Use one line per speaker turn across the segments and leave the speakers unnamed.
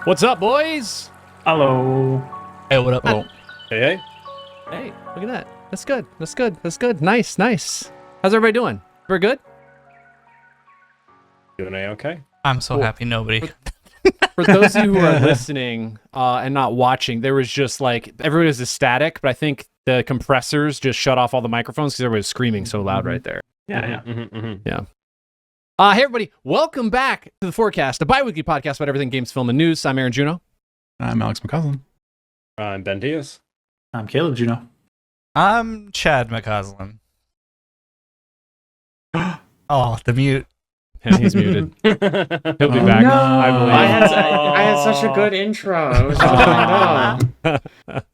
What's up, boys?
Hello.
Hey, what up?
Oh.
Hey.
Hey, look at that. That's good. That's good. That's good. Nice, nice. How's everybody doing? We're good?
Doing A-okay?
I'm so happy nobody.
For those of you who are listening and not watching, there was just like, everybody was ecstatic, but I think the compressors just shut off all the microphones because everybody was screaming so loud right there.
Yeah.
Hey, everybody. Welcome back to The Forecast, a bi-weekly podcast about everything games, film, and news. I'm Aaron Juno.
I'm Alex McCausland.
I'm Ben Diaz.
I'm Caleb Juno.
I'm Chad McCausland. Oh, the mute.
Yeah, he's muted. He'll be
Oh,
back,
no.
I believe.
I had such a good intro. It was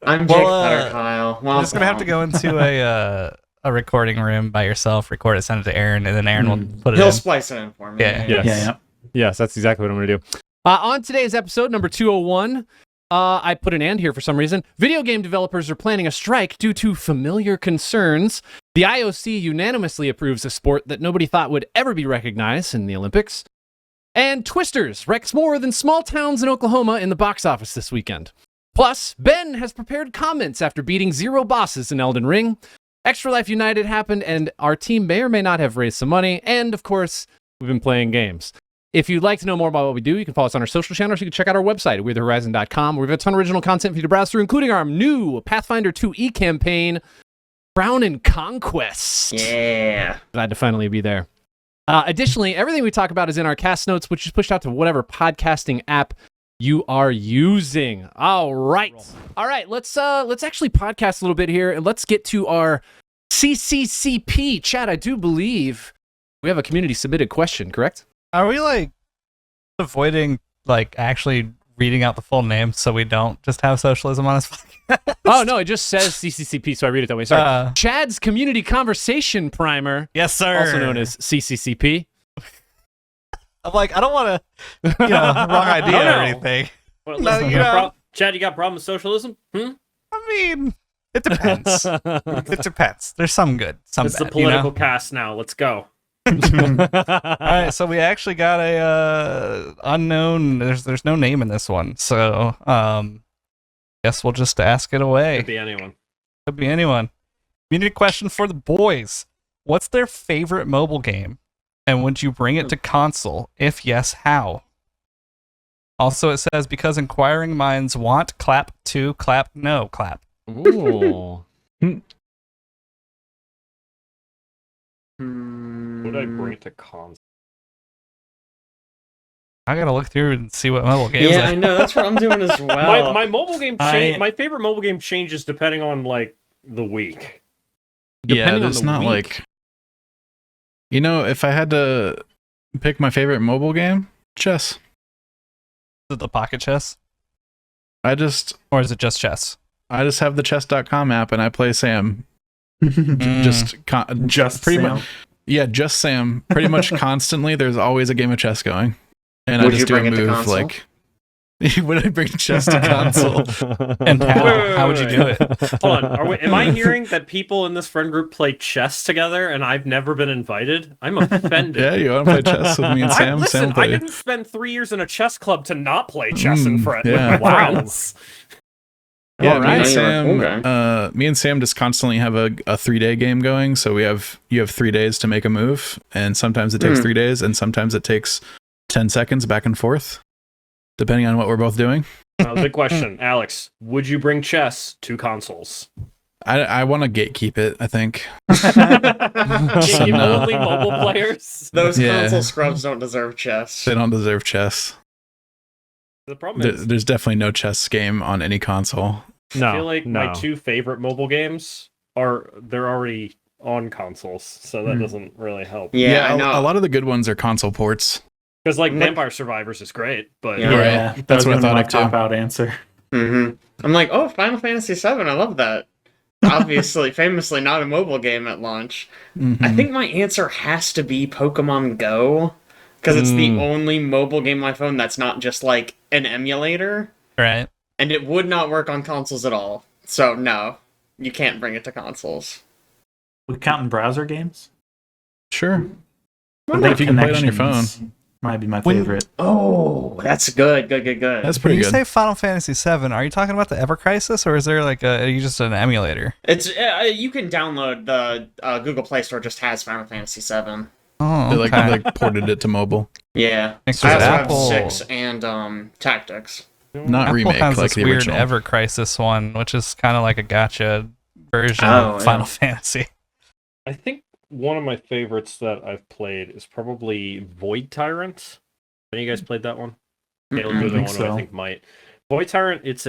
I'm Jake Cutter, Kyle.
You're just gonna have to go into a recording room by yourself, record it, send it to Aaron, and then Aaron will put it
He'll
in.
splice it in for me.
Yeah.
Yes. Yes, that's exactly what I'm going to do. On today's episode, number 201, I put an and here for some reason. Video game developers are planning a strike due to familiar concerns. The IOC unanimously approves a sport that nobody thought would ever be recognized in the Olympics. And Twisters wrecks more than small towns in Oklahoma in the box office this weekend. Plus, Ben has prepared comments after beating 0 bosses in Elden Ring. Extra Life United happened, and our team may or may not have raised some money. And, of course, we've been playing games. If you'd like to know more about what we do, you can follow us on our social channels. You can check out our website at WeTheHorizon.com. We have a ton of original content for you to browse through, including our new Pathfinder 2e campaign, Crown and Conquest.
Yeah.
Glad to finally be there. Additionally, everything we talk about is in our cast notes, which is pushed out to whatever podcasting app you are using. All right. Let's actually podcast a little bit here, and let's get to our CCCP. Chad, I do believe we have a community submitted question, correct?
Are we like avoiding like actually reading out the full name so we don't just have socialism on this podcast?
Oh no, it just says CCCP, so I read it that way. Sorry. Chad's community conversation primer,
Yes, sir.
also known as CCCP.
I'm like, I don't want to, wrong idea
No, no.
or anything.
Well,
No,
listen,
you know.
Chad, you got a problem with socialism?
I mean, it depends. It depends. There's some good, some
It's
bad.
the political cast now. Let's go.
All right, so we actually got a unknown. There's no name in this one, so guess we'll just ask it away.
Could be anyone.
Could be anyone. Community question for the boys: what's their favorite mobile game, and would you bring it to console? If yes, how? Also, it says because inquiring minds want clap to clap no clap.
Ooh.
Would I bring it to console?
I gotta look through and see what mobile games.
Yeah, I know. That's what I'm doing as well.
My mobile game my favorite mobile game changes depending on like the week.
Yeah,
Depending on
it's
the
not
week.
like... You know, if I had to pick my favorite mobile game, chess.
Is it the Pocket Chess,
I just
or is it just chess?
have the chess.com app and I play Sam.
Mm.
Just
pretty
Sam.
much. Yeah, just Sam. Pretty much constantly, there's always a game of chess going, and
Would
I just
you
do a
bring it to
move
console?
like. Would I bring chess to console?
And how?
Wait.
How would you do it?
Hold on. Am I hearing that people in this friend group play chess together and I've never been invited? I'm offended.
Yeah, you want to play chess with me and Sam?
Listen,
Sam
I
play.
didn't spend 3 years in a chess club to not play chess in front
yeah.
with my
Wow.
friends.
Yeah,
All
me
right.
and Sam.
Okay.
Me and Sam just constantly have a 3-day game going. So you have 3 days to make a move, and sometimes it takes 3 days, and sometimes it takes 10 seconds back and forth, depending on what we're both doing.
Big question, Alex. Would you bring chess to consoles?
I want to gatekeep it. I think.
Game
no.
only mobile players.
Those
Yeah.
console scrubs don't deserve chess.
They don't deserve chess.
The problem is,
There's definitely no chess game on any console.
No,
I feel like
no.
my 2 favorite mobile games they're already on consoles, so that doesn't really help.
Yeah, I know.
a lot of the good ones are console ports.
Because like
Like-
Vampire Survivors is great, but
Yeah.
Yeah,
That's
that's
what I
what
thought
my
of, too.
cop-out answer.
I'm like, oh, Final Fantasy VII. I love that. Obviously, famously not a mobile game at launch.
Mhm.
I think my answer has to be Pokemon Go, because it's the only mobile game on my phone that's not just like an emulator,
Right.
and it would not work on consoles at all. So no, you can't bring it to consoles.
We counting browser games?
Sure.
Why
But
not?
if you can play it on your phone.
Might be my
When-
favorite.
Oh, that's good. Good.
That's
When
pretty
you
good.
say Final Fantasy VII, are you talking about the Ever Crisis, or is there like are you just an emulator?
It's you can download the Google Play Store. Just has Final Fantasy VII.
Oh,
They
okay.
like ported it to mobile.
Yeah,
Makes
I also
sense.
have
Apple-
6 and Tactics.
Not
Apple
remake
has
like
this
the
weird
original.
Ever Crisis one, which is kind of like a gotcha version
Oh,
of
yeah.
Final Fantasy.
I think one of my favorites that I've played is probably Void Tyrant. Any of you guys played that one? Caleb,
Mm-mm.
you're the
think
one who I
so.
think might. Void Tyrant, it's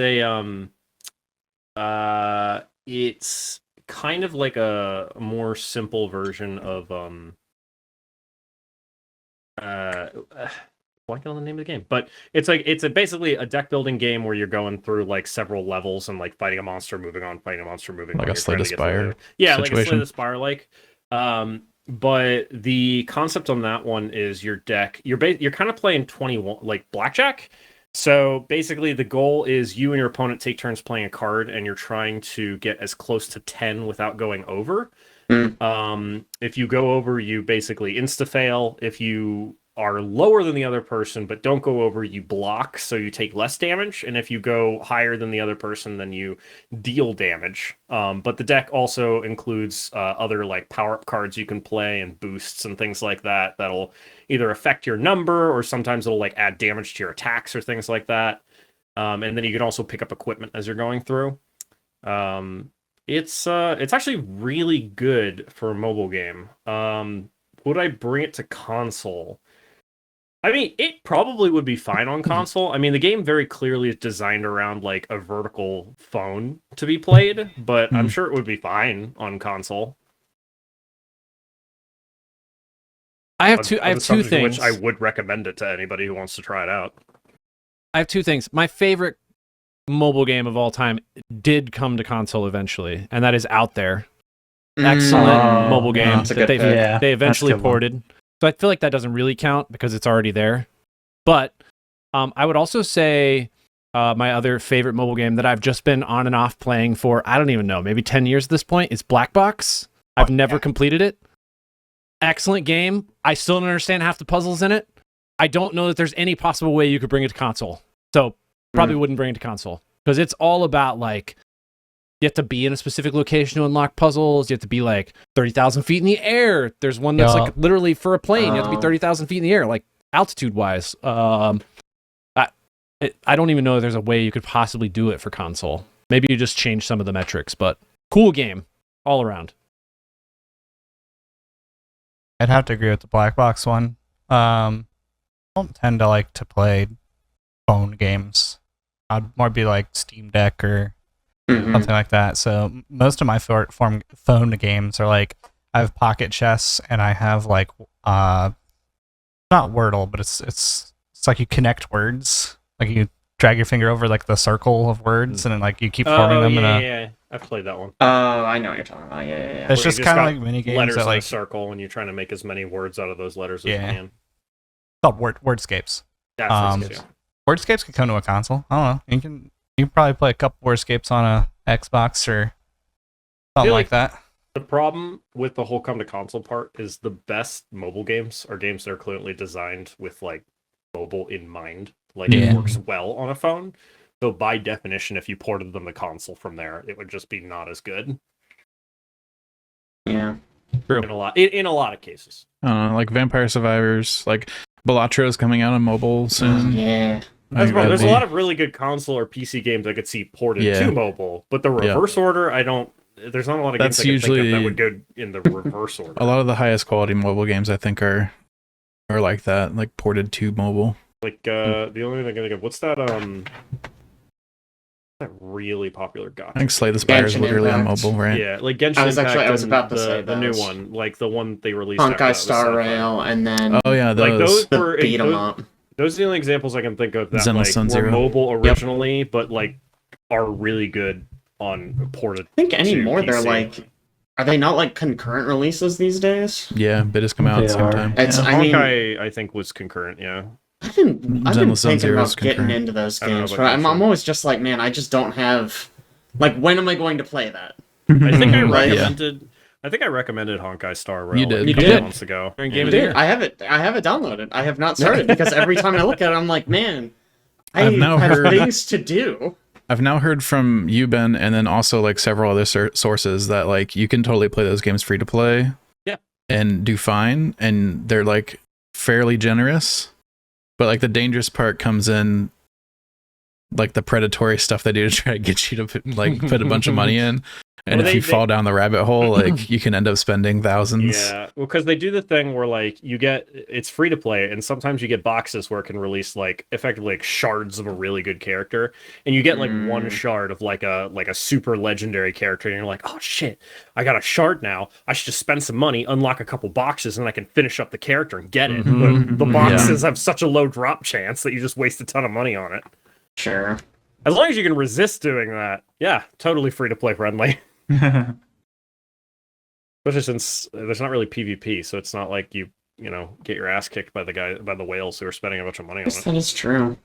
it's kind of like a more simple version of blanking on the name of the game, but it's basically a deck building game where you're going through like several levels and like fighting a monster, moving on, fighting a monster, moving
Like
on.
a
You're
Slay
trying
the
to get through
Spire
the- yeah, like a Slay
situation?
the Spire like. But the concept on that one is your deck. You're kind of playing 21 like blackjack. So basically, the goal is you and your opponent take turns playing a card, and you're trying to get as close to 10 without going over. If you go over, you basically insta fail. If you are lower than the other person but don't go over, you block, so you take less damage. And if you go higher than the other person, then you deal damage. But the deck also includes other like power-up cards you can play and boosts and things like that that'll either affect your number, or sometimes it'll like add damage to your attacks or things like that. And then you can also pick up equipment as you're going through. It's actually really good for a mobile game. Would I bring it to console? I mean, it probably would be fine on console. I mean, the game very clearly is designed around like a vertical phone to be played, but I'm sure it would be fine on console.
I have
On-
two.
on
I have
the
two
subject of
things.
which I would recommend it to anybody who wants to try it out.
I have two things. My favorite mobile game of all time did come to console eventually, and that is Out There. Excellent
Oh,
mobile
yeah,
game
that's a
that
good pick.
Yeah,
they
that's
eventually
a good one.
ported. So I feel like that doesn't really count because it's already there. But I would also say my other favorite mobile game that I've just been on and off playing for, I don't even know, maybe 10 years at this point, is Black Box. I've never completed it. Excellent game. I still don't understand half the puzzles in it. I don't know that there's any possible way you could bring it to console. So probably wouldn't bring it to console because it's all about like, you have to be in a specific location to unlock puzzles. You have to be like 30,000 feet in the air. There's one that's like literally for a plane. You have to be 30,000 feet in the air, like altitude wise. I don't even know if there's a way you could possibly do it for console. Maybe you just change some of the metrics, but cool game all around.
I'd have to agree with the black box one. I don't tend to like to play phone games. I'd more be like Steam Deck or something like that. So most of my phone games are like, I have Pocket Chess and I have like not Wordle, but it's like you connect words. Like you drag your finger over like the circle of words and then like you keep forming them in a.
Yeah. I've played that one.
Oh, I know what you're talking about. Yeah.
It's
Where
just
you
kind of
got
like mini games
letters
that
in a
like
circle, and you're trying to make as many words out of those letters as
Yeah.
you can.
called wordscapes.
That's what it is, yeah.
Wordscapes can come to a console. I don't know. You can probably play a couple Wordscapes on a Xbox or something
feel
like
like-
that.
The problem with the whole come to console part is the best mobile games are games that are clearly designed with like mobile in mind. Like
Yeah.
it works well on a phone. So by definition, if you ported them to console from there, it would just be not as good
Yeah.
in a lot of cases.
I don't know, like Vampire Survivors, like Balattro's coming out on mobile soon.
Yeah.
That's
Like,
wrong. There's a
that'd
lot of really good console or PC games I could see ported
Yeah.
to mobile, but the reverse order, I don't. There's not a lot of games
That's
I can think of that
usually-
would go in the reverse order.
be- a lot of the highest quality mobile games I think are like that, like ported to mobile.
Like the only thing I can think of, what's that really popular
I think
gacha?
Slay the Spire is
Genshin
literally on
Impact.
mobile, right?
Yeah, like Genshin
I was
Impact
actually- I was
and
about to say
the new
those.
one, like the one they released after that
Honkai
was
Star
Sapphire.
Rail, and then
Oh yeah,
Like those
the
were
beat 'em up.
those are the only examples I can think of that
Zenless
like
Sun
were
Zero.
mobile originally, but like are really good on ported.
I think anymore
to
they're
PC.
like, are they not like concurrent releases these days?
Yeah, but it's come out at the
They
same
are.
time.
It's,
Yeah.
I mean,
Honkai, I think, was concurrent. Yeah,
I've been
Zenless Sun
thinking
Zero is
about getting
concurrent.
into those
I don't know
games,
about
but I'm
Genshin.
always just like, man, I just don't have. Like, when am I going to play that?
I think I
Right.
recommended. I think I recommended Honkai Star Rail
You did.
like, a
You
couple
did.
months ago.
During Game of
Dude,
the Year.
I have it downloaded. I have not started because every time I look at it, I'm like, man, I
I've now
have
heard-
things to do.
I've now heard from you, Ben, and then also like several other sources that like you can totally play those games free to play.
Yeah.
And do fine, and they're like fairly generous. But like the dangerous part comes in like the predatory stuff they do to try to get you to put a bunch of money in. And
Well,
if you fall down the rabbit hole, like you can end up spending thousands.
Yeah, well, because they do the thing where like it's free to play, and sometimes you get boxes where it can release like effectively like shards of a really good character, and you get like one shard of like a super legendary character, and you're like, oh shit, I got a shard now. I should just spend some money, unlock a couple boxes, and I can finish up the character and get it. But the boxes have such a low drop chance that you just waste a ton of money on it.
Sure.
As long as you can resist doing that, yeah, totally free to play friendly. Especially since there's not really PvP, so it's not like you get your ass kicked by the whales who are spending a bunch of money on it.
That is true.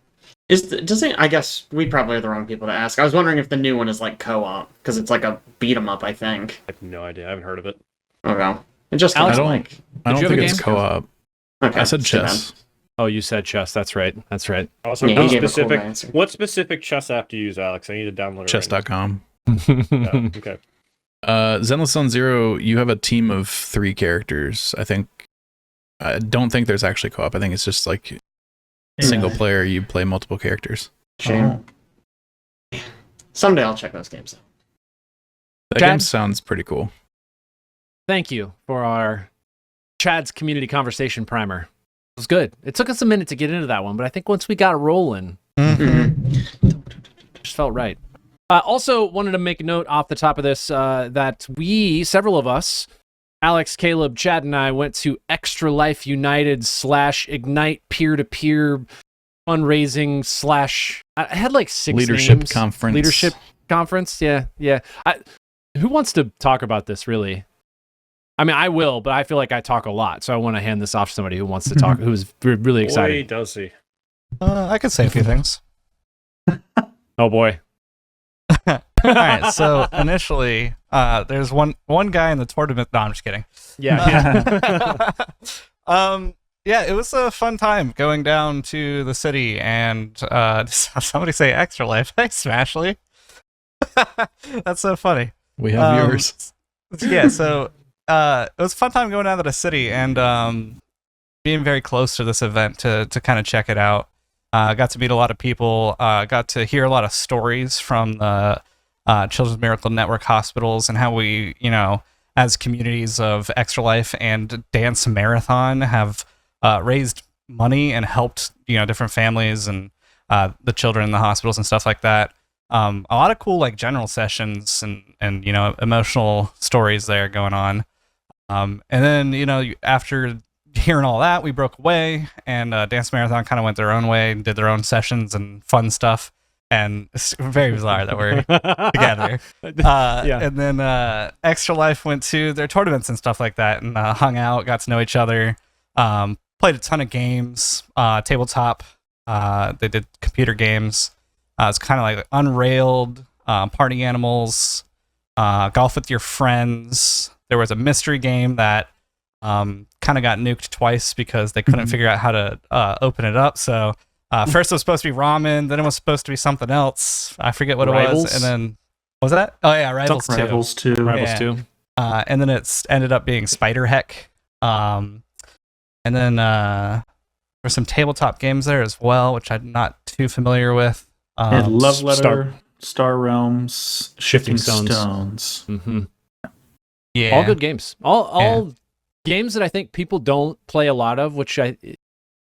I guess we probably are the wrong people to ask. I was wondering if the new one is like co-op because it's like a beat 'em up. I think.
I have no idea. I haven't heard of it.
Okay. It just
Alex,
kinda
I
like.
don't
you have
think
a
it's
game?
co-op.
Okay.
I said
too bad.
chess.
Oh, you said chess. That's right. That's right.
Also,
Yeah, he
what
gave a cool
specific
answer.
what specific chess app do you use, Alex? I need to download it.
Chess.com.
Right now. Oh, okay.
Zenless Zone Zero, you have a team of 3 characters. I don't think there's actually co-op. I think it's just like single player. You play multiple characters.
Shame. Someday I'll check those games out.
That
Chad?
game sounds pretty cool.
Thank you for our Chad's community conversation primer. It was good. It took us a minute to get into that one, but I think once we got rolling, it just felt right. Also, wanted to make a note off the top of this that several of us, Alex, Caleb, Chad, and I went to Extra Life United / Ignite peer-to-peer fundraising / I had like 6
Leadership
names.
conference.
Leadership conference. Yeah. Who wants to talk about this, really? I mean, I will, but I feel like I talk a lot, so I want to hand this off to somebody who wants to talk, who's really
Boy,
excited.
does he.
I could say a few things.
Oh, boy.
All right, so initially, there's one guy in the tournament. No, I'm just kidding.
Yeah.
Yeah, it was a fun time going down to the city and somebody say Extra Life. Thanks, Smashley. That's so funny.
We have yours.
Yeah, so it was a fun time going down to the city and being very close to this event to kind of check it out. Got to meet a lot of people. Got to hear a lot of stories from the Children's Miracle Network hospitals and how we, as communities of Extra Life and Dance Marathon have raised money and helped, different families and the children in the hospitals and stuff like that. A lot of cool, general sessions and emotional stories there going on. And then, after hearing all that, we broke away and Dance Marathon kind of went their own way and did their own sessions and fun stuff. And it's very bizarre that we're together.
Yeah.
And then Extra Life went to their tournaments and stuff like that and hung out, got to know each other, played a ton of games, tabletop. They did computer games. It's kind of like Unrailed, Party Animals, Golf with Your Friends. There was a mystery game that kind of got nuked twice because they couldn't figure out how to open it up. So first it was supposed to be ramen, then it was supposed to be something else. I forget what it
Rivals?
was. And then, what was that? Oh yeah, Rivals 2.
Rivals 2.
Rivals
Yeah.
2.
And then it's ended up being Spider Heck. And then there's some tabletop games there as well, which I'm not too familiar with.
And Love Letter,
Star-
Star Realms,
Shifting
Shifting
Stones.
Stones.
Mm-hmm.
Yeah.
All good games. All games that I think people don't play a lot of, which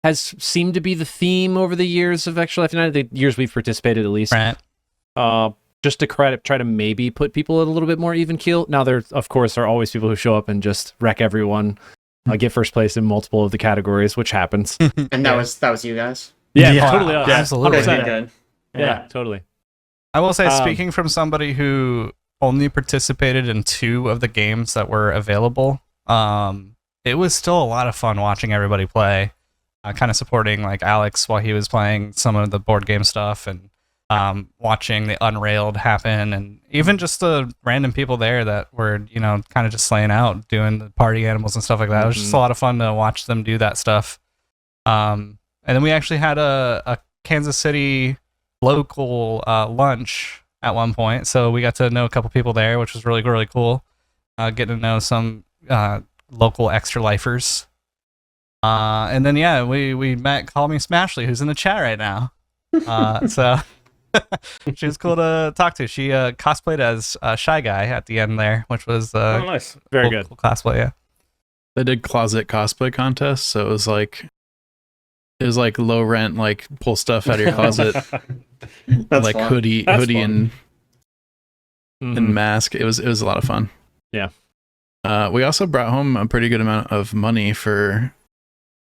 has seemed to be the theme over the years of Extra Life United, the years we've participated at least.
Right.
Just to try to maybe put people at a little bit more even keel. Now, there, of course, are always people who show up and just wreck everyone, get first place in multiple of the categories, which happens.
And that was you guys.
Yeah.
Totally.
Yeah, absolutely.
100%.
Good.
Yeah, totally.
I will say,
Um,
speaking from somebody who only participated in 2 of the games that were available, it was still a lot of fun watching everybody play, kind of supporting Alex while he was playing some of the board game stuff, and watching the Unrailed happen, and even just the random people there that were, kind of just slaying out, doing the party animals and stuff like that. It was just a lot of fun to watch them do that stuff. And then we actually had a Kansas City local lunch at one point, so we got to know a couple people there, which was really, really cool. Getting to know some local extra lifers. And then we met Call Me Smashly, who's in the chat right now. So she was cool to talk to. She cosplayed as Shy Guy at the end there, which was
nice,
very
cool,
good
cool cosplay. Yeah,
They did closet cosplay contests, so it was like low rent, like pull stuff out of your closet, like
fun.
hoodie
Fun.
and mask. It was a lot of fun.
Yeah.
We also brought home a pretty good amount of money for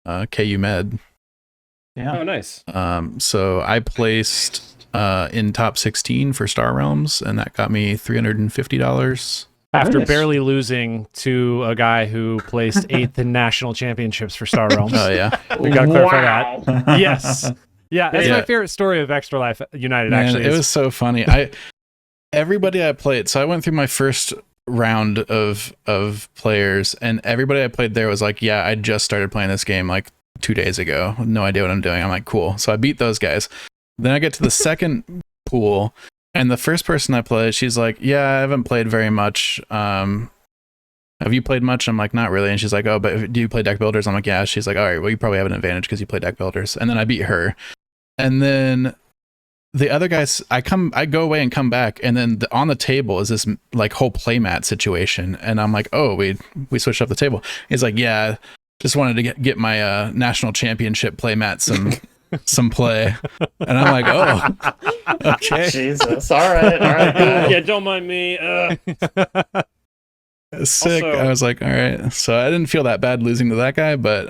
KU Med.
Yeah.
Oh, nice.
So I placed in top 16 for Star Realms, and that got me $350.
After
Nice.
barely losing to a guy who placed 8th in national championships for Star Realms.
Oh yeah,
We gotta clarify
Wow.
that. Yes. Yeah, that's
Yeah.
my favorite story of Extra Life United,
man,
actually.
it was so funny. Everybody I played, so I went through my first round of players, and everybody I played there was like, yeah, I just started playing this game like 2 days ago, no idea what I'm doing. I'm like, cool. So I beat those guys. Then I get to the second pool, and the first person I played, she's like, yeah, I haven't played very much. Have you played much? I'm like, not really. And she's like, oh, but do you play deck builders? I'm like, yeah. She's like, all right, well, you probably have an advantage because you play deck builders. And then I beat her. And then the other guys, I go away and come back, and then on the table is this like whole playmat situation. And I'm like, oh, we switched up the table. He's like, yeah, just wanted to get my national championship playmat some play. And I'm like, oh, okay.
Jesus. All right. Cool.
Yeah, don't mind me.
Sick.
Also-
I was like, all right. So I didn't feel that bad losing to that guy, but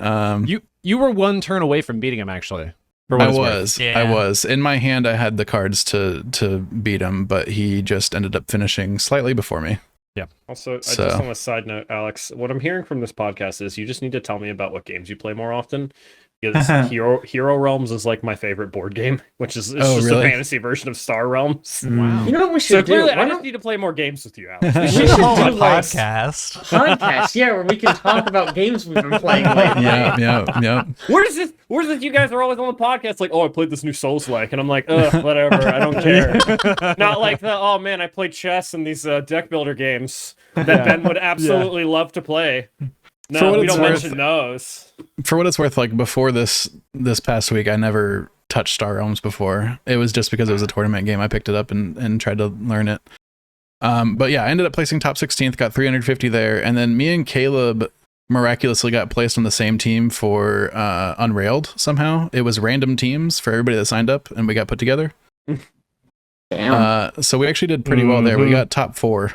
You were one turn away from beating him, actually. For what
I
it's worth.
was.
Yeah.
I was. In my hand, I had the cards to beat him, but he just ended up finishing slightly before me.
Also,
So-
just on a side note, Alex, what I'm hearing from this podcast is you just need to tell me about what games you play more often. Because Hero Realms is like my favorite board game, which is it's just
really?
a fantasy version of Star Realms.
Wow.
You know what we
So
should do?
clearly,
Why
I just
don't
need to play more games with you, Alex.
we
should
should
call it
do
a
like
podcast.
podcast, yeah, where we can talk about games we've been playing lately.
Yeah.
Where's this? You guys are always on the podcast like, oh, I played this new Souls-like, and I'm like, whatever, I don't care. Not like the, oh man, I played chess and these deck builder games that Ben would absolutely love to play.
For
No,
what
we
it's
don't
worth-
mention those.
For what it's worth, like before this past week, I never touched Star Realms before. It was just because it was a tournament game. I picked it up and tried to learn it. But yeah, I ended up placing top 16th, got 350 there, and then me and Caleb miraculously got placed on the same team for Unrailed somehow. It was random teams for everybody that signed up, and we got put together.
Damn.
So we actually did pretty well there. We got top 4.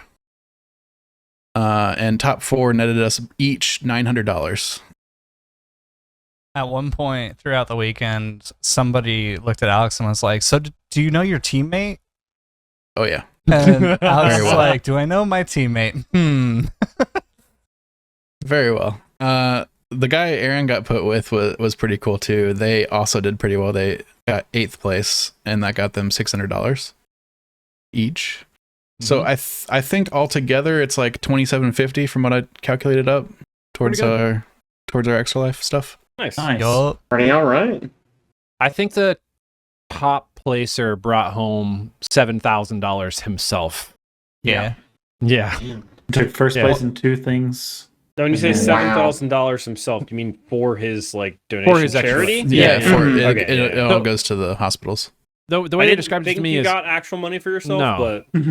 And top 4 netted us each $900.
At one point throughout the weekend, somebody looked at Alex and was like, "So do you know your teammate?"
Oh yeah.
And Alex
Very
was
well.
like, "Do I know my teammate?"
Very well. The guy Aaron got put with was pretty cool too. They also did pretty well. They got 8th place, and that got them $600 each. So I think altogether it's like $2,750 from what I calculated up towards
Pretty
our Extra Life stuff.
Nice.
Nice.
Yup.
Pretty all right.
I think the top placer brought home $7,000 himself.
Yeah.
Yeah.
Took first
Yeah.
place in 2 things.
Now, when you say
Wow.
$7,000 himself, do you mean for his like donation
For his extra-
charity?
Yeah,
Yeah.
for it,
Okay,
it
yeah.
all
So-
goes to the hospitals.
The way
I
they
didn't
described it
think
to me
you
is
got actual money for yourself,
No.
but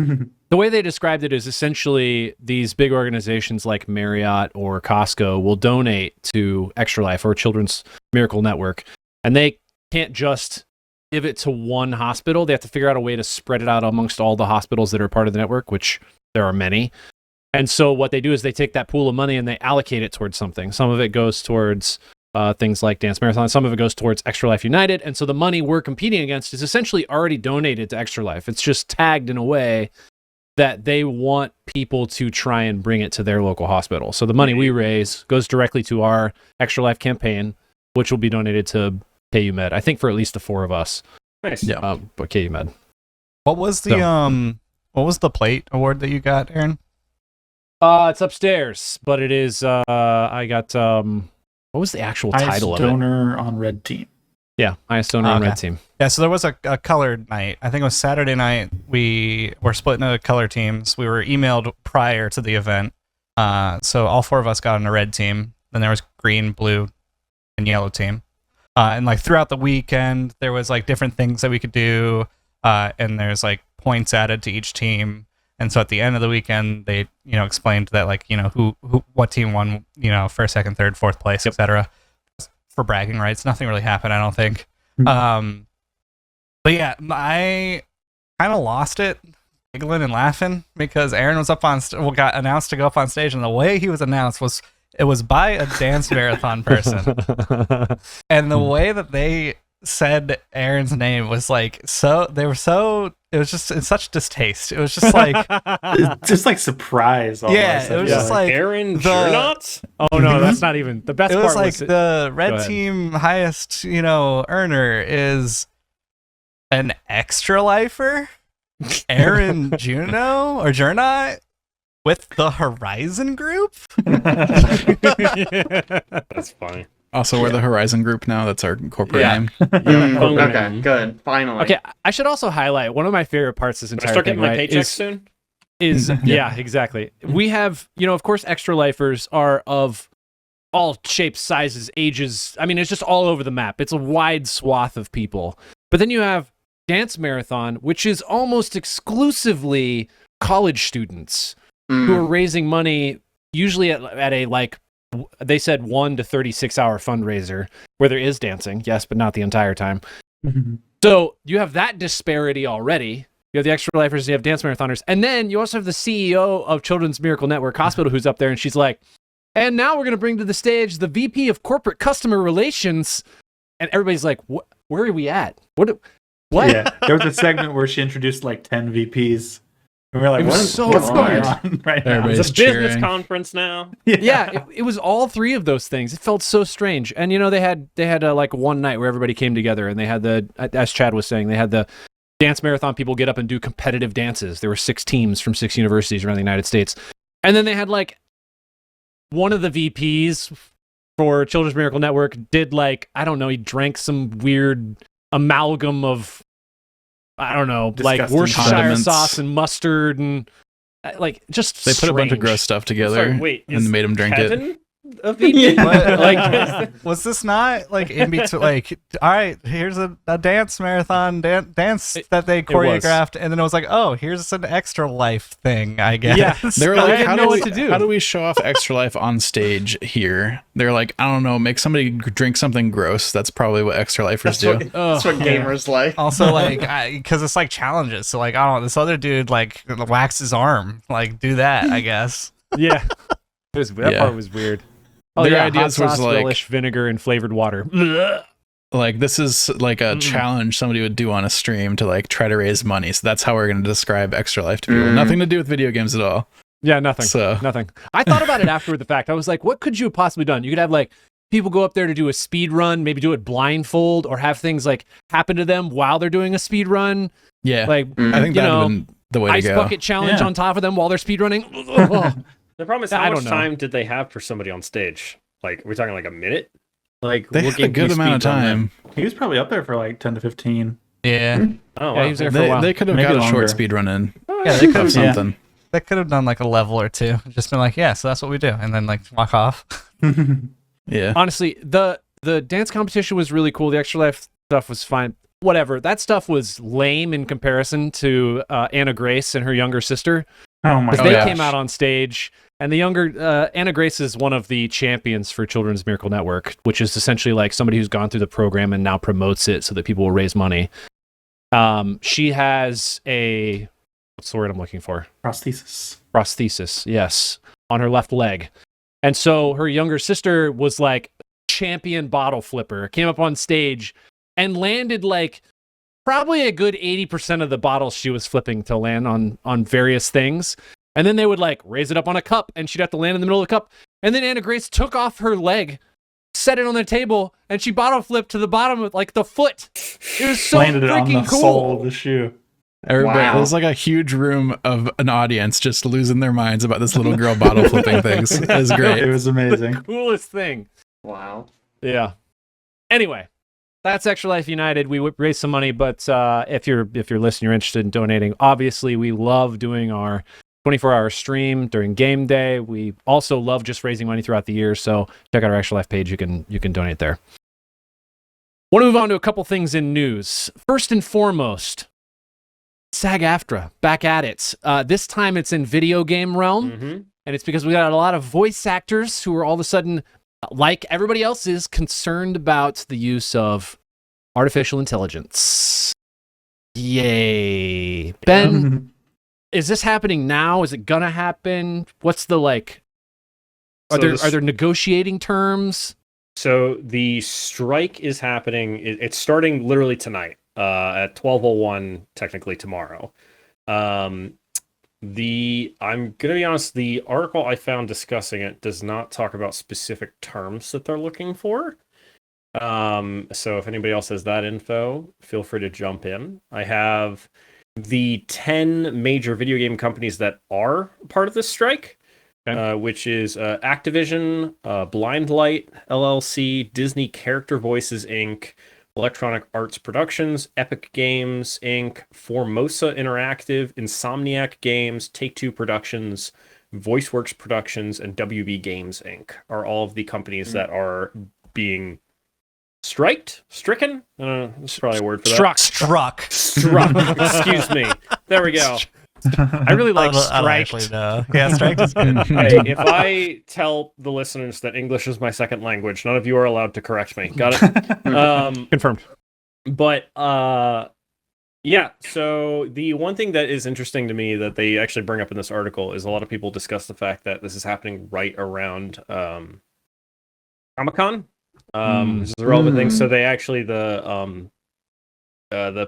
the way they described it is essentially these big organizations like Marriott or Costco will donate to Extra Life or Children's Miracle Network, and they can't just give it to one hospital. They have to figure out a way to spread it out amongst all the hospitals that are part of the network, which there are many. And so what they do is they take that pool of money and they allocate it towards something. Some of it goes towards things like Dance Marathon. Some of it goes towards Extra Life United. And so the money we're competing against is essentially already donated to Extra Life. It's just tagged in a way that they want people to try and bring it to their local hospital. So the money we raise goes directly to our Extra Life campaign, which will be donated to KU Med. I think for at least the 4 of us.
nice.
Yeah.
But KU Med.
What was the plate award that you got, Aaron?
It's upstairs, but it is. I got. What was the actual title of it?
Donor on red team.
Yeah, highest donor on
Okay.
red team.
Yeah, so there was a colored night. I think it was Saturday night. We were split into color teams. We were emailed prior to the event. So all 4 of us got on a red team. Then there was green, blue, and yellow team. And like throughout the weekend, there was like different things that we could do. And there's like points added to each team. And so at the end of the weekend, they explained that like who what team won first, second, third, fourth place, etc. For bragging rights. Nothing really happened, I don't think. But yeah, I kind of lost it, giggling and laughing because Aaron was up on got announced to go up on stage, and the way he was announced was it was by a dance marathon person, and the way that they said Aaron's name was like it was just in such distaste. It was just like
It's just like surprise. Almost.
Yeah, it was just like
Aaron Jernot?
Oh no, that's not even the best
it
part.
was like
was
the
Go
red
ahead.
team highest earner is an extra lifer, Aaron Juno or Jernot with the Horizon Group.
That's funny.
Also, we're the Horizon Group now. That's our corporate name.
Okay, good. Finally.
Okay, I should also highlight one of my favorite parts of this
Can I
entire
start
thing.
getting my
Right,
paycheck
is,
soon?
is yeah, exactly. We have, of course, extra lifers are of all shapes, sizes, ages. I mean, it's just all over the map. It's a wide swath of people. But then you have Dance Marathon, which is almost exclusively college students who are raising money, usually at a like they said 1 to 36 hour fundraiser where there is dancing, yes, but not the entire time. So you have that disparity already. You have the extra lifers, you have dance marathoners, and then you also have the CEO of Children's Miracle Network Hospital who's up there, and she's like, and now we're going to bring to the stage the VP of Corporate Customer Relations, and everybody's like, where are we at? What?
Yeah, there was a segment where she introduced like 10 VPs. And we're like,
It was
what's
so
going
weird.
on right now?
Everybody's
It's a business
cheering.
conference now.
Yeah, it was all 3 of those things. It felt so strange. And they had like one night where everybody came together, and they had as Chad was saying, they had the dance marathon people get up and do competitive dances. There were 6 teams from 6 universities around the United States. And then they had like one of the VPs for Children's Miracle Network did like, I don't know, he drank some weird amalgam of, I don't know, like
Disgusting
Worcestershire
condiments.
sauce and mustard and like just
They put a bunch of
strange.
gross stuff together
Sorry, wait,
and made them drink it.
Kevin a VP?
Like, was this not like in between? Like, all right, here's a dance marathon dance that they choreographed, and then it was like, oh, here's an extra life thing, I guess.
Yeah.
They were
I
like,
didn't
how
know
do,
what
we,
to do.
how do we show off Extra Life on stage here? They're like, I don't know, make somebody drink something gross. That's probably what Extra Lifers do.
That's what gamers like.
Also, like, because it's like challenges. So, like, I don't know, this other dude like waxed his arm. Like, do that, I guess.
Yeah. That
Yeah.
part was weird. Oh,
Their
yeah,
ideas
hot
was
sauce,
like-
relish, vinegar, and flavored water.
Like, this is like a challenge somebody would do on a stream to like try to raise money. So that's how we're going to describe Extra Life to people. Nothing to do with video games at all.
Yeah, nothing.
So
Nothing. I thought about it after the fact. I was like, what could you have possibly done? You could have like people go up there to do a speed run, maybe do it blindfold, or have things like happen to them while they're doing a speed run.
yeah,
Like
I think
you
that would
know,
have been the way to
ice
go.
bucket challenge
Yeah.
on top of them while they're speed running.
The problem is,
I
how
don't
much
know.
time did they have for somebody on stage? Like, we're talking like a minute? Like,
They
what
had a
game can
good
you
amount of
speed run
time.
He was probably up there for like 10 to 15.
Yeah.
then? Oh,
Yeah,
wow.
he was there for a while.
They could have
Maybe
got a short
longer.
speed run in
Yeah, they could
of
have
Yeah.
something.
They could have done like a level or two. Just been like, yeah, so that's what we do, and then like walk off.
Yeah.
Honestly, the dance competition was really cool. The Extra Life stuff was fine. Whatever. That stuff was lame in comparison to Anna Grace and her younger sister.
Oh my
Because
god.
they
yeah.
came out on stage, and the younger Anna Grace is one of the champions for Children's Miracle Network, which is essentially like somebody who's gone through the program and now promotes it so that people will raise money. She has a, what's the word I'm looking for?
Prosthesis.
Prosthesis, yes, on her left leg. And so her younger sister was like champion bottle flipper, came up on stage and landed like probably a good 80% of the bottles she was flipping to land on various things. And then they would like raise it up on a cup and she'd have to land in the middle of the cup. And then Anna Grace took off her leg, set it on the table, and she bottle flipped to the bottom of like the foot. It was so
Landed it on the
freaking cool.
sole of the shoe.
Everybody,
Wow.
there's like a huge room of an audience just losing their minds about this little girl bottle flipping things. It was great.
It was amazing.
Coolest thing.
Wow.
Yeah. Anyway, that's Extra Life United. We raised some money, but if you're listening, you're interested in donating. Obviously, we love doing our 24-hour stream during game day. We also love just raising money throughout the year. So check out our Extra Life page. You can donate there. Want to move on to a couple things in news. First and foremost, SAG-AFTRA back at it. This time it's in video game realm, and it's because we got a lot of voice actors who are all of a sudden, like everybody else, is concerned about the use of artificial intelligence. Yay. Ben, is this happening now? Is it gonna happen? What's the like? Are there negotiating terms?
So the strike is happening. It's starting literally tonight at 12:01, technically tomorrow. I'm gonna be honest. The article I found discussing it does not talk about specific terms that they're looking for. So if anybody else has that info, feel free to jump in. I have the 10 major video game companies that are part of this strike. Which is Activision, Blindlight LLC, Disney Character Voices Inc., Electronic Arts Productions, Epic Games Inc., Formosa Interactive, Insomniac Games, Take-Two Productions, VoiceWorks Productions, and WB Games Inc. are all of the companies that are being stricken? That's probably a word for that.
Struck.
Excuse me. There we go.
I really like
I don't
striked.
actually know. Yeah, striked is good.
Hey, if I tell the listeners that English is my second language, none of you are allowed to correct me. Got it?
Confirmed.
But yeah, so the one thing that is interesting to me that they actually bring up in this article is a lot of people discuss the fact that this is happening right around Comic-Con, which is a relevant thing. So they actually, the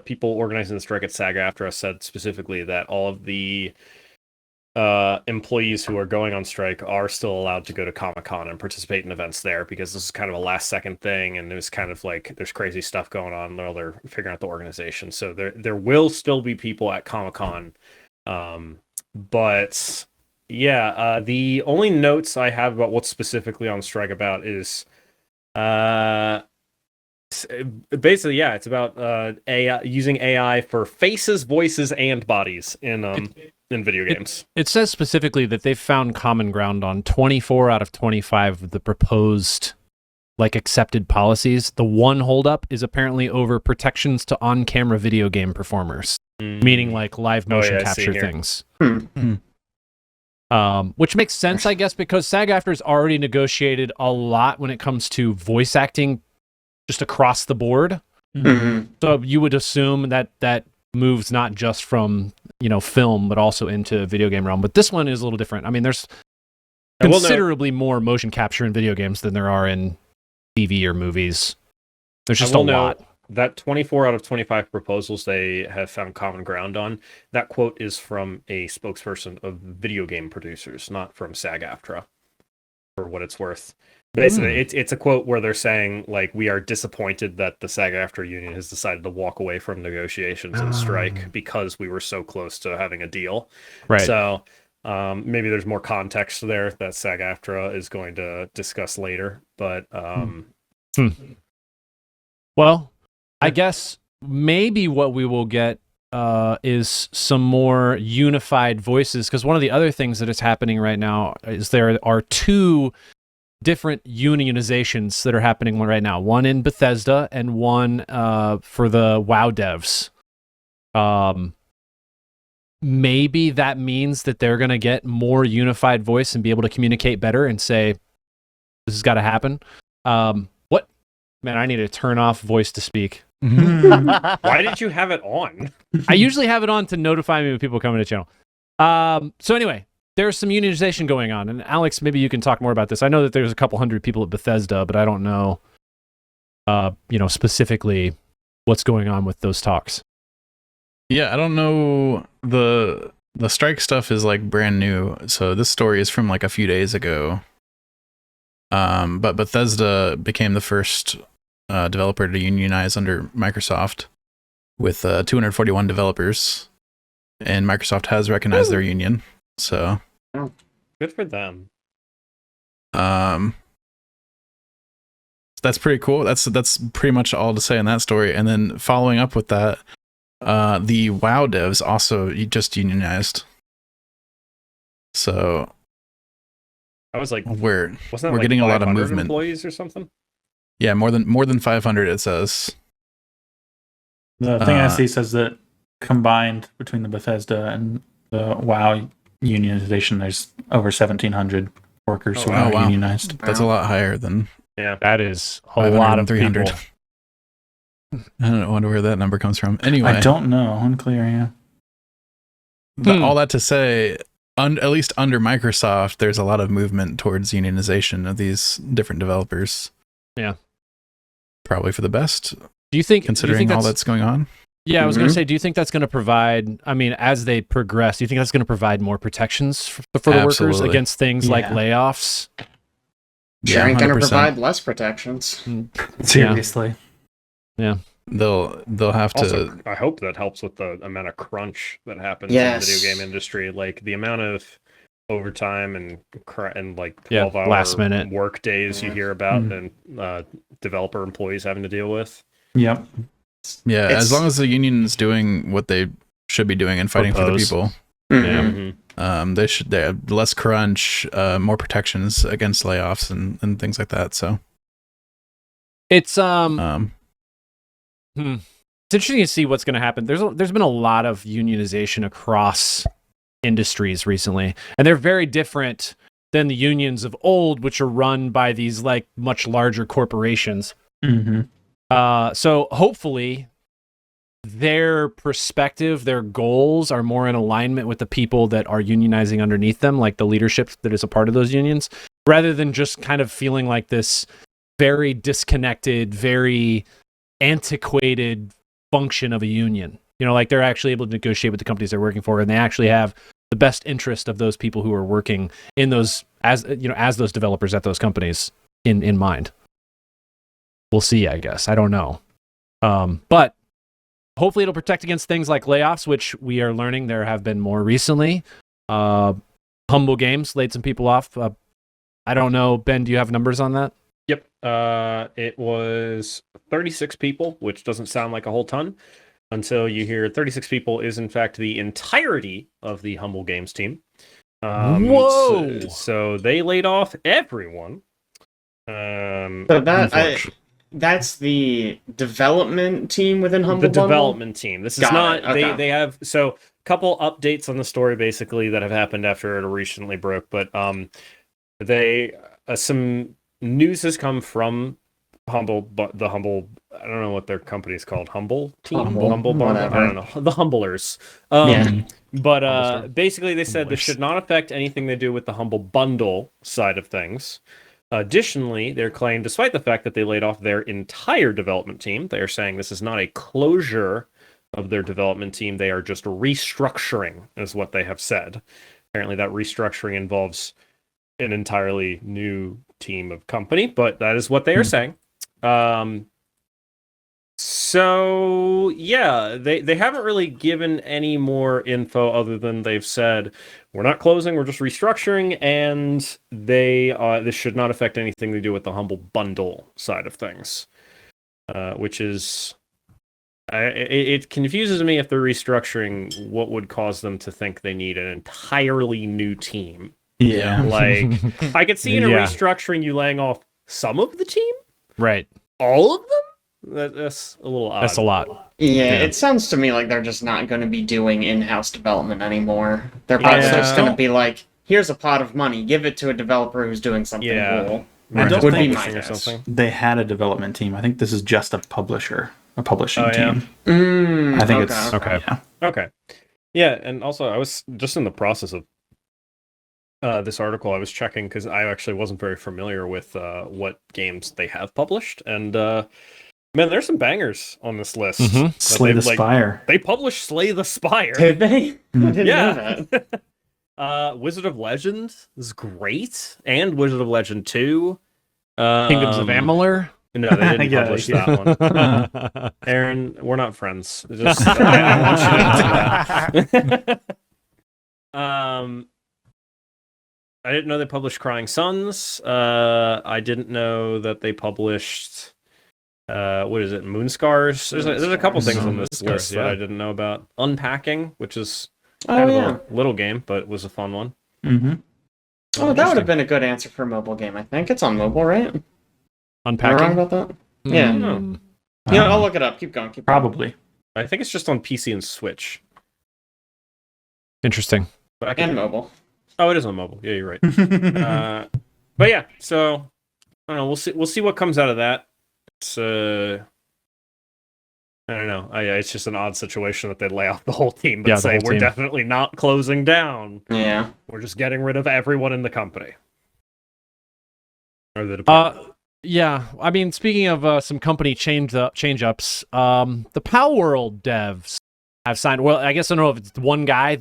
people organizing the strike at SAG-AFTRA said specifically that all of the employees who are going on strike are still allowed to go to Comic-Con and participate in events there, because this is kind of a last second thing, and it was kind of like there's crazy stuff going on while they're figuring out the organization. So there will still be people at Comic-Con. But yeah, the only notes I have about what's specifically on strike about is basically, yeah, it's about AI, using AI for faces, voices, and bodies in video games.
It says specifically that they've found common ground on 24 out of 25 of the proposed, like, accepted policies. The one holdup is apparently over protections to on-camera video game performers, meaning like live motion capture things. Which makes sense, I guess, because SAG-AFTRA's already negotiated a lot when it comes to voice acting just across the board. So you would assume that that moves not just from, film, but also into video game realm. But this one is a little different. I mean, there's considerably more motion capture in video games than there are in TV or movies. There's just a lot.
That 24 out of 25 proposals they have found common ground on, that quote is from a spokesperson of video game producers, not from SAG-AFTRA, for what it's worth. Basically, it's a quote where they're saying, like, we are disappointed that the SAG-AFTRA union has decided to walk away from negotiations and strike because we were so close to having a deal.
Right.
So maybe there's more context there that SAG-AFTRA is going to discuss later. But
well, I guess maybe what we will get is some more unified voices, because one of the other things that is happening right now is there are two different unionizations that are happening right now. One in Bethesda and one for the WoW devs. Maybe that means that they're going to get more unified voice and be able to communicate better and say, this has got to happen. What? Man, I need to turn off voice to speak.
why did you have it on?
I usually have it on to notify me when people come to the channel. So anyway, there's some unionization going on, and Alex, maybe you can talk more about this. I know that there's a couple hundred people at Bethesda, but I don't know, specifically what's going on with those talks.
Yeah, I don't know. The strike stuff is like brand new, so this story is from like a few days ago. But Bethesda became the first developer to unionize under Microsoft with 241 developers. and Microsoft has recognized their union. So,
Good for them.
that's pretty cool. That's pretty much all to say on that story. And then following up with that, the WoW devs also just unionized. So
I was like,
we're
wasn't that like
getting a lot of
500
movement.
employees or something?
Yeah, more than 500 it says.
The thing I see says that combined between the Bethesda and the WoW unionization, there's over 1,700 workers who are unionized.
That's a lot higher than
Yeah,
That is a lot of
300.
people.
I don't wonder where that number comes from. Anyway,
I don't know. Unclear, yeah.
All that to say, at least under Microsoft, there's a lot of movement towards unionization of these different developers.
Yeah.
Probably for the best,
Do you think,
considering all that's going on.
Yeah, I was going to say, do you think that's going to provide, I mean, as they progress, do you think that's going to provide more protections for the workers
Absolutely.
against things like
Yeah.
layoffs?
Sure ain't gonna
100%.
provide less protections.
Seriously.
They'll have to.
also, I hope that helps with the amount of crunch that happens
Yes.
in the video game industry. Like the amount of overtime and like
Yeah,
12-hour
last minute.
work days you hear about,
Mhm.
and developer employees having to deal with.
Yep.
Yeah,
It's-
as long as the union's doing what they should be doing and fighting
Propose.
for the people,
Mhm.
Mhm.
they have less crunch, more protections against layoffs and things like that. So,
It's it's interesting to see what's going to happen. There's been a lot of unionization across industries recently, and they're very different than the unions of old, which are run by these like much larger corporations.
Mm-hmm.
So hopefully their perspective, their goals are more in alignment with the people that are unionizing underneath them, like the leadership that is a part of those unions, rather than just kind of feeling like this very disconnected, very antiquated function of a union. You know, like they're actually able to negotiate with the companies they're working for, and they actually have the best interest of those people who are working in those, as you know, as those developers at those companies in mind. We'll see, I guess. I don't know. But hopefully it'll protect against things like layoffs, which we are learning there have been more recently. Humble Games laid some people off. I don't know, Ben, do you have numbers on that?
Yep. It was 36 people, which doesn't sound like a whole ton until you hear 36 people is in fact the entirety of the Humble Games team.
Whoa!
So they laid off everyone.
So that's the development team within Humble
The
Bundle?
development team. This is
Got
not
it, okay.
they have so a couple updates on the story basically that have happened after it recently broke, but they some news has come from Humble, but the Humble, I don't know what their company is called. Humble team,
Humble,
Bundle.
whatever.
I don't know, the Humblers.
Yeah.
But basically, they said this
Humblers.
should not affect anything they do with the Humble Bundle side of things. Additionally, their claim, despite the fact that they laid off their entire development team, they are saying this is not a closure of their development team. They are just restructuring, is what they have said. Apparently, that restructuring involves an entirely new team of company, but that is what they are saying. So yeah, they haven't really given any more info other than they've said we're not closing, we're just restructuring, and this should not affect anything they do with the Humble Bundle side of things, which is it confuses me if they're restructuring. What would cause them to think they need an entirely new team?
Yeah.
Like, I could see in a
Yeah.
restructuring you laying off some of the team,
Right.
all of them. That's a little odd.
That's a lot.
Yeah, it sounds to me like they're just not going to be doing in-house development anymore. They're probably
Yeah.
just going to be like, here's a pot of money, give it to a developer who's doing something
Yeah.
cool.
I don't
Would be
think
my
Publishing or
guess.
something.
they had a development team. I think this is just a publishing
Oh, yeah.
team. I think it's
Okay.
Yeah.
Okay. Yeah, and also I was just in the process of this article. I was checking because I actually wasn't very familiar with what games they have published, and man, there's some bangers on this list.
Mhm.
That
Slay the
they've,
Spire.
They published Slay the Spire.
Did they? I didn't know
Yeah.
that.
Wizard of Legend is great, and Wizard of Legend 2.
Kingdoms of Amalur.
No, they didn't
Yeah,
publish
yeah.
that one. Aaron, we're not friends. Just, I want you to know that. I didn't know they published Crying Suns. I didn't know that they published what is it, Moonscars? There's a couple things on this
Moonscars,
list that
yeah.
I didn't know about. Unpacking, which is kind of a little game, but was a fun one.
Mm-hmm.
Oh, that would have been a good answer for a mobile game. I think it's on mobile, right? Am I
Unpacking.
wrong about that? Yeah.
Hmm.
Yeah, I'll look it up. Keep going. Keep going.
Probably.
I think it's just on PC and Switch.
Interesting.
But I can...
And mobile.
Oh, it is on mobile. Yeah, you're right. But yeah, so I don't know. We'll see what comes out of that. It's I don't know. It's just an odd situation that they lay off the whole team, but
Yeah, the
say
whole
we're
team.
definitely not closing down.
Yeah.
We're just getting rid of everyone in the company or the department.
Yeah, I mean, speaking of some company change-ups, the Pal World devs have signed. Well, I guess I don't know if it's one guy,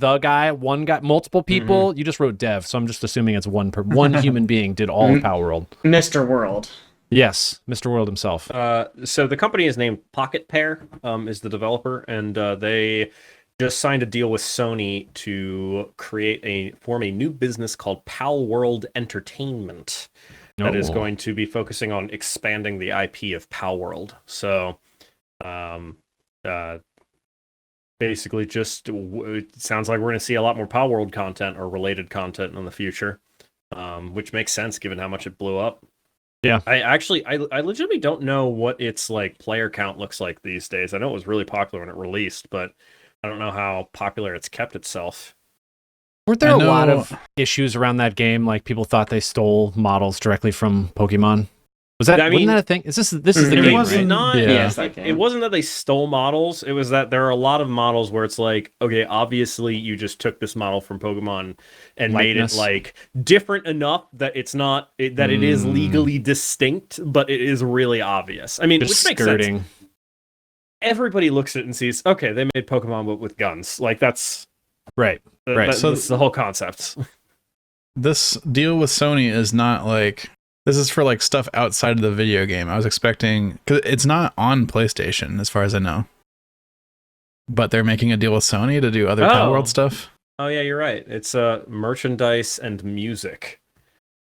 multiple people. You just wrote dev, so I'm just assuming it's one human being did all of Pal World.
Mr. World.
Yes, Mr. World himself.
So the company is named Pocket Pair, is the developer, and they just signed a deal with Sony to form a new business called Pal World Entertainment. That is going to be focusing on expanding the IP of Pal World. So, basically, it sounds like we're going to see a lot more Pal World content or related content in the future, which makes sense given how much it blew up.
Yeah.
I legitimately don't know what its like player count looks like these days. I know it was really popular when it released, but I don't know how popular it's kept itself.
Weren't there a lot of issues around that game? Like people thought they stole models directly from Pokemon. Wasn't that a thing? This is the game,
it was
right?
not.
Yeah.
It wasn't that they stole models. It was that there are a lot of models where it's like, okay, obviously you just took this model from Pokemon and made it like different enough that it's not that it is legally distinct, but it is really obvious. I mean,
Just
which makes sense. Everybody looks at it and sees, okay, they made Pokemon but with guns. Like that's
right.
So that's the whole concept.
This deal with Sony is not like, this is for like stuff outside of the video game. I was expecting, because it's not on PlayStation as far as I know, but they're making a deal with Sony to do other Pal World stuff.
Oh yeah, you're right. It's merchandise and music.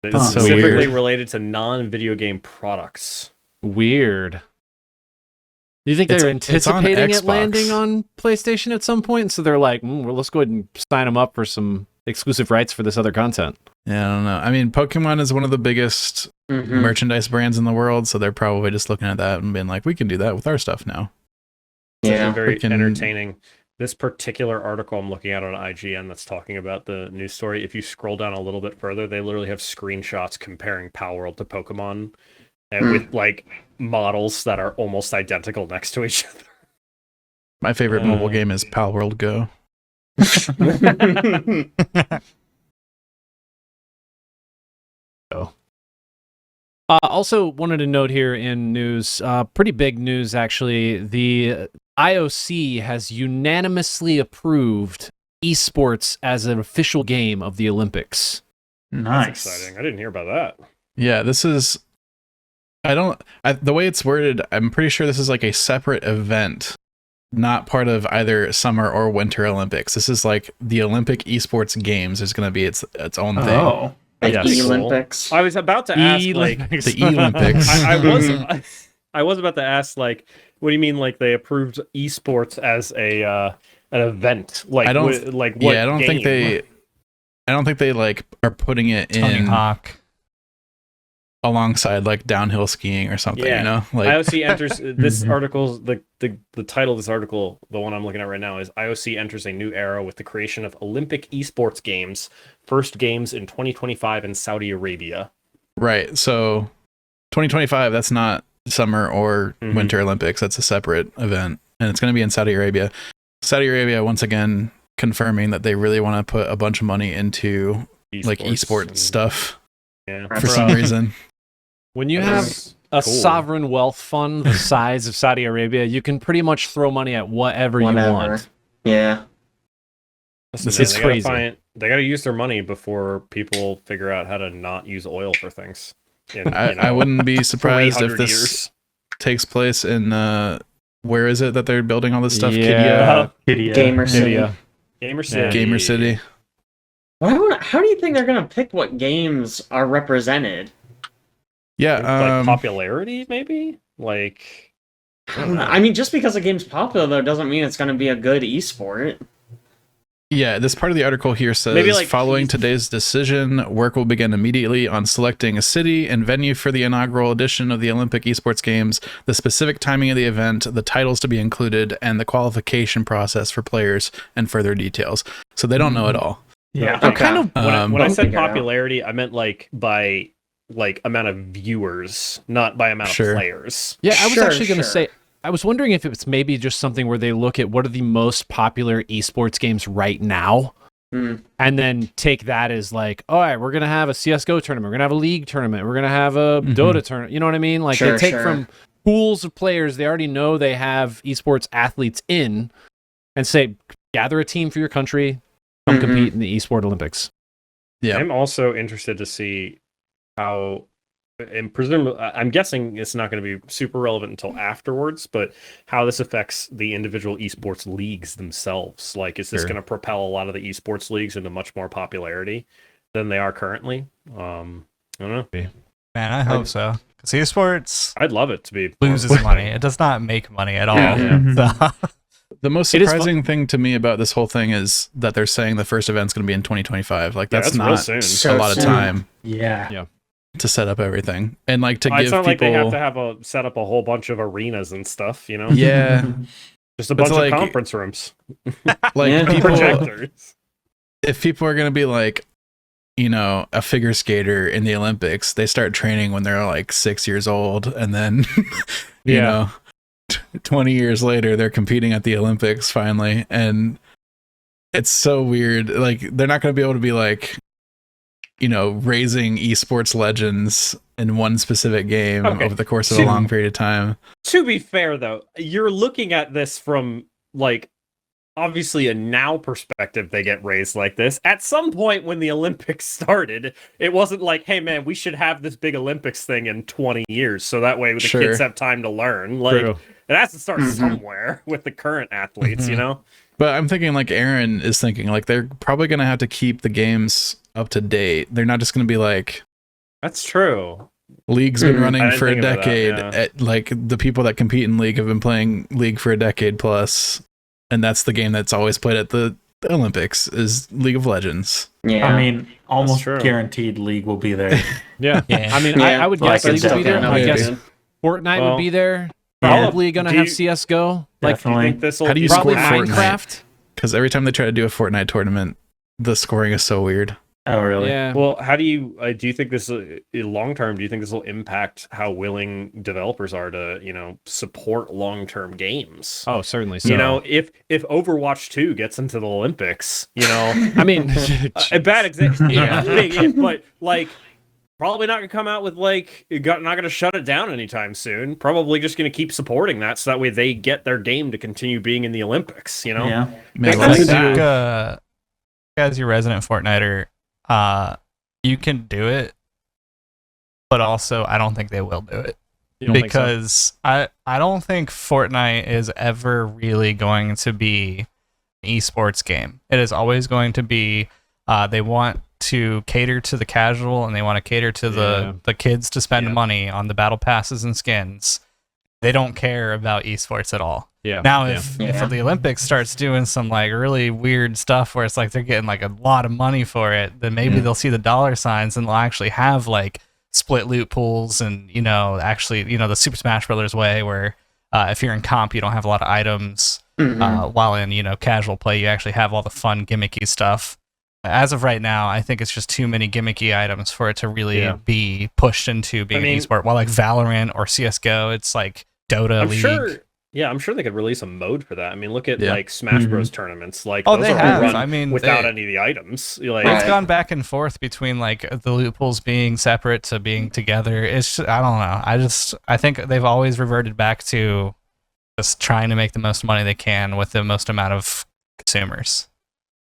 It's
so
specifically
weird.
related to non-video game products.
Weird. Do you think they're anticipating it landing on PlayStation at some point? So they're like, well, let's go ahead and sign them up for some exclusive rights for this other content.
Yeah, I don't know. I mean, Pokemon is one of the biggest merchandise brands in the world, so they're probably just looking at that and being like, we can do that with our stuff now.
It's actually very entertaining. This particular article I'm looking at on IGN that's talking about the news story, if you scroll down a little bit further, they literally have screenshots comparing Pal World to Pokemon and with like models that are almost identical next to each other.
My favorite mobile game is Pal World Go.
Also wanted to note here in news, pretty big news actually, the IOC has unanimously approved esports as an official game of the Olympics.
Nice.
That's exciting. I didn't hear about that.
Yeah, this is, the way it's worded, I'm pretty sure this is like a separate event, not part of either summer or winter Olympics. This is like the Olympic esports games is going to be its own thing.
Like
Yes.
E-Olympics.
I was about to ask, like,
The E-Olympics.
I was about to ask, like, what do you mean, like, they approved esports as an event? Like,
I don't think they like are putting it
Tony
in
Hawk.
alongside like downhill skiing or something,
Yeah.
you know? Like
IOC enters this article's the title of this article, the one I'm looking at right now, is IOC enters a new era with the creation of Olympic esports games. First games in 2025 in Saudi Arabia.
right. So 2025, that's not summer or winter Olympics. That's a separate event. And it's going to be in Saudi Arabia. Saudi Arabia, once again, confirming that they really want to put a bunch of money into like esports stuff for some reason.
When you have a sovereign wealth fund the size of Saudi Arabia, you can pretty much throw money at whatever you want.
Yeah.
This is crazy.
They got to use their money before people figure out how to not use oil for things. in
I wouldn't be surprised if
300
this
years.
takes place in where is it that they're building all this stuff?
Yeah.
Kidia.
Gamer City.
Yeah.
Gamer
Yeah.
City.
Gamer City.
How do you think they're gonna pick what games are represented?
Yeah.
Like popularity, maybe? Like,
I don't know. I mean, just because a game's popular though doesn't mean it's gonna be a good esport.
Yeah, this part of the article here says,
Maybe, like,
following today's decision, work will begin immediately on selecting a city and venue for the inaugural edition of the Olympic Esports Games, the specific timing of the event, the titles to be included, and the qualification process for players, and further details. So they don't know it all.
Yeah.
I'm kind of
when I said
figure it out.
popularity, I meant like by like amount of viewers, not by amount
Sure.
of players.
Yeah, I was
Sure,
actually going to
sure.
say, I was wondering if it's maybe just something where they look at what are the most popular esports games right now,
Hmm.
and then take that as like, all right, we're going to have a CSGO tournament, we're going to have a League tournament, we're going to have a Dota tournament. You know what I mean? Like
Sure,
they take
sure.
from pools of players they already know they have esports athletes in, and say, gather a team for your country, come
Mhm.
compete in the esport Olympics.
Yeah.
I'm also interested to see how, and presumably, I'm guessing it's not going to be super relevant until afterwards, but how this affects the individual esports leagues themselves. Like, is this
Sure.
going to propel a lot of the esports leagues into much more popularity than they are currently? I don't know.
Man, I hope so. Because esports
I'd love it to be
loses money. It does not make money at all.
Yeah.
So,
The most
It is
surprising thing to me about this whole thing is that they're saying the first event's going to be in 2025. Like,
Yeah,
that's
real
not
soon.
So
a lot of
soon.
time
Yeah.
to set up everything. And, like, to
It's
give
not
people...
like they have to have set up a whole bunch of arenas and stuff, you know?
Yeah.
Just a
It's
bunch
like-
of conference rooms,
Like,
Yeah.
people...
projectors.
If people are going to be, like, you know, a figure skater in the Olympics, they start training when they're, like, 6 years old. And then, you
Yeah.
know, 20 years later, they're competing at the Olympics finally. And it's so weird. Like, they're not going to be able to be, like, you know, raising esports legends in one specific game
Okay.
over the course of a long period of time.
To be fair, though, you're looking at this from like obviously a now perspective. They get raised like this. At some point when the Olympics started, it wasn't like, "Hey, man, we should have this big Olympics thing in 20 years, so that way the
Sure.
kids have time to learn." Like,
True.
it has to start
Mhm.
somewhere with the current athletes, you know.
But I'm thinking, like, Aaron is thinking, like, they're probably going to have to keep the games up to date. They're not just going to be like,
That's true.
League's been
Mhm.
I
running
didn't
for a
think about that,
decade.
yeah.
Like, the people that compete in League have been playing League for a decade plus, and that's the game that's always played at the Olympics is League of Legends.
Yeah.
I mean, almost
true.
guaranteed League will be there.
Yeah.
Yeah.
I mean,
Yeah.
I would
Like,
guess League
it's
would be there.
definitely
I
gonna
guess
be
Fortnite
Well,
would be there.
yeah.
Probably gonna
Do
have
you-
CS:GO. Like
Do you
Definitely.
think this will
How do you
probably
score
impact-
Fortnite?
Minecraft.
Because every time they try to do a Fortnite tournament, the scoring is so weird.
Oh, really?
Yeah.
Well, how do you think this long term? Do you think this will impact how willing developers are to, you know, support long term games?
Oh, certainly. So.
You know, if Overwatch 2 gets into the Olympics, you know,
I mean,
a bad example,
Yeah.
big if, but like probably not gonna come out with like not gonna shut it down anytime soon. Probably just gonna keep supporting that, so that way they get their game to continue being in the Olympics. You know,
Yeah.
Man,
I
I
let's
like
think
that.
as your resident Fortniter, you can do it, but also I don't think they will do it.
you don't think so?
Because I don't think Fortnite is ever really going to be an esports game. It is always going to be they want to cater to the casual and they want to cater to
Yeah.
the kids to spend
Yeah.
money on the battle passes and skins. They don't care about esports at all.
Yeah.
Now
yeah.
if
Yeah.
the Olympics starts doing some like really weird stuff where it's like they're getting like a lot of money for it, then maybe
Yeah.
they'll see the dollar signs and they'll actually have like split loot pools and, you know, actually, you know, the Super Smash Brothers way where if you're in comp you don't have a lot of items,
Mhm.
while in, you know, casual play you actually have all the fun gimmicky stuff. As of right now, I think it's just too many gimmicky items for it to really
Yeah.
be pushed into being
I mean-
an esport. While like Valorant or CS:GO, it's like Dota
I'm
League.
sure. Yeah, I'm sure they could release a mode for that. I mean, look at
Yeah.
like Smash
Mhm.
Bros tournaments. Like,
Oh,
those
they
are
have.
run
I mean,
without
they-
any of the items. Like,
Right.
It's gone back and forth between like the loot pools being separate to being together. It's just, I don't know. I think they've always reverted back to just trying to make the most money they can with the most amount of consumers.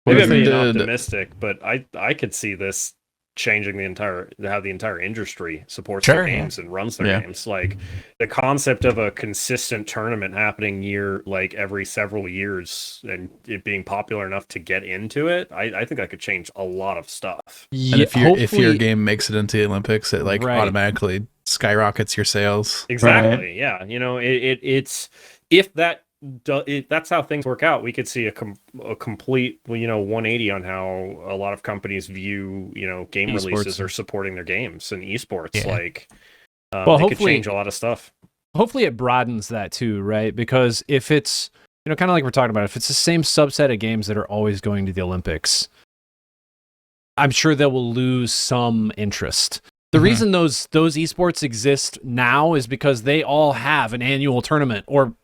What
maybe
if
I'm
they
being
did-
optimistic, but I could see this changing how the entire industry supports their games and runs their games. Like the concept of a consistent tournament happening every several years and it being popular enough to get into it, I think that could change a lot of stuff.
And if your game makes it into the Olympics, it automatically skyrockets your sales.
Exactly. Yeah. It's if that's how things work out, we could see a complete 180 on how a lot of companies view game esports releases or supporting their games and esports. It could change a lot of stuff.
Hopefully it broadens that too, right? Because if it's kind of like we're talking about, if it's the same subset of games that are always going to the Olympics, I'm sure they will lose some interest. The reason those esports exist now is because they all have an annual tournament or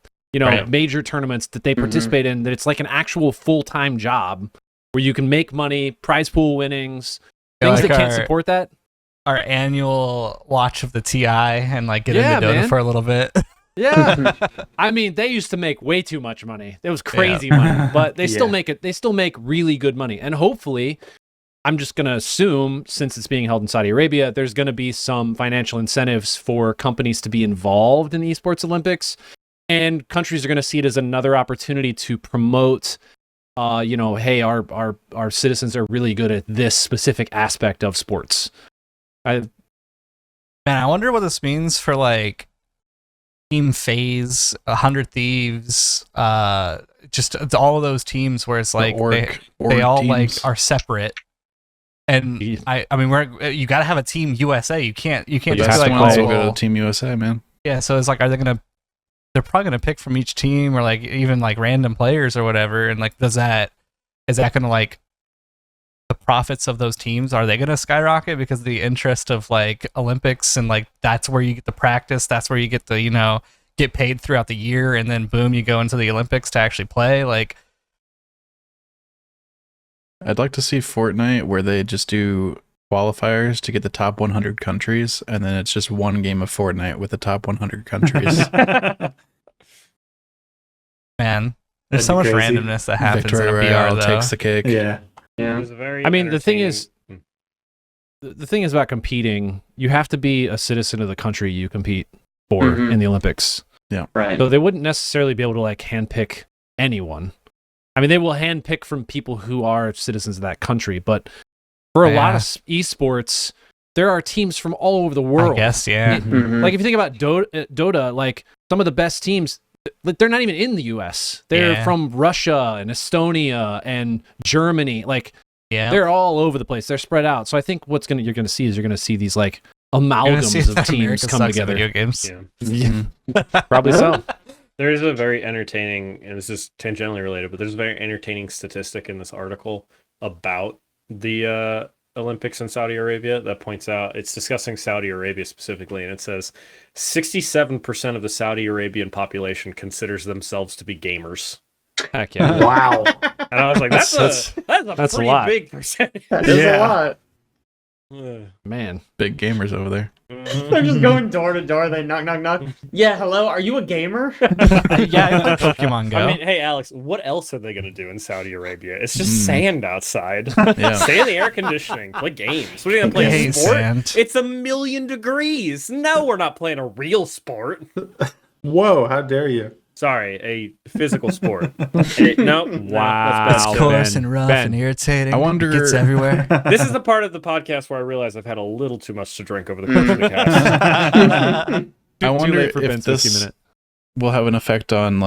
major tournaments that they participate in, that it's like an actual full-time job where you can make money, prize pool winnings, things that can't support that.
Our annual watch of the TI and get into Dota for a little bit.
Yeah. I mean, they used to make way too much money. It was crazy money, but they still make it. They still make really good money. And hopefully, I'm just going to assume, since it's being held in Saudi Arabia, there's going to be some financial incentives for companies to be involved in the esports Olympics. And countries are going to see it as another opportunity to promote, hey, our citizens are really good at this specific aspect of sports.
Man, I wonder what this means for Team FaZe, 100 Thieves, just all of those teams where it's they all teams. Are separate. And I mean, you got to have a Team USA. You can't just be
also go to Team USA, man.
Yeah, so it's they're probably gonna pick from each team or even random players or whatever, and is that gonna the profits of those teams, are they gonna skyrocket because of the interest of Olympics and that's where you get the practice, that's where you get the get paid throughout the year, and then boom, you go into the Olympics to actually play.
I'd like to see Fortnite where they just do qualifiers to get the top 100 countries, and then it's just one game of Fortnite with the top 100 countries.
Man, there's so much randomness that happens
Victoria
in a
Royale
VR,
takes the cake.
Yeah.
I mean, the thing is about competing, you have to be a citizen of the country you compete for in the Olympics.
Yeah.
Right.
So they wouldn't necessarily be able to handpick anyone. I mean, they will handpick from people who are citizens of that country, but for a lot of esports, there are teams from all over the world.
I guess, yeah.
If you think about Dota, some of the best teams, they're not even in the US. They're from Russia and Estonia and Germany. They're all over the place. They're spread out. So I think you're gonna see these amalgams of teams come together.
Video games.
Yeah. Probably so.
There is a very entertaining, and this is tangentially related, but there's a very entertaining statistic in this article about the Olympics in Saudi Arabia that points out, it's discussing Saudi Arabia specifically, and it says 67% of the Saudi Arabian population considers themselves to be gamers.
Heck yeah.
Wow.
And I was like, that's a pretty
lot.
big percentage.
That is a lot.
Man.
Big gamers over there.
They're just going door to door. They knock, knock, knock. Yeah, hello. Are you a gamer?
Yeah, I play Pokemon Go.
I mean, hey, Alex, what else are they going to do in Saudi Arabia? It's just sand outside.
Yeah.
Stay in the air conditioning. Play games. What are you going to play? A sport?
Sand.
It's 1,000,000 degrees. No, we're not playing a real sport.
Whoa, how dare you?
Sorry, a physical sport.
Wow.
That's
It's coarse and rough and irritating.
I wonder.
It gets everywhere.
This is the part of the podcast where I realize I've had a little too much to drink over the course of the cast.
I wonder
late for
if
Ben's
this
50 minute.
will have an effect on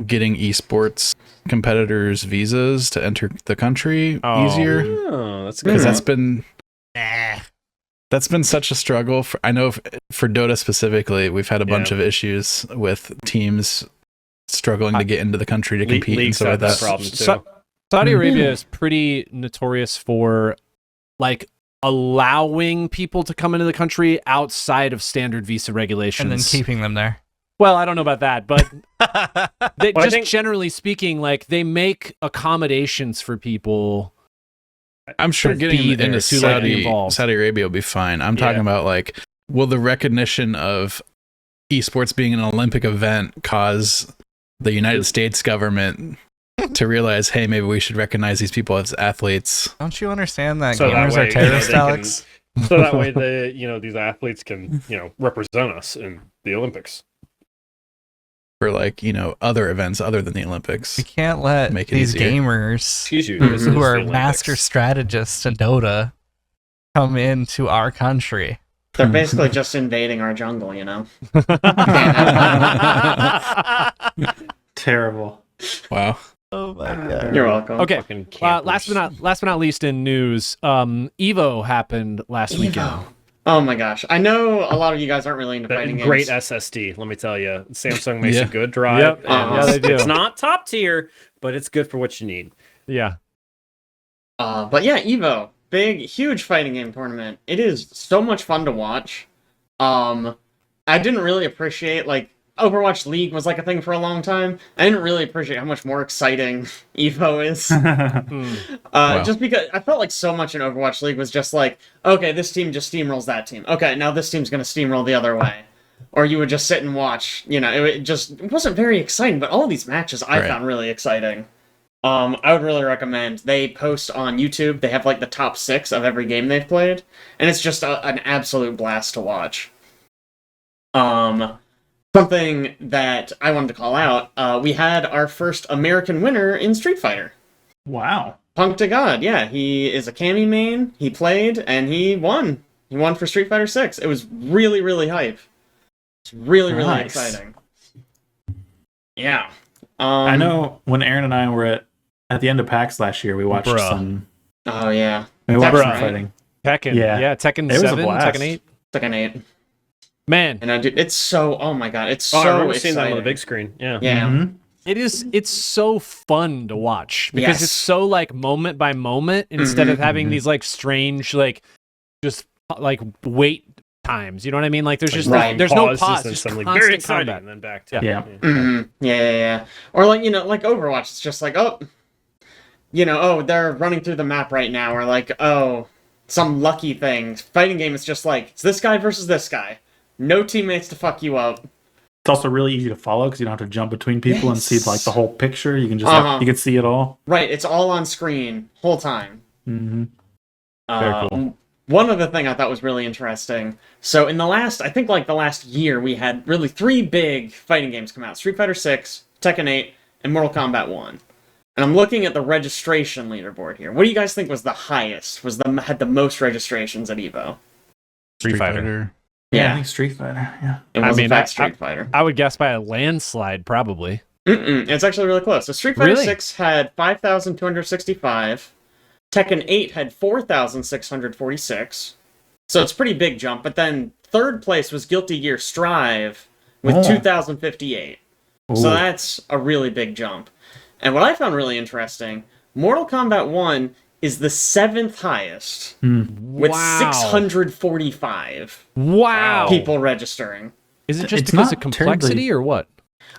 getting esports competitors visas to enter the country easier.
Oh, that's good.
Because that's been such a struggle. I know for Dota specifically, we've had a bunch of issues with teams struggling to get into the country to compete and stuff like that.
Problem too.
Saudi Arabia is pretty notorious for allowing people to come into the country outside of standard visa regulations
And then keeping them there.
Well, I don't know about that, but generally speaking, they make accommodations for people.
I'm sure getting into Saudi
involved.
Arabia will be fine. I'm talking about will the recognition of esports being an Olympic event cause the United States government to realize, hey, maybe we should recognize these people as athletes.
Don't you understand that
So that
gamers
way,
are terrorists,
they can-
Alex?
So that way, these athletes can, represent us in the Olympics.
For other events other than the Olympics.
We can't let
Make it
these
easier.
gamers
Excuse you. this is
who
the
are
Olympics.
master strategists in Dota come into our country.
They're basically just invading our jungle,
Terrible.
Wow.
Oh my god.
You're welcome.
Okay.
Fucking
Last
campers.
but not least in news, Evo happened last weekend.
Oh my gosh. I know a lot of you guys aren't really into fighting
Great
games.
SSD, let me tell you. Samsung makes
Yeah.
a good drive.
Yep.
and
Yeah, they do.
It's not top tier, but it's good for what you need.
Yeah.
But yeah, Evo. Big, huge fighting game tournament. It is so much fun to watch. I didn't really appreciate, Overwatch League was a thing for a long time. I didn't really appreciate how much more exciting Evo is.
Wow.
Just because I felt like so much in Overwatch League was just okay, this team just steamrolls that team. Okay, now this team's going to steamroll the other way. Or you would just sit and watch. It wasn't very exciting, but all these matches I
Right.
found really exciting. I would really recommend. They post on YouTube. They have the top 6 of every game they've played, and it's just an absolute blast to watch. Something that I wanted to call out, we had our first American winner in Street Fighter.
Wow.
Punk to God, yeah. He is a Cammy main, he played, and he won. He won for Street Fighter 6. It was really, really hype. It's really, really
Nice.
exciting. Yeah.
I know when Aaron and I were at the end of PAX last year, we watched
Bruh.
some
Oh, yeah.
some
Right.
fighting.
Tekken.
Yeah.
Yeah, Tekken
It was a
7,
blast.
Tekken 8.
Tekken 8.
Man,
And it's so, oh my god, it's
Oh,
so
I remember
exciting.
seeing that on the big screen. Yeah.
Yeah.
Mhm.
it's so fun to watch because
Yes.
it's so moment by moment instead of having
mhm.
these strange just wait times. You know what I mean? There's just
Right.
there's no
Pauses
pause.
and
Just
suddenly
constant
very exciting,
combat.
and then back to
Yeah.
Yeah. Or Overwatch, it's just they're running through the map right now, or some lucky thing. Fighting game is just it's this guy versus this guy. No teammates to fuck you up.
It's also really easy to follow because you don't have to jump between people and see
Yes.
the whole picture. You can just
Uh-huh.
you can see it all.
Right, it's all on screen, whole time.
Mm-hmm.
Very cool.
One other thing I thought was really interesting. So in the last year, we had really 3 big fighting games come out. Street Fighter 6, Tekken 8, and Mortal Kombat 1. And I'm looking at the registration leaderboard here. What do you guys think was the highest? Had the most registrations at EVO?
Street Fighter.
Yeah, I think Street Fighter. Yeah.
It was in fact
I-
Street Fighter.
I would guess by a landslide, probably.
It's actually really close. So Street Fighter
Really?
6 had 5,265. Tekken 8 had 4,646. So it's a pretty big jump. But then third place was Guilty Gear Strive with
Oh.
2,058. So
Ooh.
that's a really big jump. And what I found really interesting, Mortal Kombat 1 is the 7th highest with
Wow.
645
Wow.
people registering.
Is it just
It's
because
not
of complexity
terribly-
or what?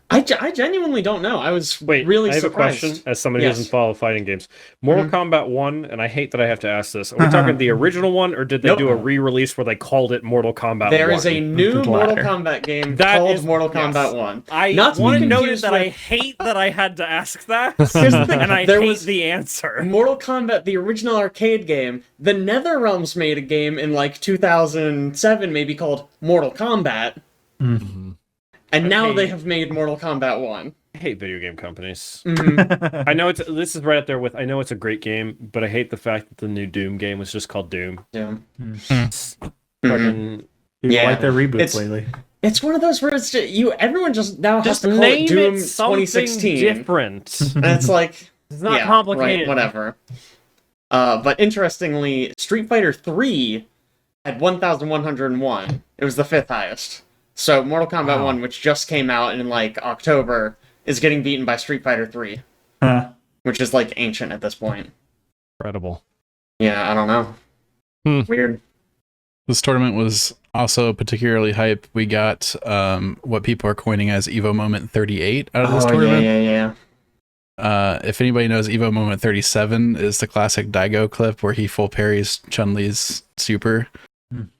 I genuinely don't know. I was
Wait,
really
I have
surprised.
a question as somebody who
Yes.
doesn't follow fighting games. Mortal Kombat 1, and I hate that I have to ask this. Are we talking the original one, or did they
Nope.
do a re-release where they called it Mortal Kombat 1?
There is a new
The
Mortal
latter.
Kombat game
That
called
is-
Mortal
yes.
Kombat 1.
I
Not to be
want to notice
confused
that I
with-
hate that I had to ask that.
Here's the thing,
and I
there
hate
was
the answer.
Mortal Kombat, the original arcade game. The NetherRealms made a game in 2007, maybe called Mortal Kombat, and now
Okay.
they have made Mortal Kombat 1.
I hate video game companies.
Mhm.
I know this is right up there with. I know it's a great game, but I hate the fact that the new Doom game was just called Doom.
Yeah.
Fucking
People
Yeah.
like their reboots
It's-
lately.
It's one of those where it's everyone just now
just
has to call it
name
Doom
it something
2016,
different.
and it's
It's not complicated.
Right, whatever. But interestingly, Street Fighter 3 had 1,101. It was the 5th highest. So Mortal Kombat 1, which just came out in October, is getting beaten by Street Fighter 3,
Huh.
which is ancient at this point.
Incredible.
Yeah, I don't know. Weird.
This tournament was also particularly hype. We got what people are coining as Evo Moment 38 out of this tournament.
Yeah.
If anybody knows, Evo Moment 37 is the classic Daigo clip where he full parries Chun-Li's super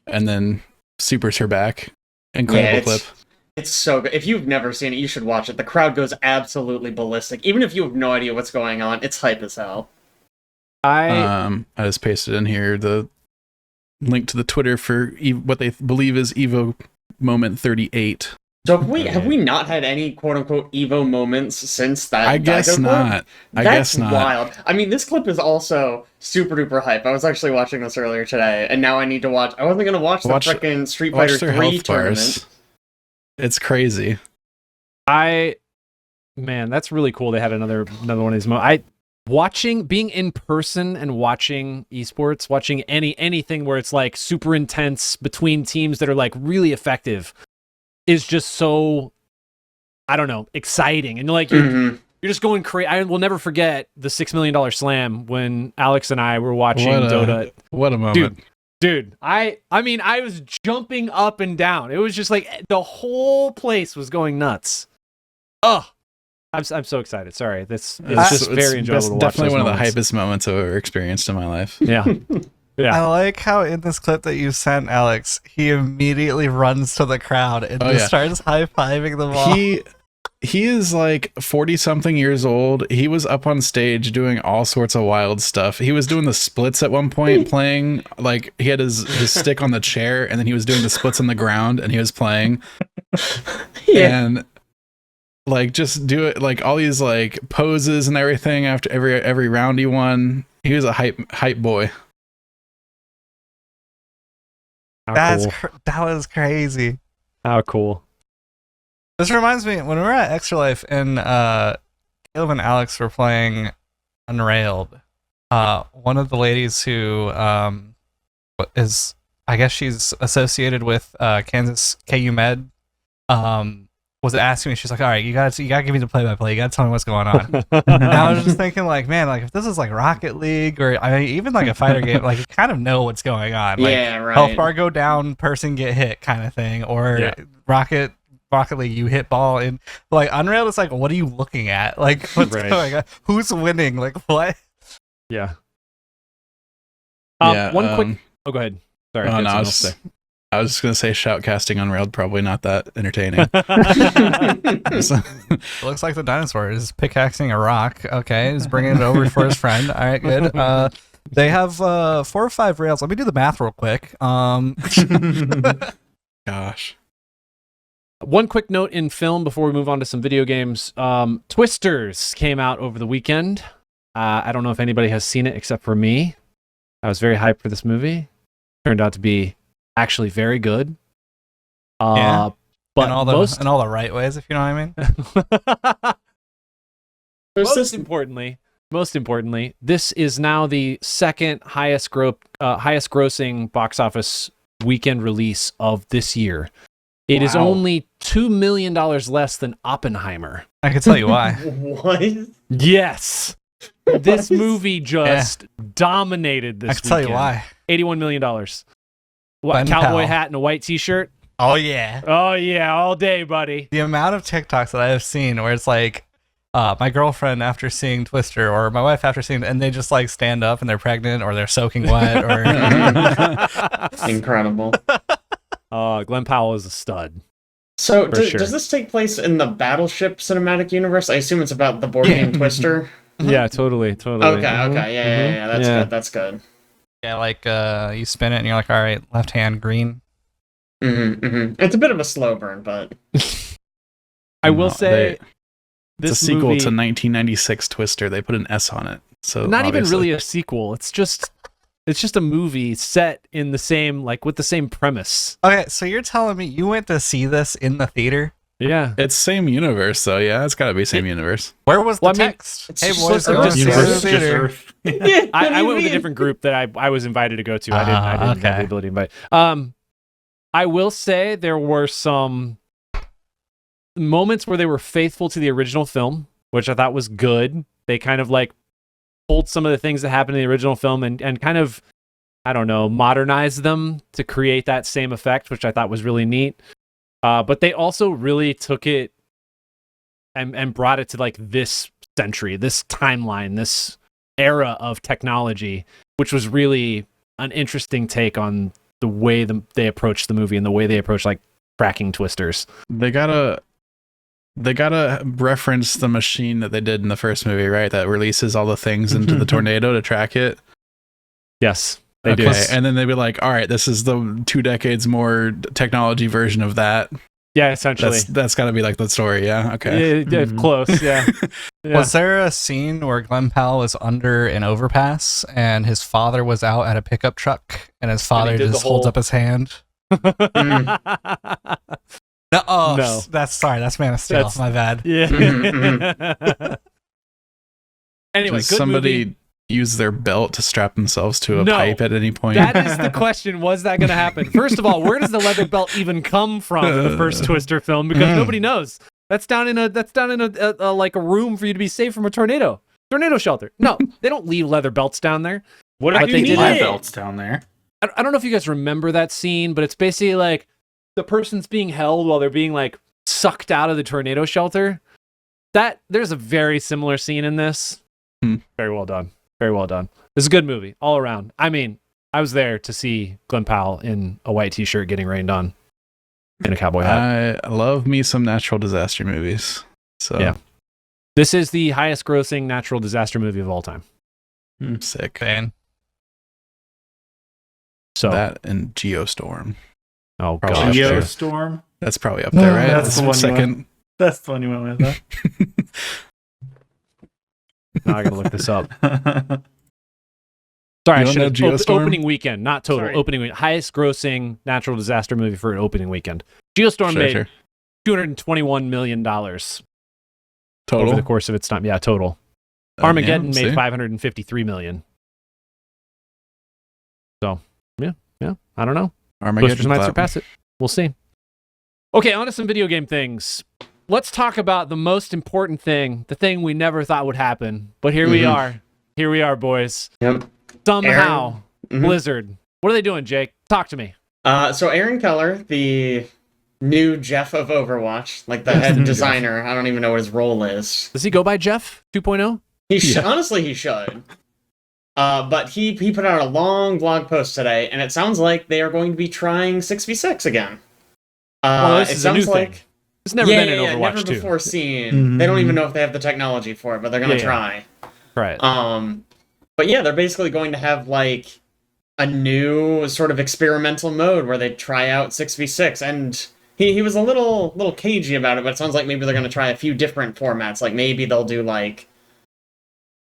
and then supers her back. Incredible
Yeah,
clip.
It's so good. If you've never seen it, you should watch it. The crowd goes absolutely ballistic. Even if you have no idea what's going on, it's hype as hell.
I
I just pasted in here the link to the Twitter for what they believe is Evo Moment 38.
So have we not had any quote unquote Evo moments since that?
I guess not.
That's wild. I mean, this clip is also super duper hype. I was actually watching this earlier today, and now I need to watch. I wasn't gonna watch the freaking Street Fighter 3 tournament.
It's crazy.
Man, that's really cool. They had another one of these moments. Being in person and watching esports, watching anything where it's like super intense between teams that are like really effective is just so, I don't know, exciting. And like you're just going crazy. I will never forget the $6 million slam when Alex and I were watching Dota.
What a moment.
Dude, I mean, I was jumping up and down. It was just like the whole place was going nuts. Oh, I'm so excited. Sorry, it's just very enjoyable to watch.
Definitely one
moments.
of the hypest moments I've ever experienced in my life.
Yeah. Yeah.
I like how in this clip that you sent, Alex, he immediately runs to the crowd and starts high-fiving them all.
He is like 40-something years old. He was up on stage doing all sorts of wild stuff. He was doing the splits at one point, playing, like, he had his stick on the chair, and then he was doing the splits on the ground, and he was playing. And like, just do it, like, all these, like, poses and everything after every round he won. He was a hype boy.
That
was crazy.
How cool.
This reminds me, when we were at Extra Life and Caleb and Alex were playing Unrailed, one of the ladies who is, I guess she's associated with Kansas KU Med, was asking me, she's like, all right, you gotta give me the play-by-play, you gotta tell me what's going on. And I was just thinking, like, man, like, if this is like Rocket League or I mean, even like a fighter game, like, you kind of know what's going on. Like,
yeah, right.
Health bar go down, person get hit kind of thing. Or Rocket League, you hit ball. And like Unreal, it's like, what are you looking at? Like, what's going on? Who's winning? Like, what?
Yeah.
Um,
One quick. Oh, go ahead. Sorry.
I was just gonna say shoutcasting Unrailed probably not that entertaining.
Looks like the dinosaur is pickaxing a rock. Okay, he's bringing it over for his friend. All right, good. They have 4 or 5 rails. Let me do the math real quick.
Gosh.
One quick note in film before we move on to some video games. Twisters came out over the weekend. I don't know if anybody has seen it except for me. I was very hyped for this movie. Turned out to be actually very good. But
in all the right ways, if you know what I
mean. Most importantly, this is now the second highest grossing box office weekend release of this year. It is only $2 million less than Oppenheimer.
I can tell you why.
What?
Yes. This movie just dominated this weekend.
I can tell you why.
$81 million. What, cowboy hat and a white t-shirt?
Oh, yeah.
Oh, yeah, all day, buddy.
The amount of TikToks that I have seen where it's like, my girlfriend after seeing Twister or my wife after seeing, and they just like stand up and they're pregnant or they're soaking wet or
incredible.
Glenn Powell is a stud.
So does this take place in the Battleship cinematic universe? I assume it's about the board game Twister.
Yeah, totally.
Okay, yeah. That's good.
Yeah, like you spin it and you're like, all right, left hand green.
It's a bit of a slow burn, but
I will say
it's a sequel to 1996 Twister. They put an S on it, so
not even really a sequel. It's just a movie set in the same, like, with the same premise.
Okay, so you're telling me you went to see this in the theater?
Yeah,
it's same universe, so yeah, it's got to be same universe.
Where was the text?
Hey boys,
go to the theater.
I went with a different group that I was invited to go to. I didn't have the ability to invite. I will say there were some moments where they were faithful to the original film, which I thought was good. They kind of like pulled some of the things that happened in the original film and kind of, I don't know, modernized them to create that same effect, which I thought was really neat. But they also really took it and brought it to like this century, this timeline, this era of technology, which was really an interesting take on the way they approached the movie and the way they approach like cracking twisters.
They gotta reference the machine that they did in the first movie, right? That releases all the things into the tornado to track it.
Yes, they do.
And then they'd be like, all right, this is the 2 decades more technology version of that.
Yeah, essentially.
That's got to be like the story, yeah? Okay.
Yeah, close, yeah.
Was there a scene where Glenn Powell was under an overpass and his father was out at a pickup truck and his father just holds up his hand? No, that's Man of Steel. My bad.
Yeah. Anyway,
Does
good
somebody
movie.
use their belt to strap themselves to a pipe at any point?
That is the question. Was that going to happen? First of all, where does the leather belt even come from in the first Twister film? Because nobody knows. That's down in a like a room for you to be safe from a tornado shelter. No, they don't leave leather belts down there.
What
But
if
they
you
did
need
have
it?
belts down there.
I don't know if you guys remember that scene, but it's basically like the person's being held while they're being like sucked out of the tornado shelter. There's a very similar scene in this. Very well done. Very well done. This is a good movie all around. I mean, I was there to see Glenn Powell in a white t-shirt getting rained on in a cowboy hat.
I love me some natural disaster movies. So
Yeah. This is the highest grossing natural disaster movie of all time.
Sick.
Fan.
So
That and Geostorm.
oh
Probably
gosh.
up there.
Geostorm.
That's probably up there, right?
That's the one you
second.
That's the one you went with.
Now I gotta look this up. Sorry,
You
I
don't
should have
know Geostorm?
opening weekend, not total.
Sorry.
Opening weekend. Highest grossing natural disaster movie for an opening weekend. Geostorm made $221 million over
Total.
the course of its time. Yeah, total. Armageddon
yeah,
made
see?
$553 million. So, yeah. I don't know.
Armageddon
Boosters might
clap.
surpass it. We'll see. Okay, on to some video game things. Let's talk about the most important thing, the thing we never thought would happen. But here we are. Here we are, boys.
Yep.
Somehow,
Mhm.
Blizzard. What are they doing, Jake? Talk to me.
So Aaron Keller, the new Jeff of Overwatch, like the head designer, I don't even know what his role is.
Does he go by Jeff 2.0?
Honestly, he should. But he put out a long blog post today, and it sounds like they are going to be trying 6v6 again.
Well, this
it
is a new
sounds like
thing. It's never been in Overwatch
never
2.
before seen. They don't even know if they have the technology for it, but they're gonna try.
Right.
But yeah, they're basically going to have like a new sort of experimental mode where they try out 6v6, and he was a little cagey about it, but it sounds like maybe they're gonna try a few different formats. Like maybe they'll do like,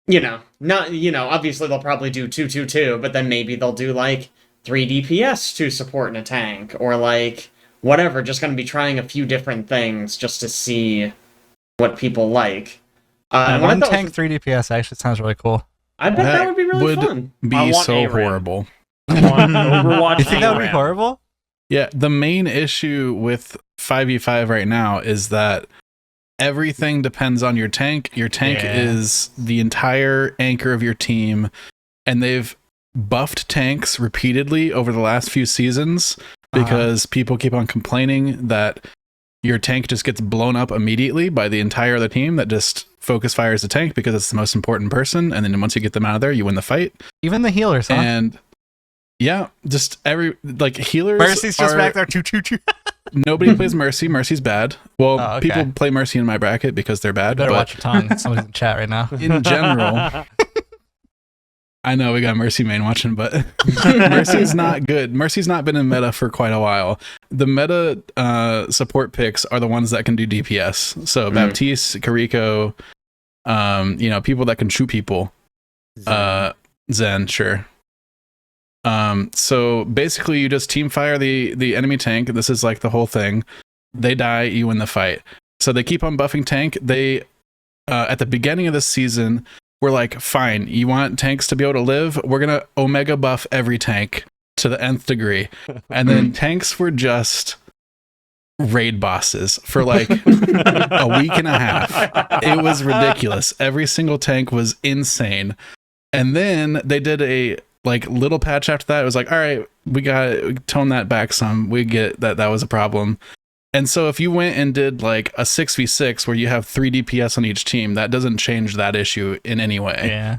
obviously they'll probably do 2-2-2, but then maybe they'll do like 3 DPS to support in a tank, or like whatever, just going to be trying a few different things just to see what people like. And what I
One
thought
tank,
was-
3 DPS actually sounds really cool.
I bet that would be really fun.
Be
I want
so
ARAM.
horrible.
I want Overwatch.
You think that would be
ARAM.
horrible?
Yeah, the main issue with 5v5 right now is that everything depends on your tank. Your tank
Yeah.
is the entire anchor of your team, and they've buffed tanks repeatedly over the last few seasons because people keep on complaining that your tank just gets blown up immediately by the entire other team that just focus fires the tank because it's the most important person, and then once you get them out of there, you win the fight.
Even the healers, huh?
And yeah, just healers.
Mercy's just
are-
back there. Choo.
Nobody plays Mercy. Mercy's bad. Well,
Oh, okay.
people play Mercy in my bracket because they're bad.
Better
But
watch your tongue. Somebody's in chat right now.
in general, I know we got Mercy main watching, but Mercy's not good. Mercy's not been in meta for quite a while. The meta support picks are the ones that can do DPS. So Baptiste, Kariko, people that can shoot people. Zen, sure. So basically you just team fire the enemy tank. This is like the whole thing. They die, you win the fight. So they keep on buffing tank. They at the beginning of this season, we're like, fine, you want tanks to be able to live? We're gonna omega buff every tank to the nth degree. And then tanks were just raid bosses for like a week and a half. It was ridiculous. Every single tank was insane. And then they did a little patch after that. It was like, all right, we tone that back some. We get that was a problem. And so if you went and did like a 6v6 where you have 3 DPS on each team, that doesn't change that issue in any way.
Yeah.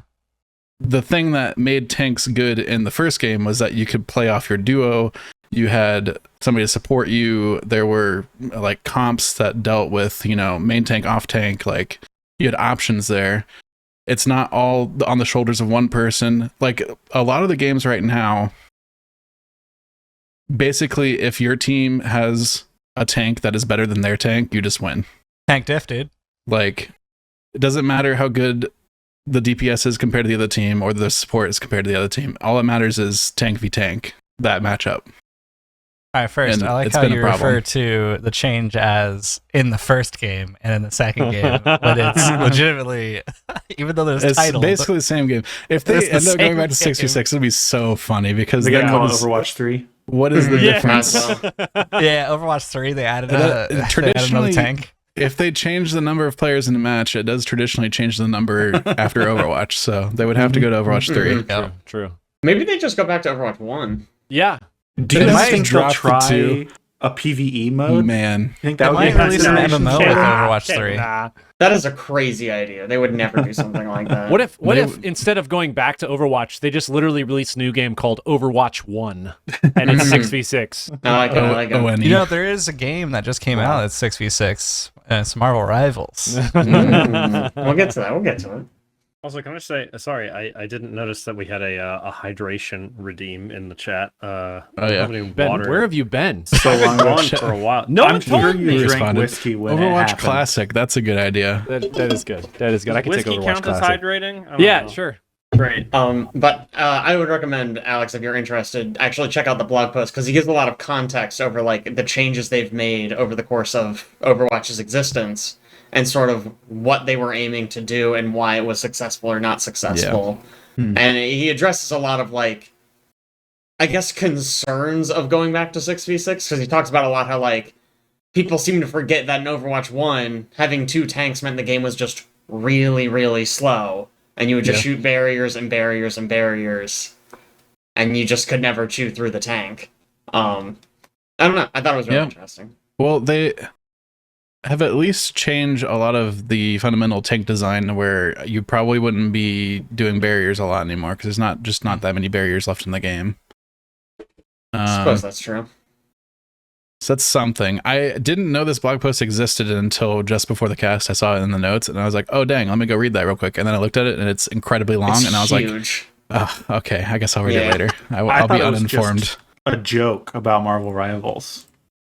The thing that made tanks good in the first game was that you could play off your duo. You had somebody to support you. There were like comps that dealt with, main tank, off tank. Like you had options there. It's not all on the shoulders of one person. Like a lot of the games right now, basically, if your team has a tank that is better than their tank, you just win.
Tank diff, dude.
Like, it doesn't matter how good the DPS is compared to the other team or the support is compared to the other team. All that matters is tank v tank, that matchup.
All right, first,
And
I like
it's
how
been a
you
problem.
refer to the change as in the first game and in the second game, but it's legitimately, even though there's
It's
titles.
basically the same game. If they
It's the
end up going
same
back to 6v6, it'll be so funny because
They
then
got called
what is,
Overwatch 3.
what is the
Yeah.
difference?
Yeah, Overwatch 3, they added,
And
they
that-
added
traditionally-
another tank.
If they change the number of players in a match, it does traditionally change the number after Overwatch. So they would have to go to Overwatch 3.
True. True.
Maybe they just go back to Overwatch 1.
Yeah.
Do you
They
guys
might
think they'll
drop the
try
two.
a PvE mode?
Man,
You think
They
that would be
might release an
fascinating?
MMO with Overwatch 3.
Nah.
That is a crazy idea. They would never do something like that.
What if
They-
instead of going back to Overwatch, they just literally released a new game called Overwatch 1 and it's 6v6?
I like it. I like it.
ONE.
You know, there is a game that just came out that's 6v6, and it's Marvel Rivals.
We'll get to that. We'll get to it.
Also, can I say, sorry, I didn't notice that we had a hydration redeem in the chat.
yeah.
Ben,
Water.
where have you been?
So long ago.
Gone for a while. No
I'm
one told
sure
me.
you drank
responded.
whiskey when it
Overwatch
happened.
Classic. That's a good idea.
That is good. That is good. I can take
Whiskey
Overwatch
count as
Classic.
hydrating? I don't
Yeah,
know.
sure.
Great.
But I would recommend, Alex, if you're interested, actually check out the blog post because he gives a lot of context over like the changes they've made over the course of Overwatch's existence and sort of what they were aiming to do and why it was successful or not successful.
Hmm.
And he addresses a lot of like, I guess, concerns of going back to 6v6 because he talks about a lot how like people seem to forget that in Overwatch 1, having 2 tanks meant the game was just really, really slow. And you would just shoot barriers and barriers and barriers. And you just could never chew through the tank. I don't know. I thought it was really
Yeah.
interesting.
Well, they have at least changed a lot of the fundamental tank design where you probably wouldn't be doing barriers a lot anymore because there's not that many barriers left in the game.
I suppose that's true.
So that's something. I didn't know this blog post existed until just before the cast. I saw it in the notes and I was like, oh, dang, let me go read that real quick. And then I looked at it and it's incredibly long.
It's
and I was
huge.
like, oh, okay, I guess I'll read
Yeah.
it later. I'll
I
be
thought it was
uninformed.
just a joke about Marvel Rivals.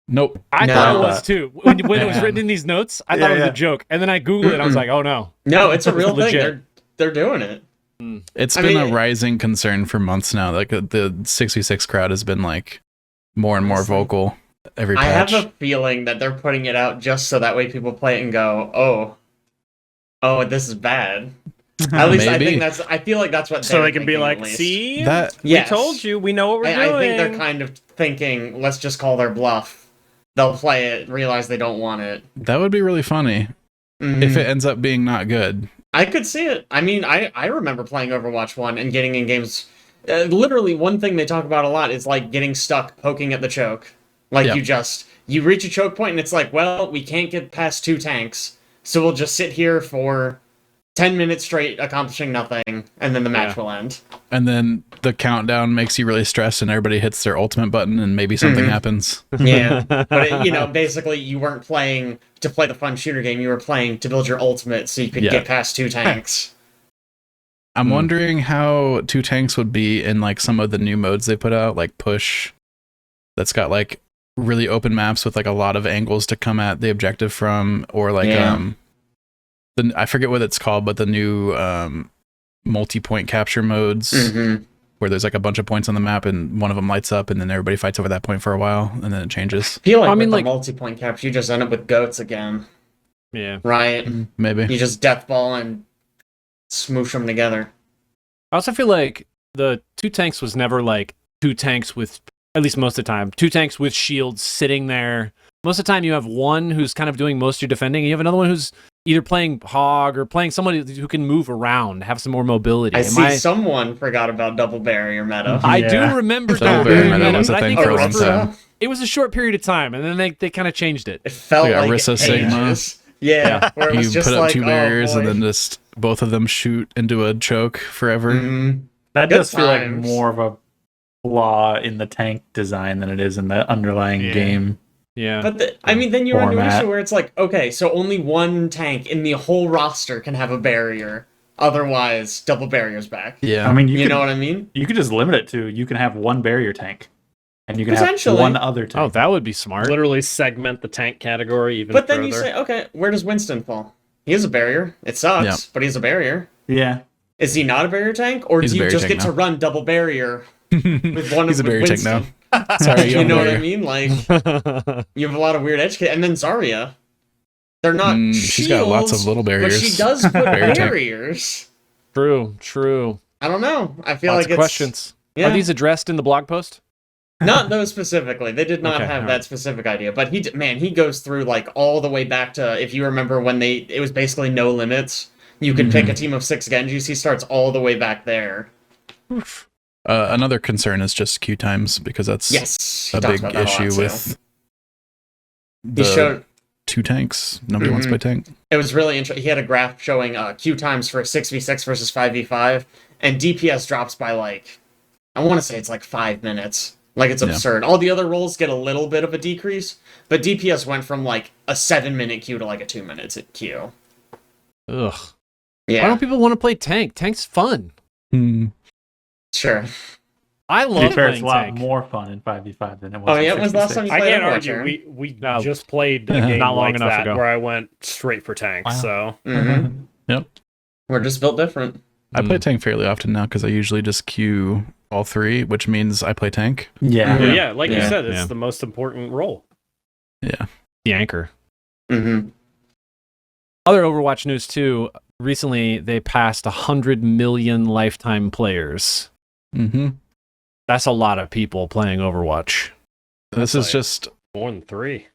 Nope.
I
No.
thought it was too. When it was
Man.
written in these notes, I thought it was
Yeah.
a joke. And then I Googled it and I was like, oh no.
No, it's a real thing.
Legit.
They're doing it.
It's
I
been
mean,
a rising concern for months now. Like the 6v6 crowd has been like more and more
Honestly.
vocal every
I
patch.
have a feeling that they're putting it out just so that way people play it and go, oh, this is bad. At least I
Maybe.
think I feel like that's what
So
they're
they can be
thinking,
like,
at least.
see?
That
Yes.
We told you. We know what we're
I
doing.
think they're kind of thinking, let's just call their bluff. They'll play it, realize they don't want it.
that would be really funny
Mhm.
if it ends up being not good.
I could see it. I mean, I remember playing Overwatch 1 and getting in games. Literally, one thing they talk about a lot is like getting stuck poking at the choke. Like
Yeah.
you reach a choke point and it's like, well, we can't get past 2 tanks, so we'll just sit here for 10 minutes straight accomplishing nothing, and then the match will end.
And then the countdown makes you really stressed and everybody hits their ultimate button and maybe something
Mhm.
happens.
Yeah, but basically, you weren't playing to play the fun shooter game. You were playing to build your ultimate so you could
Yeah.
get past 2 tanks.
I'm
Hmm.
wondering how 2 tanks would be in like some of the new modes they put out, like Push, that's got like really open maps with like a lot of angles to come at the objective from, or like
Yeah.
I forget what it's called, but the new multi-point capture modes
Mm-hmm.
where there's like a bunch of points on the map and one of them lights up and then everybody fights over that point for a while and then it changes.
I feel like
I mean,
with
like-
the multi-point capture, you just end up with goats again,
Yeah.
right?
Maybe.
You just deathball and smoosh them together.
I also feel like the 2 tanks was never like 2 tanks with, at least most of the time, 2 tanks with shields sitting there. Most of the time you have one who's kind of doing most of your defending and you have another one who's either playing hog or playing somebody who can move around, have some more mobility.
Someone forgot about double barrier meta.
I
Yeah.
do remember
Double
double
barrier
barrier
meta
meta,
was a
but I
thing
think
for a
it
long
was
time.
it was a short period of time, and then they kind of changed it.
It felt
Like
like
Orisa Sigma.
ages. Yeah, where it was
You
just
put up
like
2 barriers
oh,
and
boy.
then just both of them shoot into a choke forever.
Mhm.
That
Good
does feel like
times.
more of a flaw in the tank design than it is in the underlying game.
Yeah.
But I mean, then you run into an
Format.
issue where it's like, okay, so only one tank in the whole roster can have a barrier. Otherwise, double barriers back.
Yeah.
I mean,
You know what I mean?
you could just limit it to you can have one barrier tank, and you can have
Potentially.
one other tank.
Oh, that would be smart.
Literally segment the tank category even
But then
further.
you say, okay, where does Winston fall? He is a barrier. It sucks,
Yeah.
but he's a barrier.
Yeah.
Is he not a barrier tank, or
He's
do
a
you
barrier
just
tank
get to
now.
run double barrier with one
He's a
of
barrier tank
Winston?
now. Sorry,
You know what I
barrier.
mean? Like, you have a lot of weird edge and then Zarya. They're not
She's got lots of
shields,
little barriers.
but she does put
Barrier tank.
barriers.
True.
I don't know. I feel
Lots
like
of
it's
questions.
Yeah.
Are these addressed in the blog post?
Not those specifically. They did not
Okay,
have
all
that
right.
specific idea. But he goes through like all the way back to, if you remember when it was basically no limits. You could pick a team of 6 Genjis. He starts all the way back there.
Another concern is just queue times because that's
Yes, he
a
talks
big
about that a lot,
issue
too.
with
He
the
showed
2 tanks. Nobody wants to play tank.
it was really interesting. He had a graph showing queue times for 6v6 versus 5v5, and DPS drops by like, I want to say it's like 5 minutes. Like, it's
Yeah.
absurd. All the other roles get a little bit of a decrease, but DPS went from like a 7-minute queue to like a 2-minute queue.
Ugh.
Yeah,
Why don't people want to play tank? Tank's fun.
sure.
I
To
love
be fair, it's
playing
a lot
tank.
more fun in 5v5 than it was.
Oh,
in
yeah? When was the last time
66.
you
I
played
can't
Overwatch,
argue.
Aaron?
We
No.
just played a game
Not long
like
enough
that
ago.
where I went straight for tank.
Wow.
So
Mhm. We're just built different.
I play tank fairly often now because I usually just queue all 3, which means I play tank.
Yeah.
Well, yeah, like you
Yeah.
said, it's
Yeah.
the most important role.
Yeah.
The anchor.
Mm-hmm.
Other Overwatch news too. Recently, they passed 100 million lifetime players.
Mm-hmm.
That's a lot of people playing Overwatch.
This is
like-
just
More than 3.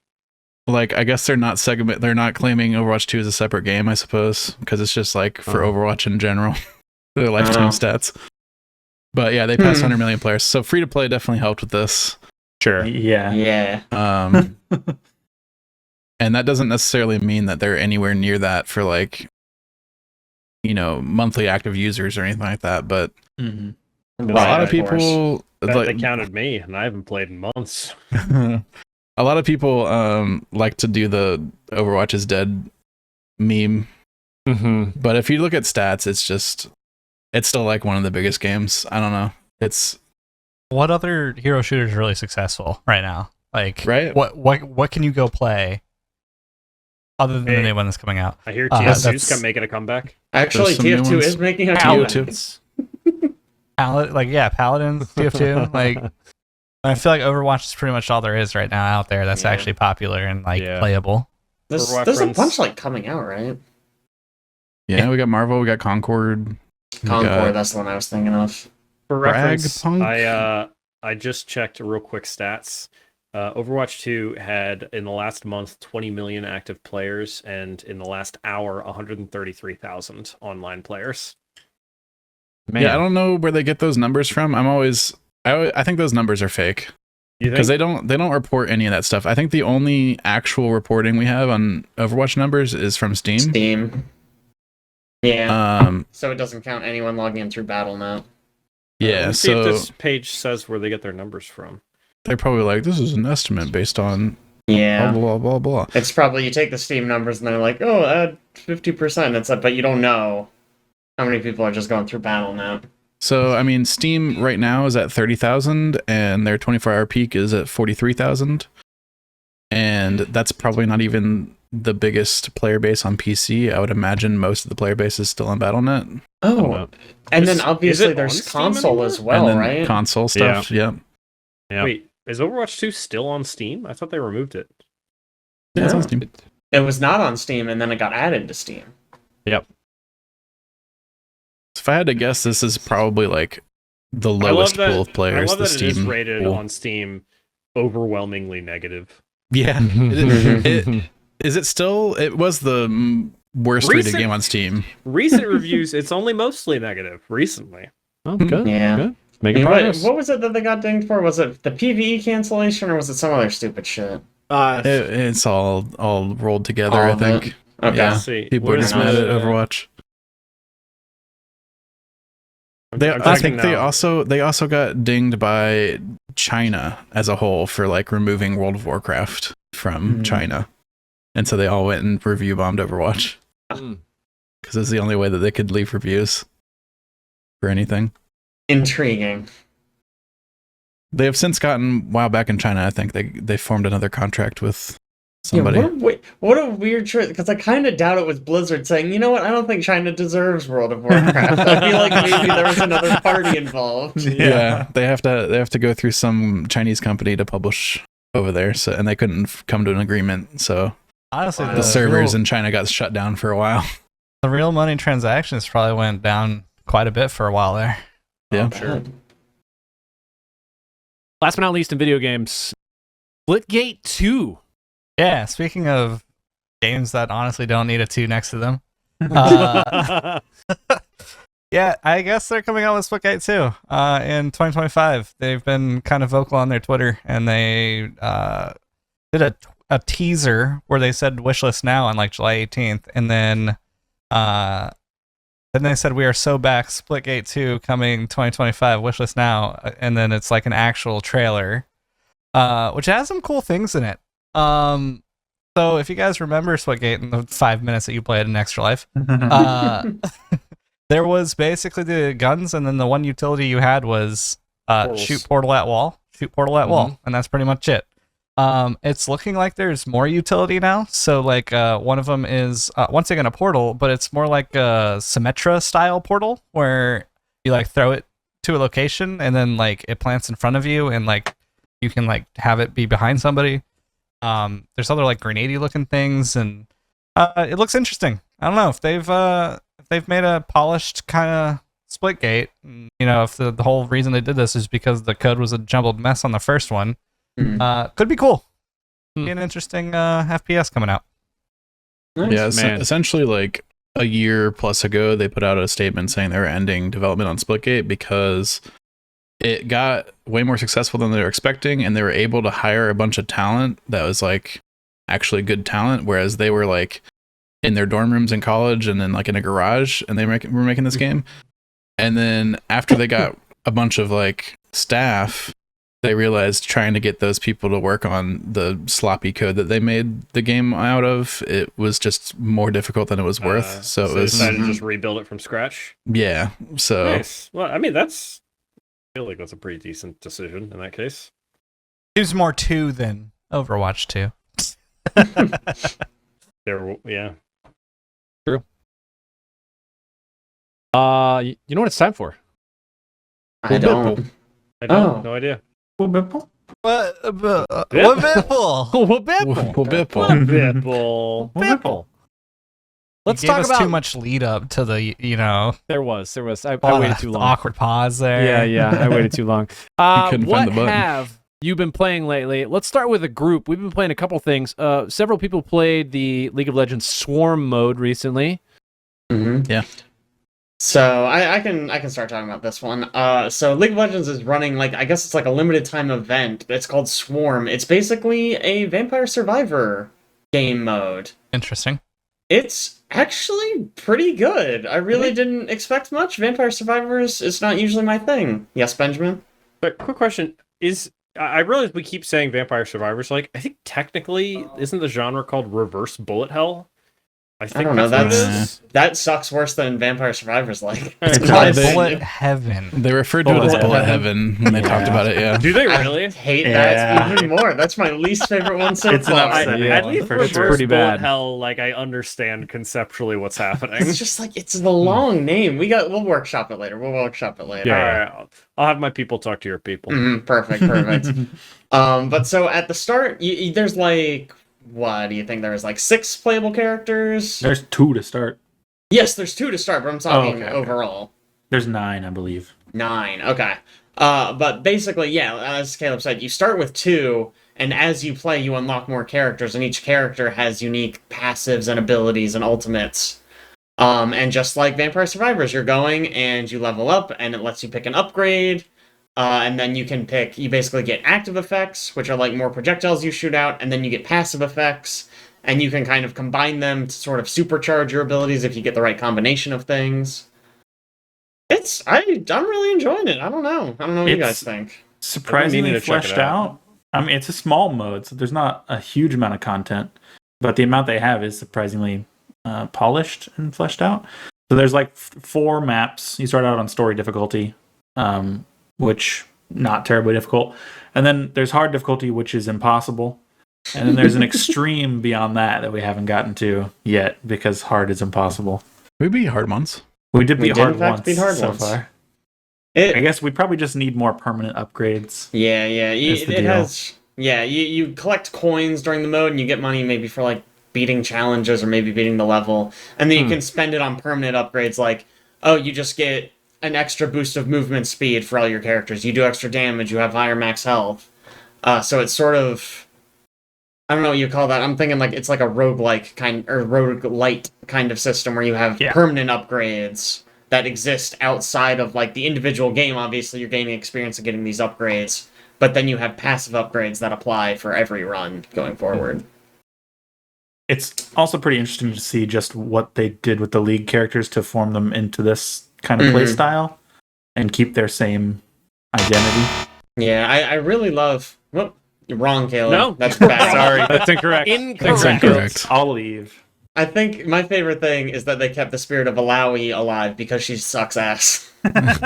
like, I guess they're not claiming Overwatch 2 as a separate game, I suppose, because it's just like for Overwatch in general, their lifetime stats. But yeah, they passed 100 million players, so free to play definitely helped with this.
Sure.
Yeah.
Yeah.
And that doesn't necessarily mean that they're anywhere near that for like, monthly active users or anything like that. But
Mhm.
a lot of
Right, course.
people,
They counted me, and I haven't played in months.
a lot of people like to do the Overwatch is dead meme.
Mm-hmm.
But if you look at stats, it's still like one of the biggest games. I don't know. It's
What other hero shooter is really successful right now? Like,
Right?
What can you go play other than the
Hey.
new one that's coming out?
I hear
that's-
TF2's come making a comeback.
Actually,
There's some new
TF2
ones.
is making a
Paladins.
Paladins, TF2. Like, I feel like Overwatch is pretty much all there is right now out there that's
Yeah.
actually popular and like
Yeah.
playable.
There's
For
a
reference-
bunch like coming out, right?
yeah, we got Marvel, we got Concord. we
Concord,
got
that's the one I was thinking of.
For
Brag
reference,
Punk?
I just checked real quick stats. Overwatch 2 had in the last month 20 million active players, and in the last hour 133,000 online players.
Man.
Yeah, I don't know where they get those numbers from. I think those numbers are fake
You
because
think?
they don't report any of that stuff. I think the only actual reporting we have on Overwatch numbers is from Steam.
Steam. Yeah.
Um,
So it doesn't count anyone logging in through Battle.net.
yeah,
Let me see if
so
this page says where they get their numbers from.
they're probably like, this is an estimate based on
Yeah.
blah blah blah blah.
It's probably you take the Steam numbers and they're like, oh, add 50%. It's like, but you don't know how many people are just going through Battle.net.
So I mean, Steam right now is at 30,000, and their 24-hour peak is at 43,000, and that's probably not even the biggest player base on PC. I would imagine most of the player base is still on Battle.net,
Oh, and then
Is
obviously
it
there's
on Steam
console
anymore?
as well,
and then
right?
console stuff. Yeah,
Yeah.
Wait, is Overwatch 2 still on Steam? I thought they removed it.
yeah, it's on
Yeah.
Steam.
It was not on Steam, and then it got added to Steam.
If I had to guess, this is probably like the
I love
lowest
that,
pool of players.
I love
the
that it is
Steam
rated
pool.
on Steam overwhelmingly negative.
Yeah, is it still? It was the worst rated
Recent-
game on Steam.
Recent reviews, it's only mostly negative. Recently.
Oh, good.
Yeah.
Good. Making
I mean,
progress.
what was it that they got dinged for? Was it the PvE cancellation, or was it some other stupid shit?
It's all rolled together.
All
I
of
think
it? Okay.
Yeah.
Let's see.
people
What
are
is
just mad at
this?
Overwatch. I think they also got dinged by China as a whole for like removing World of Warcraft from China, and so they all went and review bombed Overwatch because it's the only way that they could leave reviews for anything.
Intriguing.
They have since gotten WoW back in China. I think they formed another contract with somebody.
Yeah, what a weird choice, because I kind of doubt it was Blizzard saying, you know what, I don't think China deserves World of Warcraft. I feel like maybe there was another party involved.
Yeah, they have to go through some Chinese company to publish over there, so and they couldn't come to an agreement. So
Honestly,
the servers in China got shut down for a while.
The real money transactions probably went down quite a bit for a while there.
Yeah,
I'm sure.
Last but not least in video games, Splitgate 2.
Yeah, speaking of games that honestly don't need a 2 next to them. Yeah, I guess they're coming out with Splitgate 2 in 2025. They've been kind of vocal on their Twitter, and they did a teaser where they said wishlist now on like July 18th, and then they said we are so back, Splitgate 2 coming 2025, wishlist now, and then it's like an actual trailer, which has some cool things in it. So if you guys remember Splitgate in the 5 minutes that you played in Extra Life, there was basically the guns, and then the one utility you had was shoot portal at wall, and that's pretty much it. It's looking like there's more utility now. So like one of them is once again a portal, but it's more like a Symmetra style portal where you like throw it to a location and then like it plants in front of you and like you can like have it be behind somebody. There's other like grenadey looking things, and it looks interesting. I don't know if they've made a polished kind of Splitgate. You know, if the whole reason they did this is because the code was a jumbled mess on the first one. Could be cool. Be an interesting FPS coming out.
Nice.
Yeah, essentially like a year plus ago, they put out a statement saying they were ending development on Splitgate because it got way more successful than they were expecting, and they were able to hire a bunch of talent that was like actually good talent, whereas they were like in their dorm rooms in college and then like in a garage, and they were making this game. And then after they got a bunch of like staff, they realized trying to get those people to work on the sloppy code that they made the game out of, it was just more difficult than it was worth. So it was
decided to just rebuild it from scratch.
Yeah. So
Nice. Well, I mean, I feel like that's a pretty decent decision in that case.
Seems more 2 than Overwatch 2.
Yeah.
True. You know what it's time for?
I don't.
I don't.
Oh.
No idea.
What Bipple?
Bipple. Let's
You gave
talk
us
about
too much lead up to the, you know,
There was. I
all
waited
the
too long.
awkward pause there.
Yeah, I waited too long.
couldn't
What
find the button.
have you been playing lately? Let's start with a group. We've been playing a couple things. Several people played the League of Legends Swarm mode recently.
Yeah.
So I can start talking about this one. So League of Legends is running like, I guess it's like a limited time event. It's called Swarm. It's basically a Vampire Survivor game mode.
Interesting.
It's actually pretty good. I really didn't expect much. Vampire Survivors is not usually my thing. Yes, Benjamin?
But quick question is, I realize we keep saying Vampire Survivors. Like, I think technically, isn't the genre called Reverse Bullet Hell? I
don't know.
that's what it is.
That sucks worse than Vampire Survivors. Like,
It's
in
called
my opinion.
Bullet Heaven.
They referred to it as Bullet Heaven when they talked about it. Yeah.
Do they really?
I hate that even more. That's my least favorite one so
It's an
far.
upsetting
At
one,
least
for
Reverse
sure.
Pretty
Bullet
bad.
Hell, like, I understand conceptually what's happening.
It's just like, it's the long name. We'll workshop it later.
Yeah.
All right, I'll have my people talk to your people.
Perfect. But so at the start, there's like, what do you think? There's like 6 playable characters.
There's 2 to start.
Yes, there's 2 to start, but I'm talking
okay.
overall.
There's 9, I believe.
9. Okay. But basically, yeah, as Caleb said, you start with 2, and as you play, you unlock more characters, and each character has unique passives and abilities and ultimates. And just like Vampire Survivors, you're going and you level up, and it lets you pick an upgrade. And then you basically get active effects, which are like more projectiles you shoot out, and then you get passive effects, and you can kind of combine them to sort of supercharge your abilities if you get the right combination of things. I'm really enjoying it. I don't know what you guys think.
Surprisingly
to check it
fleshed out. I mean, it's a small mode, so there's not a huge amount of content, but the amount they have is surprisingly polished and fleshed out. So there's like 4 maps. You start out on story difficulty, which not terribly difficult, and then there's hard difficulty, which is impossible, and then there's an extreme beyond that we haven't gotten to yet because hard is impossible.
We beat hard ones.
We did beat hard
in fact
once
beat hard
so
once.
far. I guess we probably just need more permanent upgrades.
Yeah.
Is the
It
deal.
has. Yeah, you collect coins during the mode, and you get money maybe for like beating challenges or maybe beating the level, and then you can spend it on permanent upgrades. Like, oh, you just get an extra boost of movement speed for all your characters. You do extra damage. You have higher max health. So it's sort of, I don't know what you call that. I'm thinking like it's like a roguelike kind or roguelite kind of system where you have permanent upgrades that exist outside of like the individual game. Obviously, you're gaining experience of getting these upgrades, but then you have passive upgrades that apply for every run going forward.
It's also pretty interesting to see just what they did with the League characters to form them into this kind of play style and keep their same identity.
Yeah, I really love. Whoop, you're wrong, Caleb.
No.
That's bad.
Sorry.
That's incorrect.
Incorrect.
Incorrect.
I'll leave.
I think my favorite thing is that they kept the spirit of Alawi alive because she sucks ass.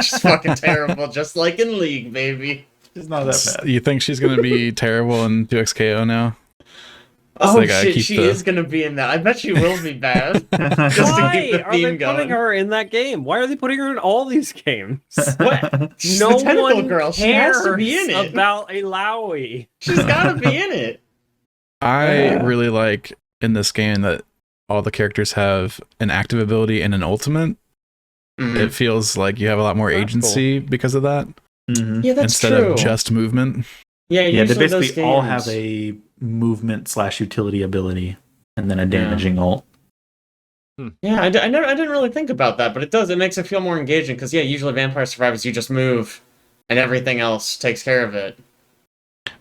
She's fucking terrible, just like in League, baby.
It's not that bad.
You think she's gonna be terrible in 2XKO now?
Oh
they gotta
shit,
keep
she
the-
is gonna be in that. I bet she will be bad. Just to
Why
keep the
are they
theme
putting
going.
her in that game? Why are they putting her in all these games?
What? She's
No
the tentacle
one
girl. She
cares
has to be in it.
about a Lowy.
She's gotta be in it.
I really like in this game that all the characters have an active ability and an ultimate. It feels like you have a lot more
That's
agency because of that
Mm-hmm.
Yeah, that's
instead
true.
of just movement.
Yeah,
Yeah, they
usually those
basically all
games-
have a movement/utility ability and then a damaging ult.
Yeah, I didn't really think about that, but it does. It makes it feel more engaging because, yeah, usually Vampire Survivors, you just move and everything else takes care of it.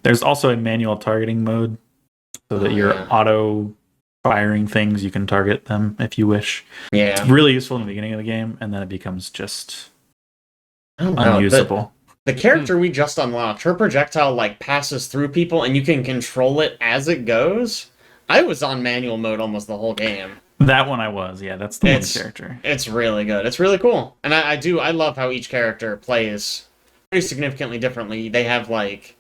There's also a manual targeting mode so that you're auto firing things. You can target them if you wish.
Yeah.
It's really useful in the beginning of the game, and then it becomes just
I don't know.
unusable.
The character we just unlocked, her projectile like passes through people and you can control it as it goes. I was on manual mode almost the whole game.
That one I was, yeah, that's the one
It's-
character.
It's really good. It's really cool. And I love how each character plays pretty significantly differently. They have like,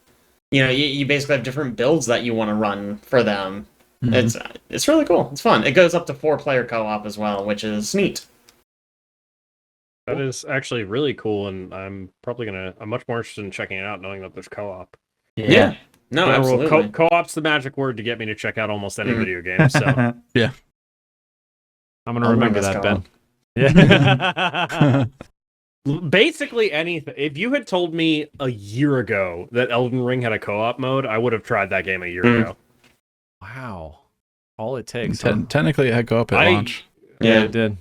you basically have different builds that you want to run for them.
Mhm.
It's really cool. It's fun. It goes up to 4-player co-op as well, which is neat.
That is actually really cool, and I'm much more interested in checking it out, knowing that there's co-op.
Yeah. No, absolutely.
Co-op's the magic word to get me to check out almost any video game. So I'm gonna
I'll
remember
bring
that,
this
Ben. Yeah. Basically anything. If you had told me a year ago that Elden Ring had a co-op mode, I would have tried that game a year ago.
Wow. All it takes.
Technically, it had go up at launch.
Yeah, it did.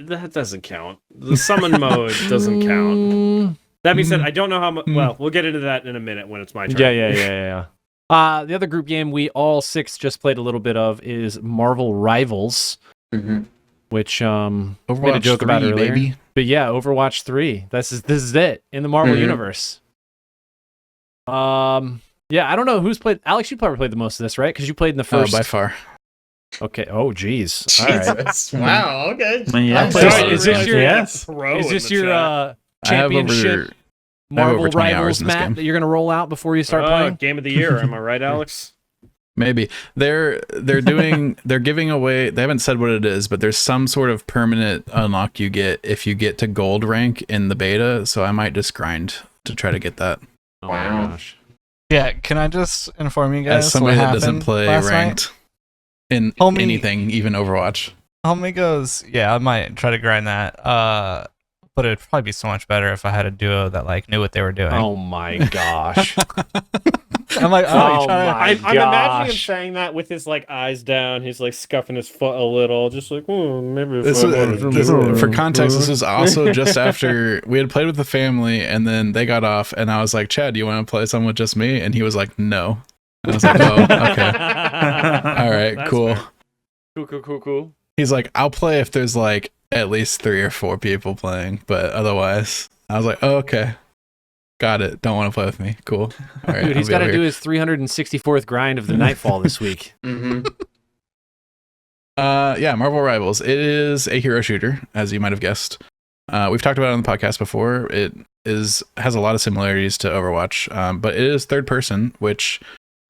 That doesn't count. The summon mode doesn't count. That being said, I don't know how much. Well, we'll get into that in a minute when it's my turn.
Yeah. The other group game we all 6 just played a little bit of is Marvel Rivals, which we had a
Overwatch
joke
3,
about earlier.
baby.
But yeah, Overwatch 3. This is it in the Marvel universe. Yeah, I don't know who's played. Alex, you probably played the most of this, right? Because you payed in the first.
By far.
Okay. Oh, geez. All right.
Jesus. Wow. Okay.
Yeah,
I'm
sorry,
sorry.
is this your-
yes?
Is this your
I have
championship
over
Marvel
20 hours
Rivals
in this
map
game.
that you're going to roll out before you start playing?
Game of the year. Am I right, Alex?
Maybe they're giving away. They haven't said what it is, but there's some sort of permanent unlock you get if you get to gold rank in the beta. So I might just grind to try to get that.
Oh
Wow.
my gosh.
Yeah, can I just inform you guys?
As somebody
what
that doesn't
happened
play
last
ranked in
Homie-
anything, even Overwatch.
Homie goes, yeah, I might try to grind that. But it'd probably be so much better if I had a duo that like knew what they were doing.
Oh my gosh.
I'm like,
Oh
trying
my
I'm imagining him
gosh.
saying that with his like eyes down. He's like scuffing his foot a little, just like, maybe if
This
I
was,
wanted
this,
to."
for context, this was also just after we had played with the family, and then they got off, and I was like, "Chad, do you want to play some with just me?" And he was like, "No." I was like, "Oh, okay, all right,
That's
cool."
fair. Cool.
He's like, "I'll play if there's like at least 3 or 4 people playing, but otherwise, I was like, oh, okay. Got it. Don't want to play with me. Cool. All right,
Dude, he's got to do his 364th grind of the Nightfall this week.
Mm-hmm.
Yeah, Marvel Rivals. It is a hero shooter, as you might have guessed. We've talked about it on the podcast before. It has a lot of similarities to Overwatch, but it is third person, which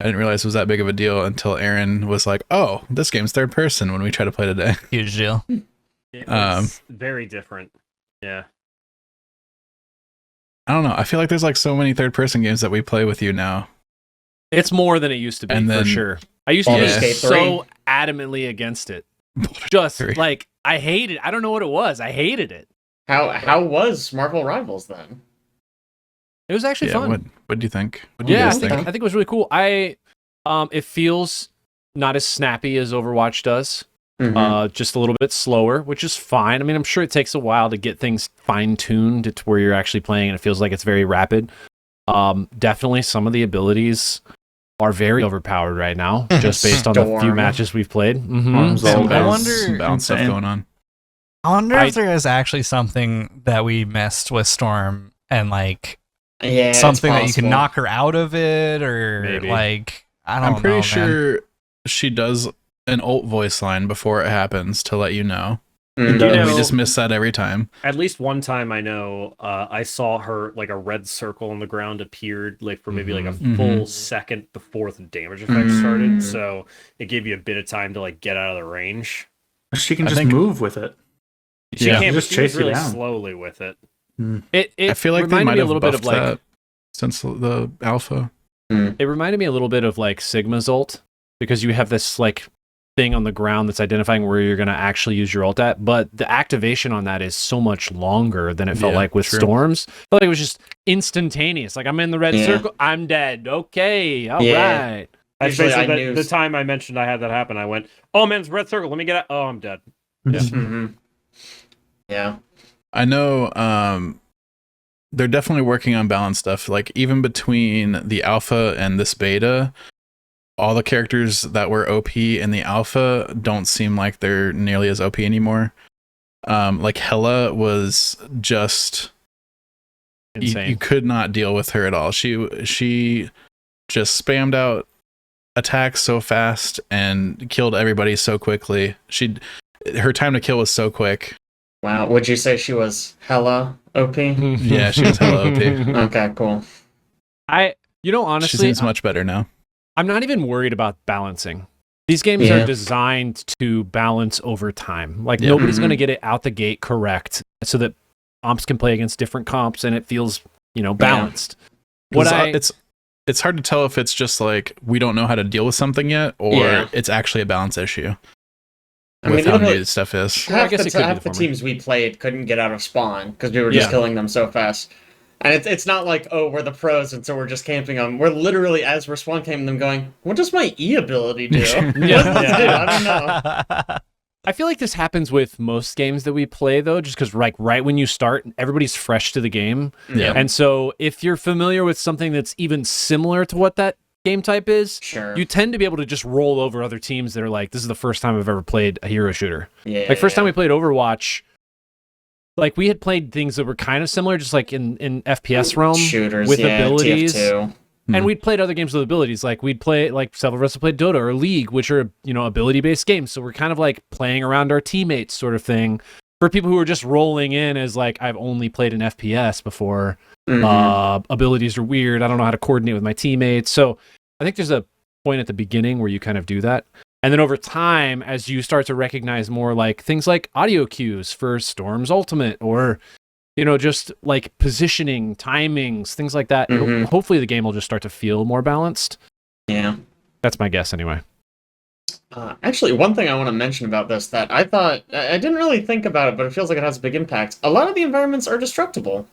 I didn't realize was that big of a deal until Aaron was like, "Oh, this game's third person." When we tried to play today,
Huge deal.
It's very different. Yeah.
I don't know. I feel like there's like so many third person games that we play with you now.
It's more than it used to be,
And
for
then
sure. I used to
Baldur's
be
Gate
so adamantly against it. Just
3.
like I hated. I don't know what it was. I hated it.
How was Marvel Rivals then?
It was actually
Yeah,
fun.
what do you think? What do you
Yeah, I
guys
think,
think?
I think it was really cool. It feels not as snappy as Overwatch does.
Mhm.
Just a little bit slower, which is fine. I mean, I'm sure it takes a while to get things fine-tuned to where you're actually playing and it feels like it's very rapid. Definitely some of the abilities are very overpowered right now, just based on the few
Storm.
matches we've played.
Arms all
I
down.
wonder-
Some balance stuff
Insane.
going on.
I wonder
I-
if there is actually something that we missed with Storm and like
Yeah, it's
something that you can
possible.
knock her out of it or
Maybe.
like I don't know.
I'm pretty
man.
sure she does an ult voice line before it happens to let you know.
Mhm.
You know-
We just miss that every time.
At least one time I know I saw her like a red circle on the ground appeared like for maybe like a
Mhm.
full second before the damage effect
Mm.
started. So it gave you a bit of time to like get out of the range.
She can
I
just
think-
move with it.
She
Yeah.
can't
Just
just chase
chase you
really
down.
slowly with it.
It
I feel like they
reminded
might
me a
have
little bit of
buffed
like
that since the alpha.
it reminded me a little bit of like Sigma's ult because you have this like thing on the ground that's identifying where you're going to actually use your ult at, but the activation on that is so much longer than it felt
Yeah,
like with
true.
Storms. I felt like it was just instantaneous. Like I'm in the red
Yeah.
circle, I'm dead. Okay, all right.
Yeah.
That's
Usually I
basically
knew-
the time I mentioned I had that happen. I went, "Oh man, it's red circle. Let me get out." Oh, I'm dead.
Mhm. Yeah.
I know they're definitely working on balance stuff. Like even between the alpha and this beta, all the characters that were OP in the alpha don't seem like they're nearly as OP anymore. Like Hela was just
Insane.
you could not deal with her at all. She just spammed out attacks so fast and killed everybody so quickly. Her time to kill was so quick.
Wow. Would you say she was hella OP?
Yeah, she was hella OP.
Okay, cool.
She
Honestly,
seems much better now.
I'm not even worried about balancing. These games
Yeah.
are designed to balance over time. Like
Yeah.
nobody's
Mhm.
going to get it out the gate correct so that comps can play against different comps and it feels, balanced. What
'Cause it's hard to tell if it's just like we don't know how to deal with something yet, or
Yeah.
it's actually a balance issue
I
with
mean,
how
literally,
new stuff is.
Sure, I guess it could be
half
the
the
former.
teams we played couldn't get out of spawn because we were just
Yeah.
killing them so fast. And it's not like, oh, we're the pros, and so we're just camping them. We're literally, as we're spawn camping them, going, what does my E ability do? What does this do? I don't know.
I feel like this happens with most games that we play, though, just because right when you start, everybody's fresh to the game.
Yeah.
And so if you're familiar with something that's even similar to what that game type is,
Sure.
you tend to be able to just roll over other teams that are like, this is the first time I've ever played a hero shooter.
Yeah.
Like first time we played Overwatch, like we had played things that were kind of similar, just like in FPS realm
shooters
with
yeah,
abilities.
TF2.
And we'd played other games with abilities. Like we'd play, like several of us have played Dota or League, which are, ability-based games. So we're kind of like playing around our teammates sort of thing. For people who are just rolling in as like, I've only played an FPS before.
Mhm.
Abilities are weird. I don't know how to coordinate with my teammates. So I think there's a point at the beginning where you kind of do that. And then over time, as you start to recognize more like things like audio cues for Storm's Ultimate or, just like positioning, timings, things like that,
Mhm.
hopefully the game will just start to feel more balanced.
Yeah.
That's my guess anyway.
Actually, one thing I want to mention about this that I thought, I didn't really think about it, but it feels like it has a big impact. A lot of the environments are destructible.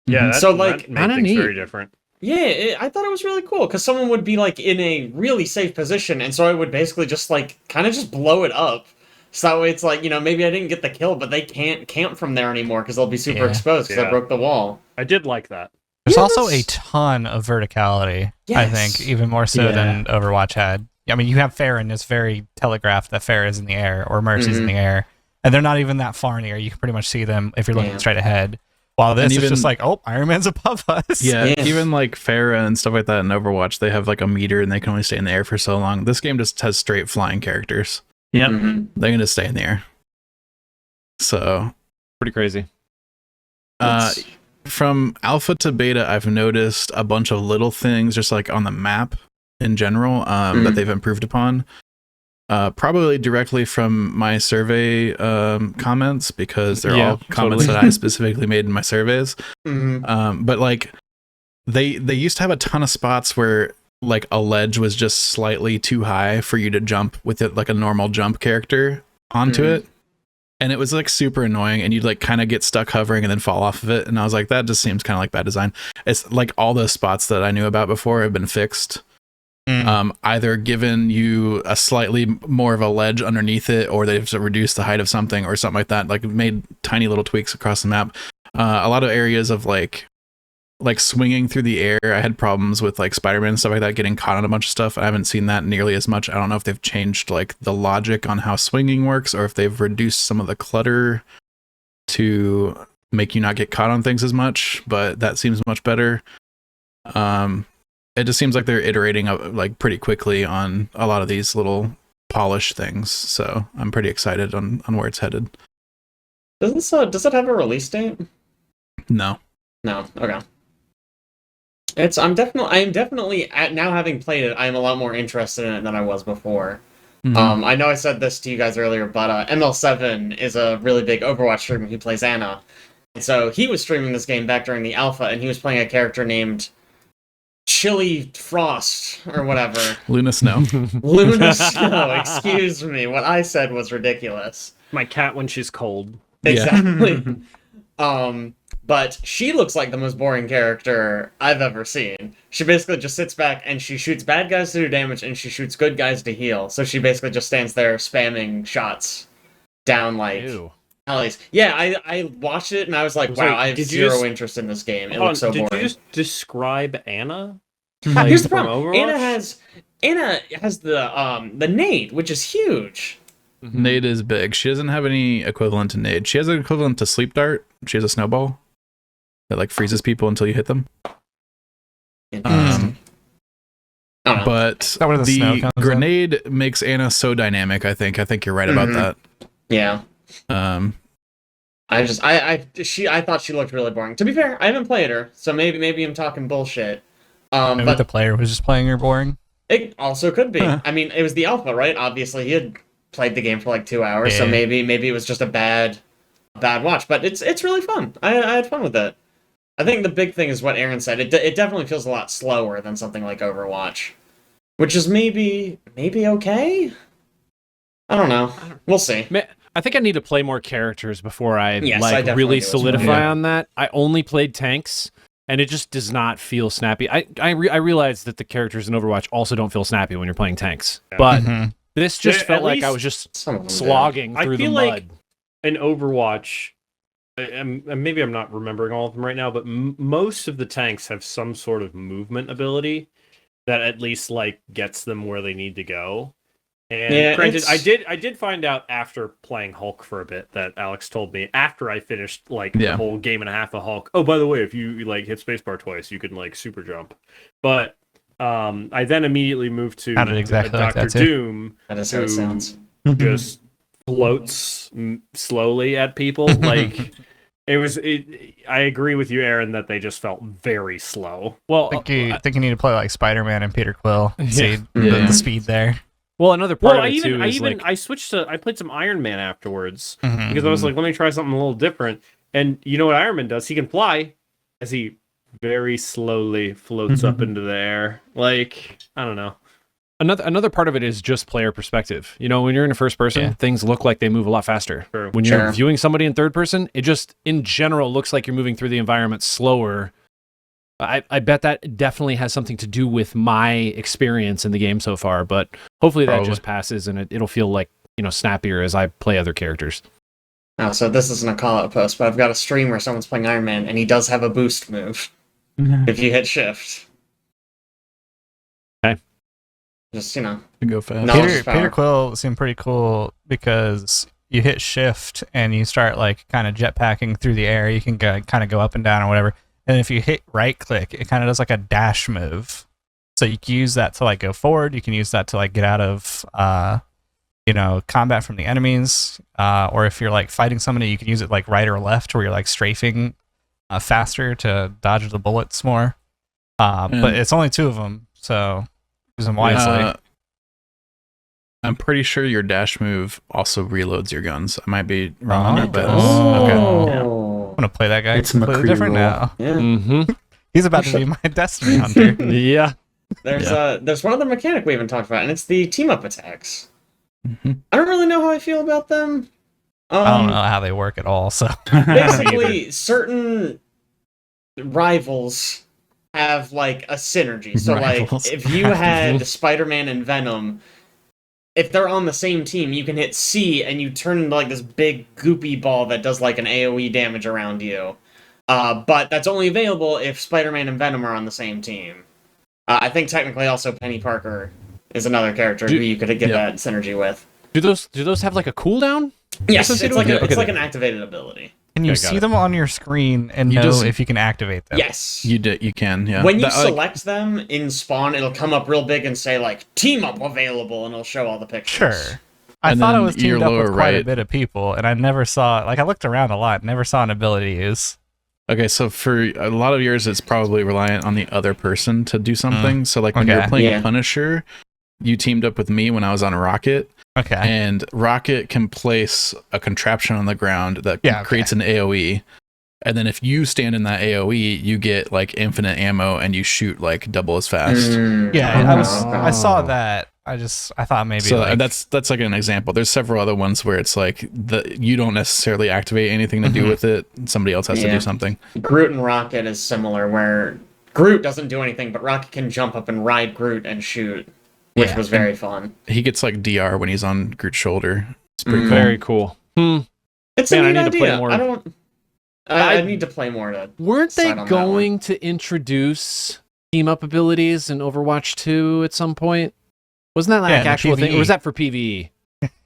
Yeah,
So, like,
that made
kinda
things
neat.
very different.
Yeah, I thought it was really cool because someone would be like in a really safe position, and so I would basically just like kind of just blow it up. So that way it's like, maybe I didn't get the kill, but they can't camp from there anymore because they'll be super
Yeah.
exposed because I
Yeah.
broke the wall.
I did like that.
There's
Yeah,
also a
that's-
ton of verticality, I
Yes.
think, even more so
Yeah.
than Overwatch had. I mean, you have Farron, it's very telegraphed that Farron is in the air or Mercy's in
Mhm.
the air. and they're not even that far near. You can pretty much see them if you're looking
Yeah.
straight ahead. While this is
even-
just like, oh, Iron Man's above us.
Yeah,
Yeah.
even like Pharah and stuff like that in Overwatch, they have like a meter and they can only stay in the air for so long. This game just has straight flying characters.
Yep.
Mhm.
They can just stay in the air. So,
Pretty crazy.
It's-
from alpha to beta, I've noticed a bunch of little things just like on the map in general that they've improved upon. Probably directly from my survey comments, because they're
Yeah,
all comments
totally.
that I specifically made in my surveys.
Mhm.
But like they used to have a ton of spots where like a ledge was just slightly too high for you to jump with it like a normal jump character onto
Mhm.
it. And it was like super annoying, and you'd like kind of get stuck hovering and then fall off of it. And I was like, that just seems kind of like bad design. It's like all those spots that I knew about before have been fixed. Either given you a slightly more of a ledge underneath it, or they've reduced the height of something or something like that. Like made tiny little tweaks across the map. A lot of areas of like swinging through the air, I had problems with like Spider-Man and stuff like that, getting caught on a bunch of stuff. I haven't seen that nearly as much. I don't know if they've changed like the logic on how swinging works, or if they've reduced some of the clutter to make you not get caught on things as much, but that seems much better. It just seems like they're iterating like pretty quickly on a lot of these little polish things. So I'm pretty excited on where it's headed.
Does it have a release date?
No.
No. Okay. I'm definitely now having played it, I'm a lot more interested in it than I was before.
Mhm.
I know I said this to you guys earlier, but ML7 is a really big Overwatch streamer. He plays Ana. And so he was streaming this game back during the alpha, and he was playing a character named Chili Frost, or whatever.
Luna Snow.
Luna Snow, excuse me. What I said was ridiculous.
My cat when she's cold.
Yeah.
Exactly. But she looks like the most boring character I've ever seen. She basically just sits back and she shoots bad guys to do damage, and she shoots good guys to heal. So she basically just stands there spamming shots down like
Ew.
alleys. Yeah, I watched it and I was like,
was
wow,
like,
I have
did you
zero
just-
interest in this game. It
Hold on,
looks so
did
boring.
you just describe Anna?
Here's the
from
problem.
Overwatch?
Anna has the nade, which is huge.
Nade is big. She doesn't have any equivalent to Nade. She has an equivalent to Sleep Dart. She has a snowball that like freezes people until you hit them.
Interesting. I don't know.
But
that where the snow
the
comes in?
grenade makes Anna so dynamic. I think you're right about
Mhm. Yeah.
that.
I thought she looked really boring. To be fair, I haven't played her, so maybe I'm talking bullshit.
Maybe
But
the player was just playing her boring.
it also could be.
Huh.
I mean, it was the alpha, right? Obviously, he had played the game for like 2 hours, so
Yeah.
maybe it was just a bad watch. But it's really fun. I had fun with it. I think the big thing is what Aaron said. It definitely feels a lot slower than something like Overwatch, which is maybe okay. I don't know. We'll see.
I think I need to play more characters before I
Yes, I
like
definitely
really
do as well.
solidify
Yeah.
on that. I only played tanks, and it just does not feel snappy. I realize that the characters in Overwatch also don't feel snappy when you're playing tanks,
Yeah.
but
Mhm.
this just
At
felt like I
least
was just
Some of them do.
slogging
I
through the
feel
mud.
like in Overwatch, and maybe I'm not remembering all of them right now, but most of the tanks have some sort of movement ability that at least like gets them where they need to go. And
Yeah,
granted,
it's-
I did find out after playing Hulk for a bit that Alex told me after I finished like
Yeah.
the whole game and a half of Hulk. Oh, by the way, if you like hit spacebar twice, you can like super jump. But I then immediately moved to
Sounded exactly like
Doctor
that, too.
Doom,
That is how it
who
sounds.
just floats slowly at people. Like I agree with you, Aaron, that they just felt very slow.
Well,
I think you need to play like Spider-Man and Peter Quill. See
Yeah.
the speed there.
well, another part
Well,
of it too is like
I switched to I played some Iron Man afterwards
Mhm.
because I was like, let me try something a little different. And you know what Iron Man does? He can fly as he very slowly floats up into the air. Like, I don't know.
another part of it is just player perspective. You know, when you're in a first person,
Yeah.
things look like they move a lot faster.
True.
When you're
Sure.
viewing somebody in third person, it just in general looks like you're moving through the environment slower. I bet that definitely has something to do with my experience in the game so far, but hopefully that
Probably.
just passes and it'll feel like, you know, snappier as I play other characters.
Oh, so this isn't a call-out post, but I've got a stream where someone's playing Iron Man, and he does have a boost move if you hit shift.
Okay.
Just, you know.
Go fast.
No.
Peter,
Knowledge is power.
Peter Quill seemed pretty cool because you hit shift and you start like kind of jetpacking through the air. You can kind of go up and down or whatever. And if you hit right click, it kind of does like a dash move. So you can use that to like go forward. You can use that to like get out of combat from the enemies. Or if you're like fighting somebody, you can use it like right or left, where you're like strafing faster to dodge the bullets more. But it's only 2 of them, so use them wisely.
I'm pretty sure your dash move also reloads your guns. I might be wrong on that, but
Okay.
Oh.
I'm gonna play that guy
It's
completely
McCree
different
rule.
now.
Yeah.
Mm-hmm.
He's about to be my Destiny hunter.
Yeah.
There's one other mechanic we haven't talked about, and it's the team up attacks.
Mhm.
I don't really know how I feel about them.
I don't know how they work at all. So
Basically, certain rivals have like a synergy. So
Rivals
like if you had Spider-Man and Venom, if they're on the same team, you can hit C and you turn into like this big goopy ball that does like an AoE damage around you. But that's only available if Spider-Man and Venom are on the same team. I think technically also Penny Parker is another character who you could get that synergy with.
Do those have like a cooldown?
Yes, it's
associated
like
with it?
it's
Okay,
like an activated ability.
can you
Okay, got
see
it.
them on your screen and
You
know
just-
if you can activate them?
Yes.
You can, yeah.
When you
That, like,
select them in spawn, it'll come up real big and say like "team up available," and it'll show all the pictures.
Sure. I
And
thought I
then
was
your
teamed up with
lower
quite a
right-
bit of people, and I never saw like I looked around a lot, never saw an ability use.
Okay, so for a lot of yours, it's probably reliant on the other person to do something. So like when you were
Okay.
playing
Yeah.
Punisher, you teamed up with me when I was on Rocket,
Okay.
and Rocket can place a contraption on the ground that
Yeah, okay.
creates an AoE. And then if you stand in that AoE, you get like infinite ammo and you shoot like double as fast.
Yeah,
Okay.
I saw that. I thought maybe
So
like,
that's like an example. There's several other ones where it's like you don't necessarily activate anything to do
Mhm.
with it. Somebody else has to
Yeah.
do something.
Groot and Rocket is similar, where Groot doesn't do anything, but Rocket can jump up and ride Groot and shoot, which
Yeah.
was very fun.
He gets like DR when he's on Groot's shoulder. It's pretty cool.
Very cool.
It's
Man,
a
I
neat
need to play
idea.
more.
I don't. I need to play more to.
Weren't they
Decide on that one.
going to introduce team up abilities in Overwatch 2 at some point? Wasn't that like
Yeah, in the
actual thing, or
PvE.
was that for PvE?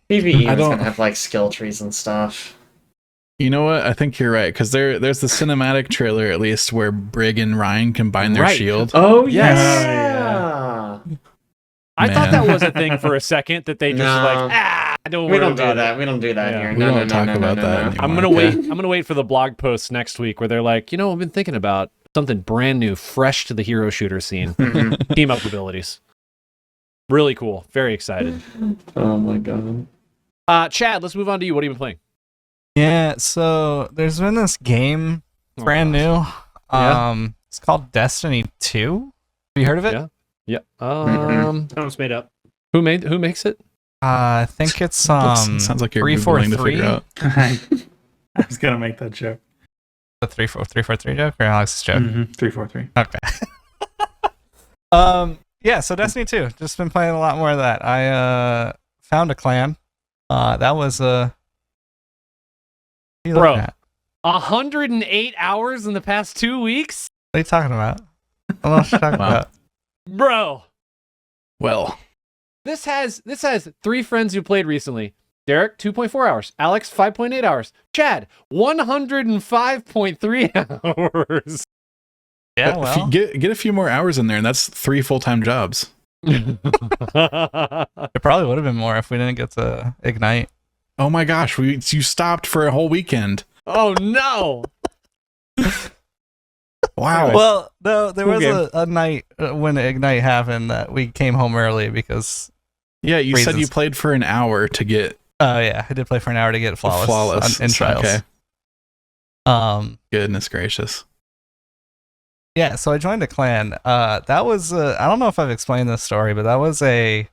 PvE
I
was
don't-
gonna have like skill trees and stuff.
You know what? I think you're right because there's the cinematic trailer at least where Brig and Ryan combine their
Right.
shield.
Oh
Yes.
yeah.
I thought
Man.
that was a thing for a second that they just
No.
like, don't
We
worry
don't do
about
that.
it.
We don't do that
Yeah.
here.
We
No,
don't
no, no,
talk
no,
about
no,
that
no.
anymore.
I'm gonna
Okay.
wait. I'm gonna wait for the blog posts next week where they're like, I've been thinking about something brand new, fresh to the hero shooter scene.
Mhm.
Team up abilities. Really cool. Very excited.
Oh my god.
Chad, let's move on to you. What have you been playing?
yeah. So there's been this game, brand new.
Yeah.
It's called Destiny 2. Have you heard of it?
Yeah. Yeah.
Mhm.
That one's made up.
Who makes it?
I think it's
Sounds like you're
343.
Googling to figure out.
I was gonna make that joke.
the 343 joke or Alex's joke.
343.
Okay. Yeah, so Destiny 2. Just been playing a lot more of that. I found a clan. That was what are you
Bro.
looking at?
108 hours in the past 2 weeks?
What are you talking about? What else are you talking
Wow.
about?
Bro.
Well,
This has 3 friends who played recently. Derek, 2.4 hours. Alex, 5.8 hours. Chad, 105.3 hours.
Yeah, well.
get a few more hours in there, and that's 3 full-time jobs.
It probably would have been more if we didn't get to Ignite.
Oh my gosh, you stopped for a whole weekend.
Oh no.
Wow.
Well, no, there
Cool
was
game.
a night when Ignite happened that we came home early because,
Yeah, you said you
reasons.
played for an hour to get
yeah, I did play for an hour to get flawless, in trials.
Okay. Goodness gracious.
Yeah, so I joined a clan. That was I don't know if I've explained this story, but that was a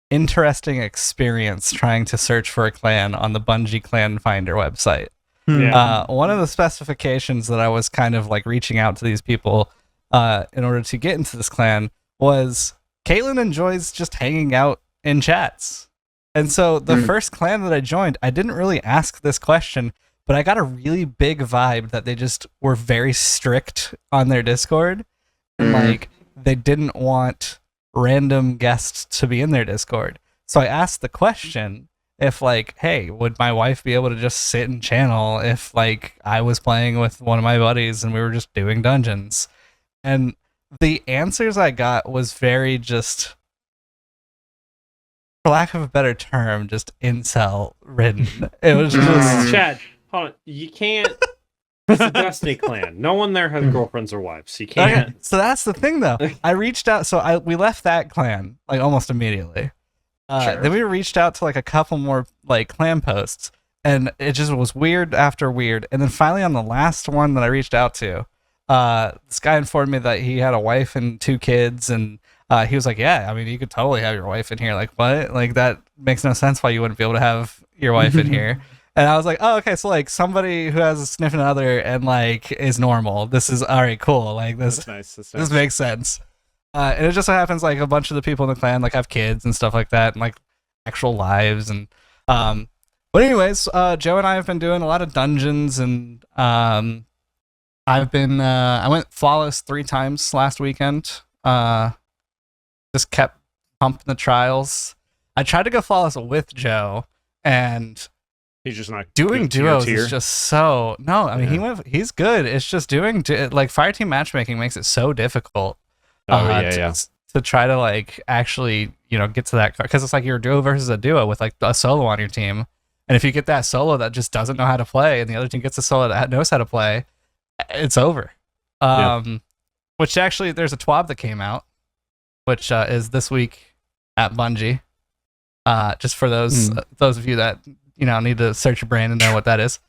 interesting experience trying to search for a clan on the Bungie Clan Finder website.
Yeah.
One of the specifications that I was kind of like reaching out to these people in order to get into this clan was Caitlin enjoys just hanging out in chats. And so the first clan that I joined, I didn't really ask this question, but I got a really big vibe that they just were very strict on their Discord. And like they didn't want random guests to be in their Discord. So I asked the question, if like, hey, would my wife be able to just sit and channel if like I was playing with one of my buddies and we were just doing dungeons? And the answers I got was very just, for lack of a better term, just incel ridden. It was just
Chad, hold on. You can't. It's a Destiny clan. No one there has girlfriends or wives. You can't.
okay. So that's the thing, though. I reached out. So we left that clan like almost immediately.
Sure.
Then we reached out to like a couple more like clan posts, and it just was weird after weird. And then finally, on the last one that I reached out to, this guy informed me that he had a wife and 2 kids, and he was like, "Yeah, I mean, you could totally have your wife in here." Like, what? Like that makes no sense. Why you wouldn't be able to have your wife in here? And I was like, "Oh, okay. So like somebody who has a significant other and like is normal. This is all right. Cool. Like this.
That's nice. That's
This
nice.
makes sense." And it just so happens like a bunch of the people in the clan like have kids and stuff like that, and like actual lives and but anyways, Joe and I have been doing a lot of dungeons, and I've been I went flawless 3 times last weekend. Just kept pumping the trials. I tried to go flawless with Joe, and
He's just not
doing
to your
duos
tier.
is just so no. I mean, he's good. It's just doing like fireteam matchmaking makes it so difficult. To try to like actually get to that, because it's like you're a duo versus a duo with like a solo on your team, and if you get that solo that just doesn't know how to play and the other team gets a solo that knows how to play, it's over. Which actually there's a TWAB that came out, which is this week at Bungie. Just for those of you that need to search your brain and know what that is.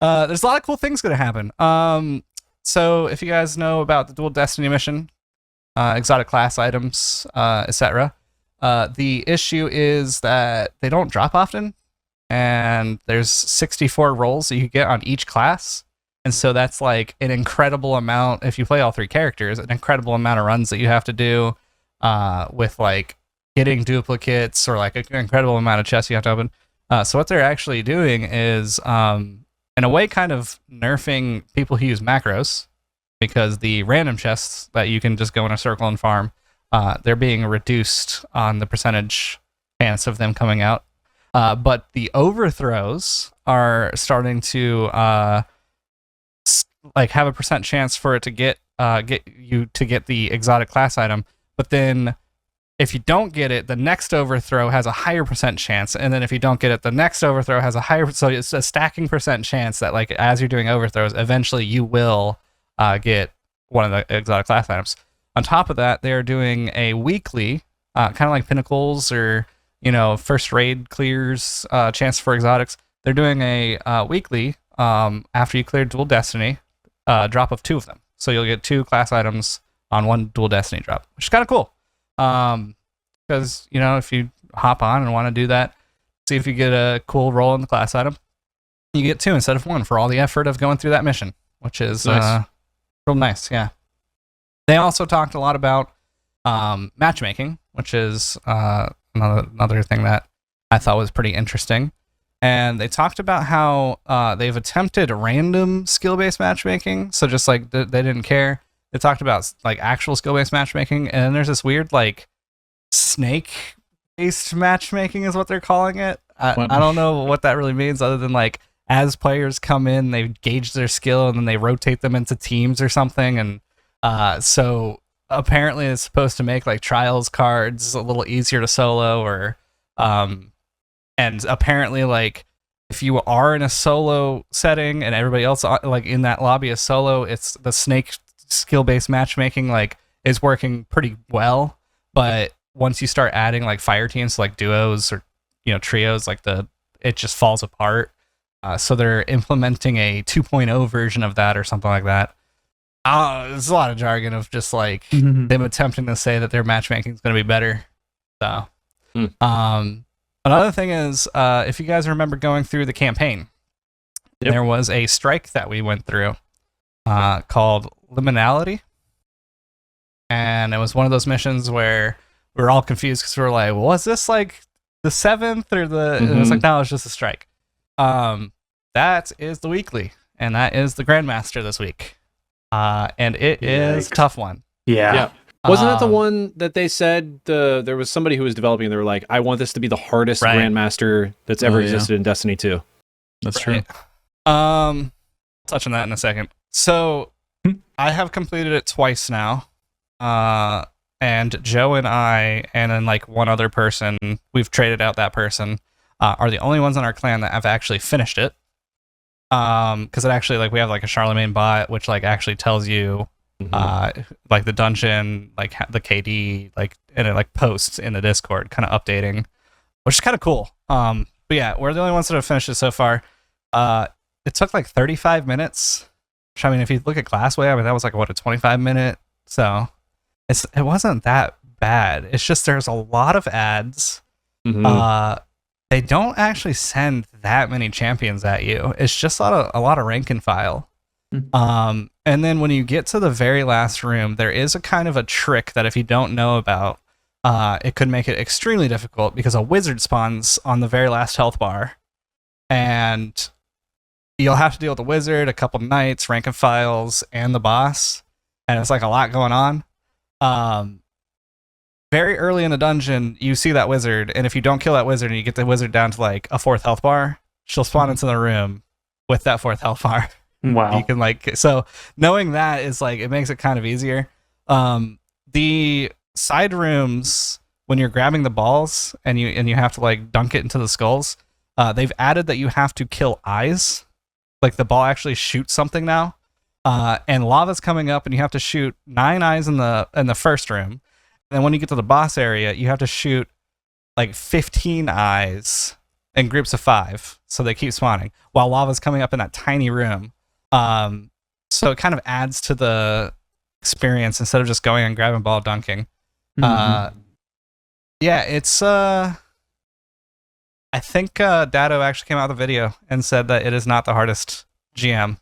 There's a lot of cool things going to happen. So if you guys know about the Dual Destiny mission, exotic class items, etc., the issue is that they don't drop often, and there's 64 rolls that you get on each class, and so that's like an incredible amount, if you play all 3 characters, an incredible amount of runs that you have to do with like getting duplicates or like an incredible amount of chests you have to open. So what they're actually doing is in a way kind of nerfing people who use macros, because the random chests that you can just go in a circle and farm, they're being reduced on the percentage chance of them coming out. But the overthrows are starting to like have a percent chance for it to get you to get the exotic class item. But then if you don't get it, the next overthrow has a higher percent chance, and then if you don't get it, the next overthrow has a higher. So it's a stacking percent chance that like as you're doing overthrows, eventually you will get one of the exotic class items. On top of that, they're doing a weekly, kind of like Pinnacles or first raid clears, chance for exotics. They're doing a weekly after you clear Dual Destiny, drop of 2 of them. So you'll get 2 class items on 1 Dual Destiny drop, which is kind of cool. Because if you hop on and want to do that, see if you get a cool roll in the class item, you get 2 instead of 1 for all the effort of going through that mission, which is
Nice.
real nice. Yeah. They also talked a lot about matchmaking, which is another thing that I thought was pretty interesting. And they talked about how they've attempted random skill-based matchmaking, so just like they didn't care. They talked about like actual skill-based matchmaking, and then there's this weird like snake-based matchmaking is what they're calling it. I don't know what that really means, other than like as players come in, they gauge their skill and then they rotate them into teams or something. And so apparently it's supposed to make like trials cards a little easier to solo, or and apparently like if you are in a solo setting and everybody else like in that lobby is solo, it's the snake skill-based matchmaking like is working pretty well. But once you start adding like fire teams, like duos or trios, like it just falls apart. So they're implementing a 2.0 version of that or something like that. There's a lot of jargon of just like them attempting to say that their matchmaking is going to be better. So, another thing is, if you guys remember going through the campaign, there was a strike that we went through called Liminality. And it was one of those missions where we were all confused because we were like, well, was this like the 7th or the... And it was like, no, it's just a strike. That is the weekly, and that is the Grandmaster this week. And it is a tough one.
Yeah.
Wasn't that the
Um,
one that they said there was somebody who was developing? They were like, "I want this to be the hardest
Right.
Grandmaster that's ever
Oh, yeah.
existed in Destiny 2."
That's true.
Right. Touch on that in a second. So I have completed it twice now. And Joe and I, and then like one other person, we've traded out that person, are the only ones in our clan that have actually finished it. Because it actually, like, we have like a Charlemagne bot, which like actually tells you, like the dungeon, like the KD, like, and it like posts in the Discord, kind of updating, which is kind of cool. But yeah, we're the only ones that have finished it so far. It took like 35 minutes. Which, I mean, if you look at Glassway, I mean, that was like, what, a 25-minute? So it wasn't that bad. It's just there's a lot of ads. They don't actually send that many champions at you. It's just a lot of rank and file. And then when you get to the very last room, there is a kind of a trick that if you don't know about, it could make it extremely difficult because a wizard spawns on the very last health bar. And you'll have to deal with the wizard, a couple knights, rank and files, and the boss. And it's like a lot going on. Very early in the dungeon, you see that wizard, and if you don't kill that wizard and you get the wizard down to like a 4th health bar, she'll spawn into the room with that 4th health bar.
Wow.
You can like, so knowing that is like, it makes it kind of easier. The side rooms, when you're grabbing the balls and you have to like dunk it into the skulls, they've added that you have to kill eyes. Like the ball actually shoots something now. And lava's coming up and you have to shoot 9 eyes in the first room. And then when you get to the boss area, you have to shoot like 15 eyes in groups of 5. So they keep spawning while lava's coming up in that tiny room. So it kind of adds to the experience instead of just going and grabbing ball dunking. Yeah, it's I think Dado actually came out with a video and said that it is not the hardest GM.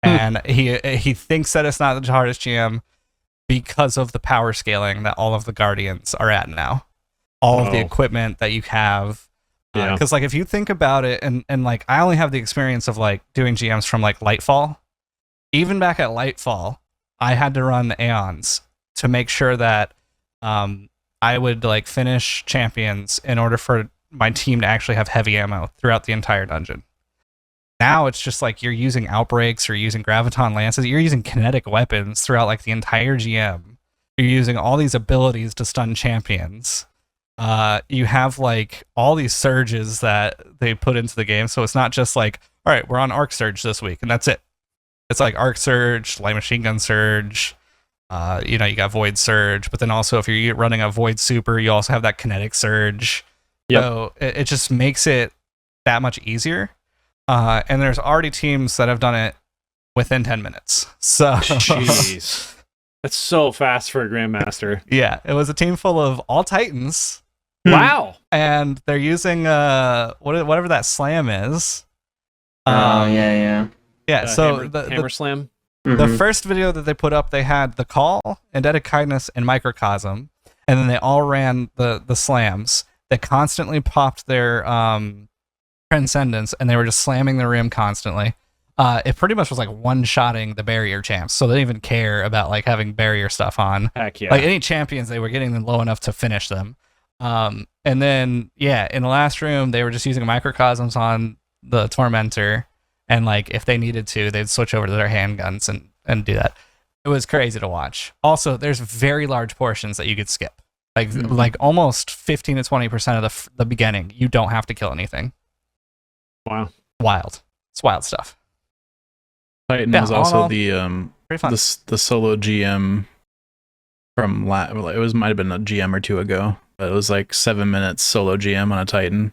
And he thinks that it's not the hardest GM because of the power scaling that all of the Guardians are at now. All of the equipment that you have.
Yeah.
Because like if you think about it, and like I only have the experience of like doing GMs from like Lightfall. Even back at Lightfall, I had to run Aeons to make sure that I would like finish champions in order for my team to actually have heavy ammo throughout the entire dungeon. Now it's just like you're using outbreaks or using graviton lances. You're using kinetic weapons throughout like the entire GM. You're using all these abilities to stun champions. You have like all these surges that they put into the game. So it's not just like, all right, we're on Arc Surge this week and that's it. It's like Arc Surge, Light Machine Gun Surge. You got Void Surge, but then also if you're running a Void Super, you also have that kinetic surge.
Yep.
So it just makes it that much easier. And there's already teams that have done it within 10 minutes. So,
Jeez. That's so fast for a Grandmaster.
yeah, it was a team full of all Titans.
Wow.
And they're using whatever that slam is.
Yeah.
Yeah, so
Hammer Slam.
the first video that they put up, they had the Call, Indebted Kindness, and Microcosm. And then they all ran the slams that constantly popped their Transcendence, and they were just slamming the rim constantly. It pretty much was like one-shotting the barrier champs, so they didn't even care about like having barrier stuff on.
Heck yeah.
Like any champions, they were getting them low enough to finish them. And then in the last room, they were just using microcosms on the Tormentor, and like if they needed to, they'd switch over to their handguns and do that. It was crazy to watch. Also, there's very large portions that you could skip, like almost 15 to 20% of the beginning. You don't have to kill anything.
Wow.
Wild. It's wild stuff.
Titan
Yeah,
was
all in
also
all,
the
Pretty fun.
the solo GM from might have been a GM or two ago, but it was like 7 minutes solo GM on a Titan,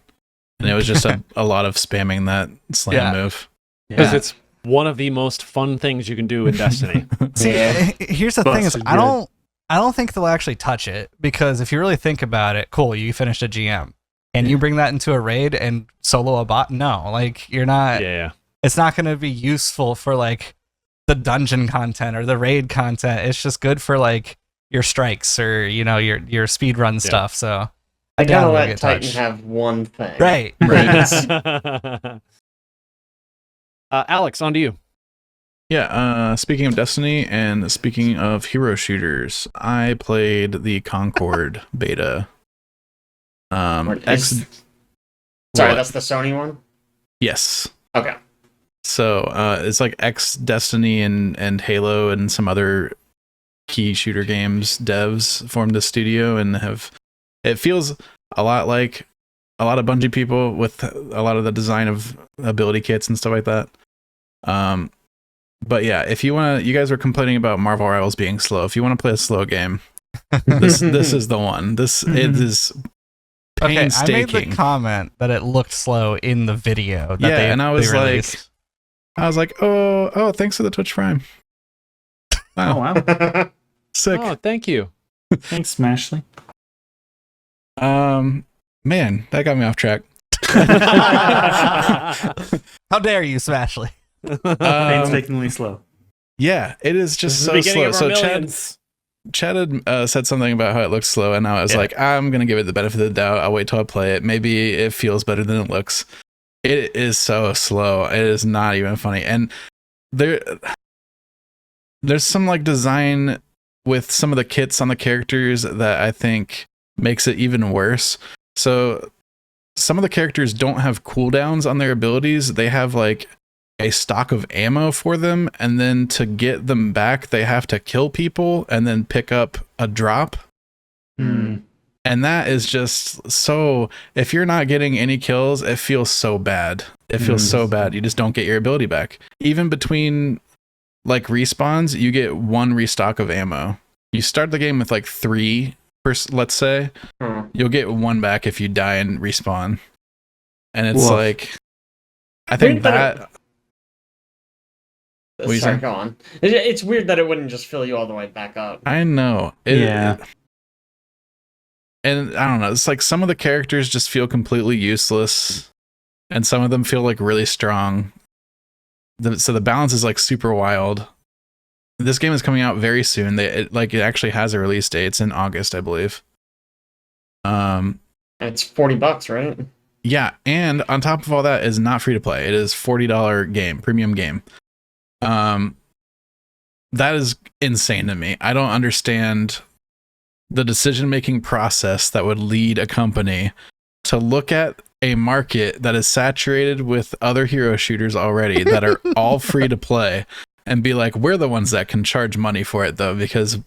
and it was just a lot of spamming that slam move.
Because it's one of the most fun things you can do in Destiny.
See, here's the thing: is
Busted
I don't think they'll actually touch it, because if you really think about it, cool, you finished a GM. And you bring that into a raid and solo a bot? No, like you're not.
Yeah.
It's not going to be useful for like the dungeon content or the raid content. It's just good for like your strikes or your speed run stuff. So
I
doubt
gotta
it'll
let
get
Titan
touched.
have one thing.
Right.
Alex, on to you.
Yeah, speaking of Destiny and speaking of hero shooters, I played the Concord beta.
Sorry,
What?
that's the Sony one?
Yes.
Okay.
So it's like ex Destiny and Halo and some other key shooter games devs formed the studio and it feels a lot like a lot of Bungie people with a lot of the design of ability kits and stuff like that. But yeah, if you want to, you guys were complaining about Marvel Rivals being slow. If you want to play a slow game, this is the one. It is painstaking.
I made the comment that it looked slow in the video. That
And I was
released.
oh, thanks for the Twitch Prime.
Oh,
Wow,
wow.
sick.
Oh, thank you.
Thanks, Smashley.
Man, that got me off track.
How dare you, Smashley?
Painstakingly slow.
Yeah, it is just so
This is the beginning
slow.
of our
So
millions.
Chad had said something about how it looks slow, and I was like, I'm gonna give it the benefit of the doubt. I'll wait till I play it. Maybe it feels better than it looks. It is so slow. It is not even funny. And there's some like design with some of the kits on the characters that I think makes it even worse. So some of the characters don't have cooldowns on their abilities. They have like a stock of ammo for them, and then to get them back they have to kill people and then pick up a drop. And that is just so, if you're not getting any kills, it feels so bad. It feels so bad. You just don't get your ability back. Even between like respawns, you get one restock of ammo. You start the game with like 3, let's say. You'll get 1 back if you die and respawn. And it's
Woof.
like, I think that What you
Sorry,
saying?
go on. It's weird that it wouldn't just fill you all the way back up.
I know.
Yeah.
And I don't know. It's like some of the characters just feel completely useless, and some of them feel like really strong. So the balance is like super wild. This game is coming out very soon. It actually has a release date. It's in August, I believe.
And it's $40, right?
Yeah, and on top of all that, is not free to play. It is $40 game, premium game. That is insane to me. I don't understand the decision-making process that would lead a company to look at a market that is saturated with other hero shooters already that are all free to play and be like, we're the ones that can charge money for it though, because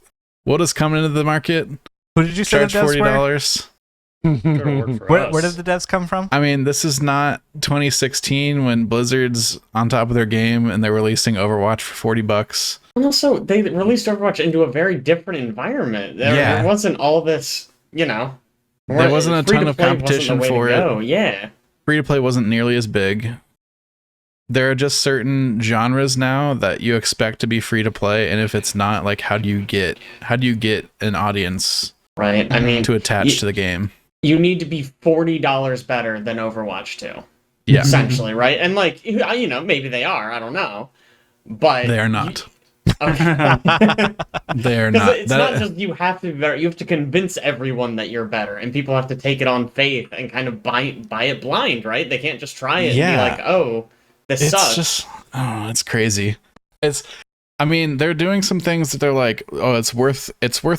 what is coming into the market?
Who did you say
Charge
the devs were?
$40.
Where did the devs come from?
I mean, this is not 2016 when Blizzard's on top of their game and they're releasing Overwatch for $40.
And also, they released Overwatch into a very different environment. There wasn't all this,
There wasn't a ton of competition for it.
Oh, yeah.
Free to play wasn't nearly as big. There are just certain genres now that you expect to be free to play, and if it's not, like, how do you get an audience
Right. I mean,
to attach to the game?
You need to be $40 better than Overwatch 2.
Yeah.
Essentially, right? And like, maybe they are, I don't know. But
They are not.
Okay.
They are
Because
not.
it's not just you have to be better. You have to convince everyone that you're better, and people have to take it on faith and kind of buy it blind, right? They can't just try it and be like, "Oh, this sucks."
Just, it's crazy. I mean, they're doing some things that they're like, oh, it's worth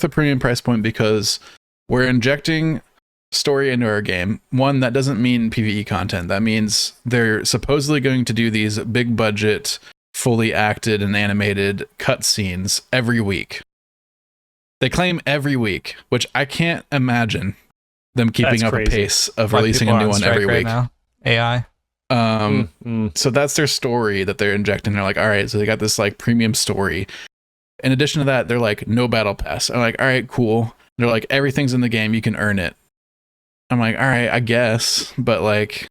a premium price point because we're injecting story into our game. One, that doesn't mean PvE content. That means they're supposedly going to do these big budget, fully acted and animated cutscenes every week. They claim every week, which I can't imagine them keeping
That's
up
crazy.
a pace of
Why
releasing
people
a
are
new
on
one
strike
every
right
week.
now. AI.
So that's their story that they're injecting. They're like, all right, so they got this like premium story. In addition to that, they're like, no battle pass. I'm like, all right, cool. They're like, everything's in the game, you can earn it. I'm like, all right, I guess, but like,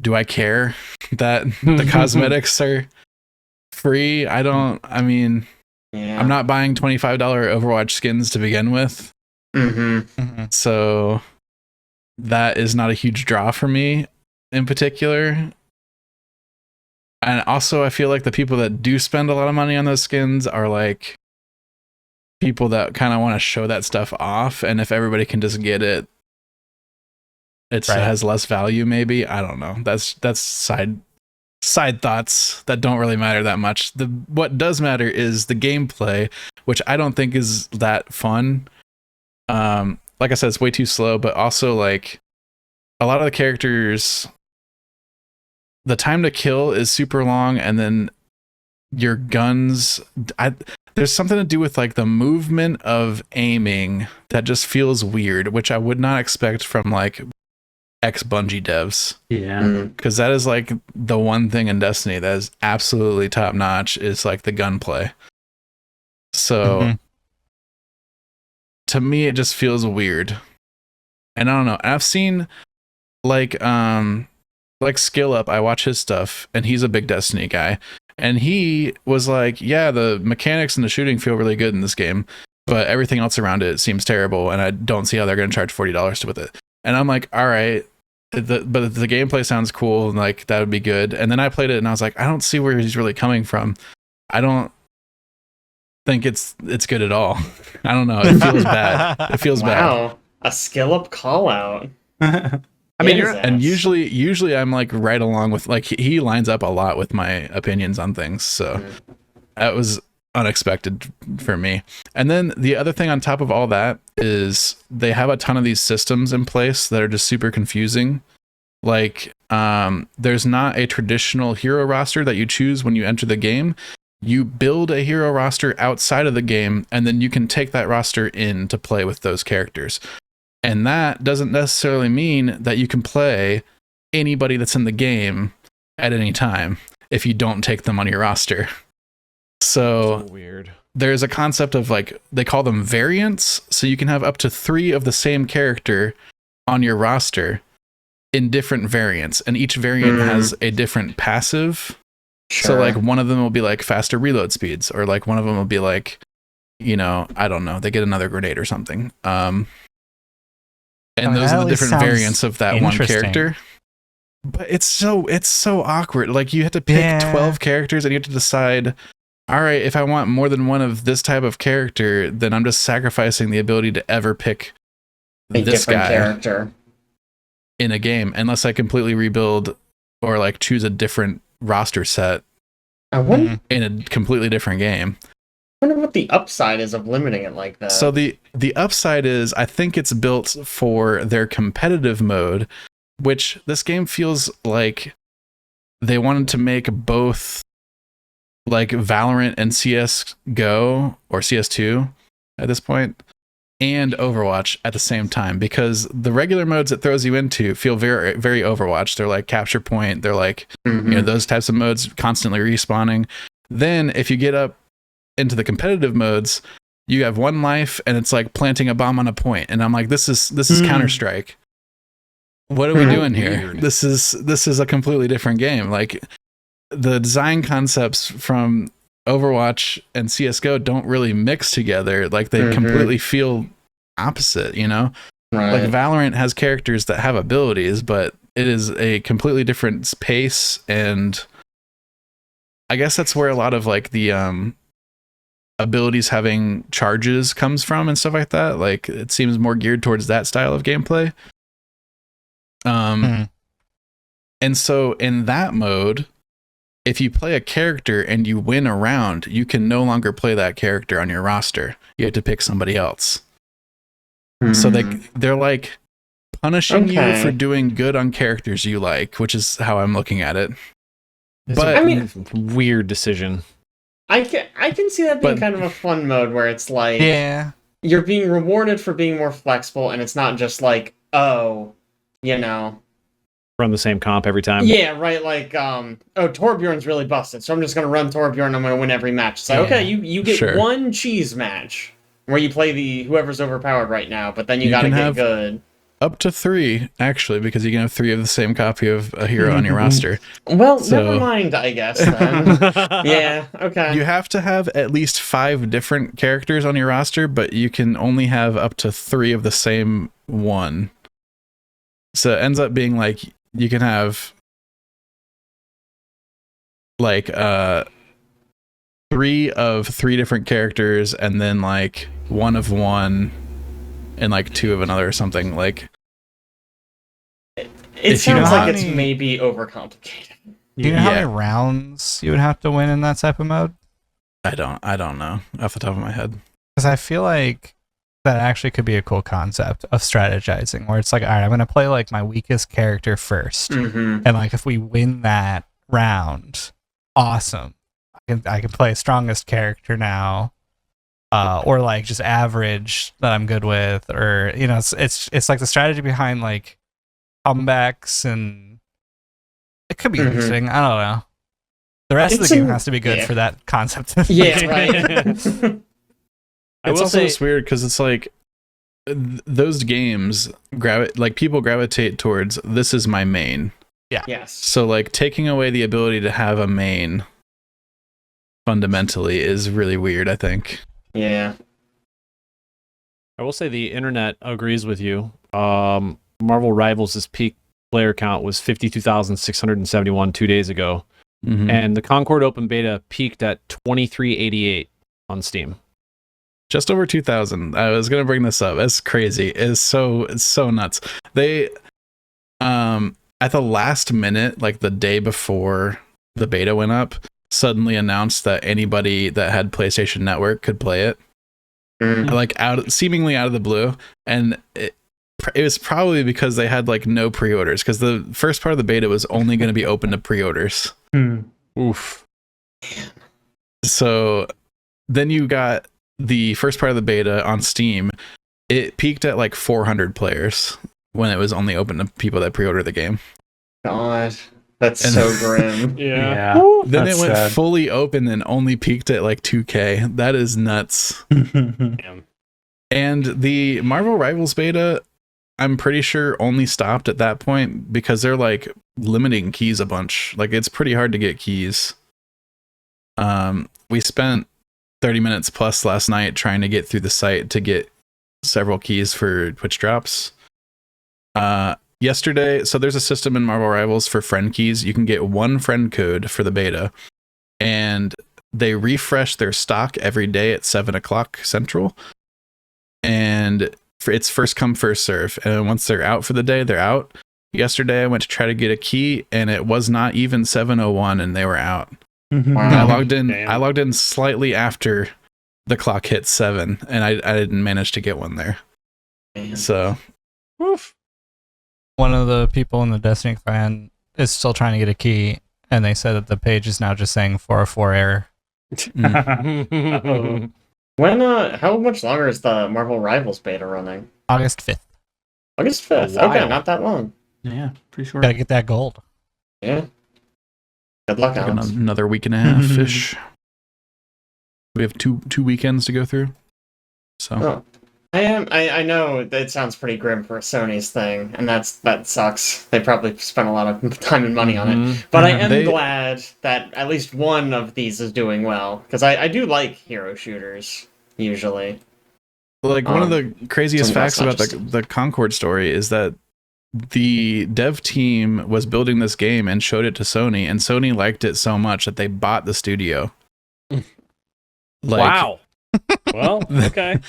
do I care that the cosmetics are free? I mean,
Yeah.
I'm not buying $25 Overwatch skins to begin with.
Mm-hmm.
So that is not a huge draw for me in particular. And also, I feel like the people that do spend a lot of money on those skins are like people that kind of want to show that stuff off. And if everybody can just get it, it
Right.
has less value. Maybe, I don't know. That's side side thoughts that don't really matter that much. What does matter is the gameplay, which I don't think is that fun. Like I said, it's way too slow, but also like a lot of the characters, the time to kill is super long, and then your guns, there's something to do with like the movement of aiming that just feels weird, which I would not expect from like ex-Bungie devs.
Yeah.
Because that is like the one thing in Destiny that is absolutely top notch is like the gunplay. So to me, it just feels weird. And I don't know. I've seen like Skill Up. I watch his stuff, and he's a big Destiny guy. And he was like, yeah, the mechanics and the shooting feel really good in this game, but everything else around it seems terrible, and I don't see how they're going to charge $40 with it. And I'm like, all right, but the gameplay sounds cool, and like that would be good. And then I played it, and I was like, I don't see where he's really coming from. I don't think it's good at all. I don't know. It feels bad. It feels bad.
Wow, a Skill Up call out.
I mean,
And usually I'm like right along with, like, he lines up a lot with my opinions on things. So that was unexpected for me. And then the other thing on top of all that is they have a ton of these systems in place that are just super confusing. Like, there's not a traditional hero roster that you choose when you enter the game. You build a hero roster outside of the game, and then you can take that roster in to play with those characters. And that doesn't necessarily mean that you can play anybody that's in the game at any time if you don't take them on your roster. So
weird.
There's a concept of, like, they call them variants. So you can have up to 3 of the same character on your roster in different variants. And each variant has a different passive.
Sure.
So like one of them will be like faster reload speeds, or like one of them will be like, you know, I don't know, they get another grenade or something. And those are the different variants of that one character. But it's so awkward. Like, you have to pick 12 characters, and you have to decide, all right, if I want more than one of this type of character, then I'm just sacrificing the ability to ever pick this guy
character
in a game, unless I completely rebuild or like choose a different roster set in a completely different game.
I wonder what the upside is of limiting it like that.
So the upside is, I think it's built for their competitive mode, which this game feels like they wanted to make both like Valorant and CSGO or CS2 at this point, and Overwatch at the same time, because the regular modes it throws you into feel very, very Overwatch. They're like capture point. They're like, you know, those types of modes constantly respawning. Then if you get up into the competitive modes, you have 1 life, and it's like planting a bomb on a point. And I'm like, this is Counter-Strike. What are we doing here? This is a completely different game. Like, the design concepts from Overwatch and CSGO don't really mix together. Like, they completely feel opposite, you know?
Right.
Like, Valorant has characters that have abilities, but it is a completely different pace, and I guess that's where a lot of like the abilities having charges comes from and stuff like that. Like, it seems more geared towards that style of gameplay. And so in that mode, if you play a character and you win a round, you can no longer play that character on your roster. You have to pick somebody else. So they're like punishing you for doing good on characters you like, which is how I'm looking at it. But
I mean, weird decision.
I can see that being kind of a fun mode where it's like, you're being rewarded for being more flexible, and it's not just like, oh, you know,
Run the same comp every time.
yeah, right, like, oh, Torbjorn's really busted, so I'm just gonna run Torbjorn and I'm gonna win every match. It's like, okay, you get one cheese match where you play whoever's overpowered right now, but then you gotta get good.
Up to 3, actually, because you can have 3 of the same copy of a hero on your roster.
Well, never mind, I guess, then. Yeah, okay.
You have to have at least 5 different characters on your roster, but you can only have up to 3 of the same one. So it ends up being like, you can have like 3 of 3 different characters, and then like 1 of one, and like 2 of another or something. Like,
it sounds like it's maybe overcomplicated.
Do you know how
Yeah.
many rounds you would have to win in that type of mode?
I don't know off the top of my head.
Because I feel like that actually could be a cool concept of strategizing, where it's like, all right, I'm going to play like my weakest character first,
Mm-hmm.
and like if we win that round, awesome. I can play strongest character now, or like just average that I'm good with, or you know, it's like the strategy behind like comebacks, and it could be
Mhm.
interesting. I don't know. The rest of
It's
the game
an-
has to be good
yeah.
for that concept.
Yeah, right.
I
It's
will
also
say,
just weird because it's like those games like people gravitate towards this is my main.
Yes.
So like taking away the ability to have a main fundamentally is really weird, I think.
Yeah.
I will say the internet agrees with you. Marvel Rivals' peak player count was 52,671 2 days ago,
Mhm.
and the Concord Open Beta peaked at 2388 on Steam.
Just over 2,000. I was gonna bring this up. It's crazy. It's so nuts. They at the last minute, like the day before the beta went up, suddenly announced that anybody that had PlayStation Network could play it.
Mm.
Like seemingly out of the blue, and it was probably because they had like no pre-orders, because the first part of the beta was only going to be open to pre-orders.
Oof.
So then you got the first part of the beta on Steam. It peaked at like 400 players when it was only open to people that pre-order the game.
God, that's
And-
so grim.
Yeah.
Then
that's
it went
sad.
fully open and only peaked at like 2K. That is nuts.
Damn.
And the Marvel Rivals beta, I'm pretty sure only stopped at that point because they're like limiting keys a bunch. Like it's pretty hard to get keys. We spent 30 minutes plus last night trying to get through the site to get several keys for Twitch drops. Yesterday, so there's a system in Marvel Rivals for friend keys. You can get one friend code for the beta, and they refresh their stock every day at 7 o'clock Central. And it's first come, first serve. And once they're out for the day, they're out. Yesterday, I went to try to get a key, and it was not even 7:01, and they were out.
Wow.
I logged in.
Damn.
I logged in slightly after the clock hit 7, and I didn't manage to get one there.
Man.
So
Oof.
One of the people in the Destiny clan is still trying to get a key, and they said that the page is now just saying 404 error.
Uh-oh. When how much longer is the Marvel Rivals beta running?
August 5th.
August 5th.
A while.
Okay, not that long.
Yeah, pretty short.
Gotta get that gold.
Yeah. Good luck,
like
Alex.
another week and a half ish. We have two weekends to go through. So
Oh. I know that it sounds pretty grim for Sony's thing, and that sucks. They probably spent a lot of time and money on it.
Mhm.
But I am
They-
glad that at least one of these is doing well, because I do like hero shooters, usually.
like one of the craziest
something
facts
that's
about
not
the Concord story is that the dev team was building this game and showed it to Sony, and Sony liked it so much that they bought the studio.
Wow. Well, okay.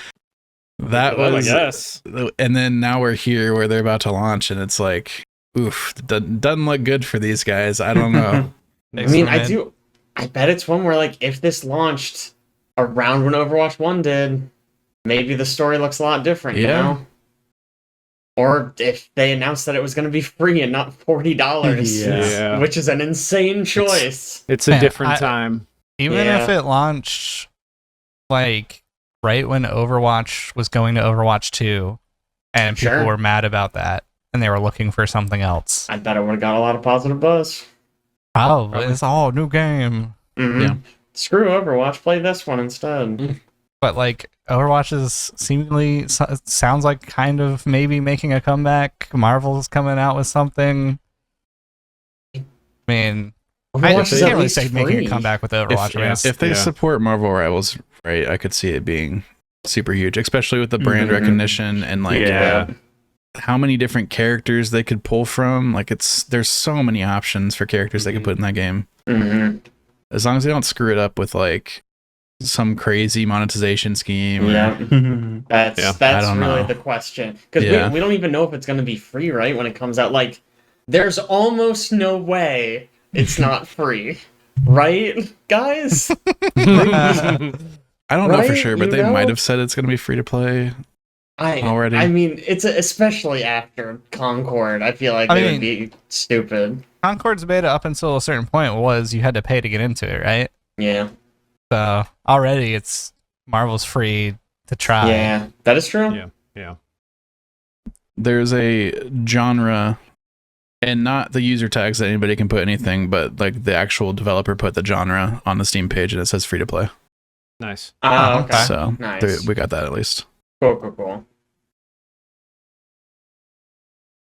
That
Well, I
was,
guess.
and then now we're here where they're about to launch, and it's like, oof, doesn't look good for these guys. I don't know.
I mean,
Excellent.
I bet it's one where, like, if this launched around when Overwatch 1 did, maybe the story looks a lot different, you
Yeah.
know? Or if they announced that it was going to be free and not $40,
Yeah.
which is an insane choice.
It's a
Man,
different time.
Even
Yeah.
if it launched, like, right when Overwatch was going to Overwatch 2, and people
Sure.
were mad about that, and they were looking for something else.
I bet it would have got a lot of positive buzz.
Oh, it's all new game.
Mhm.
Yeah.
Screw Overwatch, play this one instead.
But, like, Overwatch is seemingly sounds like kind of maybe making a comeback. Marvel's coming out with something. I mean, I
Overwatch is
can't
at
really
least
say making
free.
a comeback with Overwatch. I mean, it's-
If they
Yeah.
support Marvel Rivals right, I could see it being super huge, especially with the brand
Mhm.
recognition and like
Yeah.
how many different characters they could pull from. Like there's so many options for characters they could put in that game.
Mhm.
As long as they don't screw it up with like some crazy monetization scheme.
Yeah. That's
Yeah,
I
that's
don't
really
know.
the question, because
Yeah.
we don't even know if it's going to be free, right? When it comes out, like, there's almost no way it's not free, right, guys?
I don't know for
Right?
sure, but
You
they
know?
might have said it's going to be free to play already.
I mean, it's especially after Concord. I feel like
I
they
mean-
would be stupid.
Concord's beta up until a certain point was you had to pay to get into it, right?
Yeah,
So already it's Marvel's free to try.
yeah, that is true.
Yeah. Yeah.
There's a genre, and not the user tags that anybody can put anything, but like the actual developer put the genre on the Steam page and it says free to play.
Nice.
Oh, okay.
So
Nice.
we got that at least.
Cool.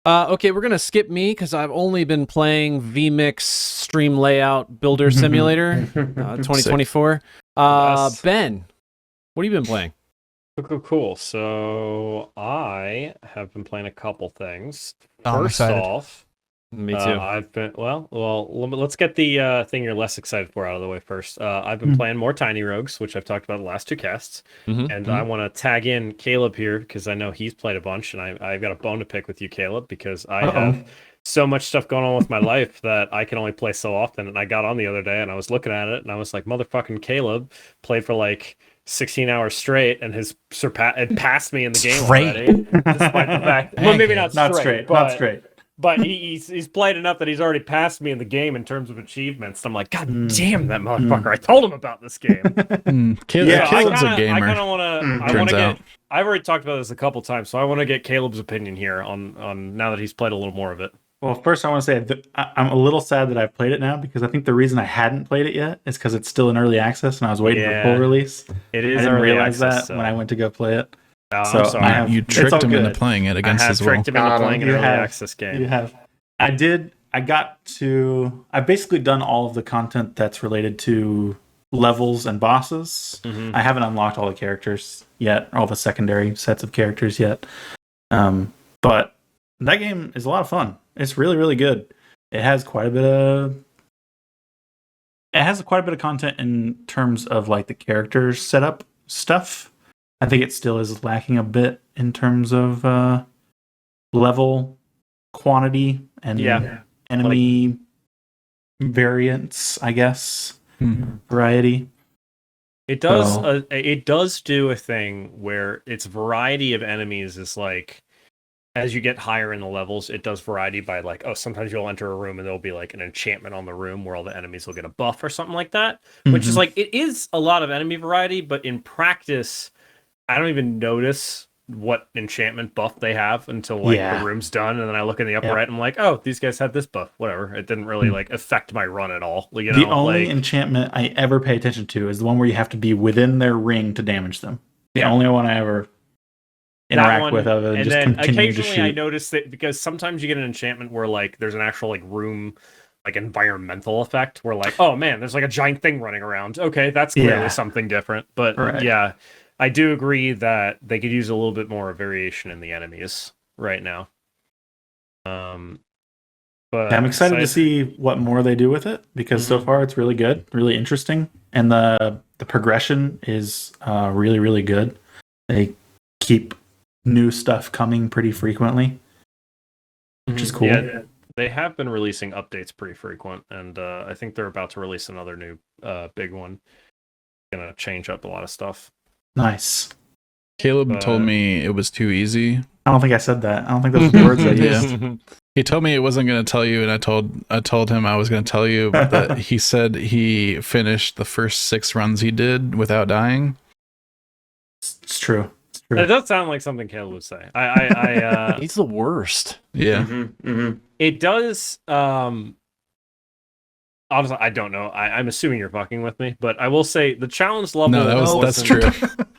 Okay, we're gonna skip me because I've only been playing VMix Stream Layout Builder Simulator 2024.
Yes.
Ben, what have you been playing?
Cool. So I have been playing a couple things.
Oh, I'm
First
excited.
off,
Me too.
I've been let's get the thing you're less excited for out of the way first. I've been playing more Tiny Rogues, which I've talked about the last two casts,
Mhm,
and I want to tag in Caleb here because I know he's played a bunch, and I've got a bone to pick with you, Caleb, because I have so much stuff going on with my life that I can only play so often. And I got on the other day and I was looking at it and I was like, motherfucking Caleb played for like 16 hours straight and has passed me in the game
Straight.
already. Despite the fact, well, maybe not straight, but,
not straight.
But he's played enough that he's already passed me in the game in terms of achievements. I'm like, God damn that motherfucker! I told him about this game.
Yeah,
Caleb's
I
a gamer.
kind of want to. I want
turns
to
out.
get. I've already talked about this a couple times, so I want to get Caleb's opinion here on now that he's played a little more of it.
Well, first I want to say that I'm a little sad that I've played it now because I think the reason I hadn't played it yet is because it's still in early access and I was waiting
Yeah.
for full release.
It
I
is
didn't
early
realize
access,
that when I went to go play it.
I'm
So
sorry.
I have-
You
it's
tricked
all
him into
good.
playing it
I
against
have
his will.
tricked him into
Got him.
playing an
You
early
have.
access game.
You have. I've basically done all of the content that's related to levels and bosses.
Mhm.
I haven't unlocked all the characters yet, all the secondary sets of characters yet. But that game is a lot of fun. It's really, really good. It has quite a bit of content in terms of like the characters setup stuff. I think it still is lacking a bit in terms of level quantity and
Yeah.
enemy variants, I guess. Variety.
It does.
So-
It does do a thing where its variety of enemies is like, as you get higher in the levels, it does variety by like, oh, sometimes you'll enter a room and there'll be like an enchantment on the room where all the enemies will get a buff or something like that. Which is
Mhm.
like, it is a lot of enemy variety, but in practice, I don't even notice what enchantment buff they have until like
Yeah.
the room's done, and then I look in the upper
Yep.
right and I'm like, oh, these guys have this buff. Whatever. It didn't really like affect my run at all. You know,
The only
like,
enchantment I ever pay attention to is the one where you have to be within their ring to damage them. The
Yeah.
only one I ever
that
interact
one,
with other than
and
just
then
continuing to
occasionally I
shoot.
notice that because sometimes you get an enchantment where like there's an actual like room like environmental effect where like, oh man, there's like a giant thing running around. Okay, that's clearly
Yeah.
something different. But
Right.
yeah, I do agree that they could use a little bit more variation in the enemies right now. But
I'm excited to see what more they do with it because so
Mhm.
far it's really good, really interesting, and the progression is really, really good. They keep new stuff coming pretty frequently, which is cool.
Yeah, they have been releasing updates pretty frequent, and I think they're about to release another new big one. Gonna change up a lot of stuff.
Nice.
Caleb told me it was too easy.
I don't think I said that. I don't think those are the words I
Yeah.
used.
He told me it wasn't going to tell you, and I told him I was going to tell you. But that he said he finished the first 6 runs he did without dying.
It's true. It's
It
true.
does sound like something Caleb would say. I
He's the worst.
Yeah,
it does. Honestly, I don't know. I'm assuming you're fucking with me, but I will say the challenge level.
no, that's
wasn't-
true.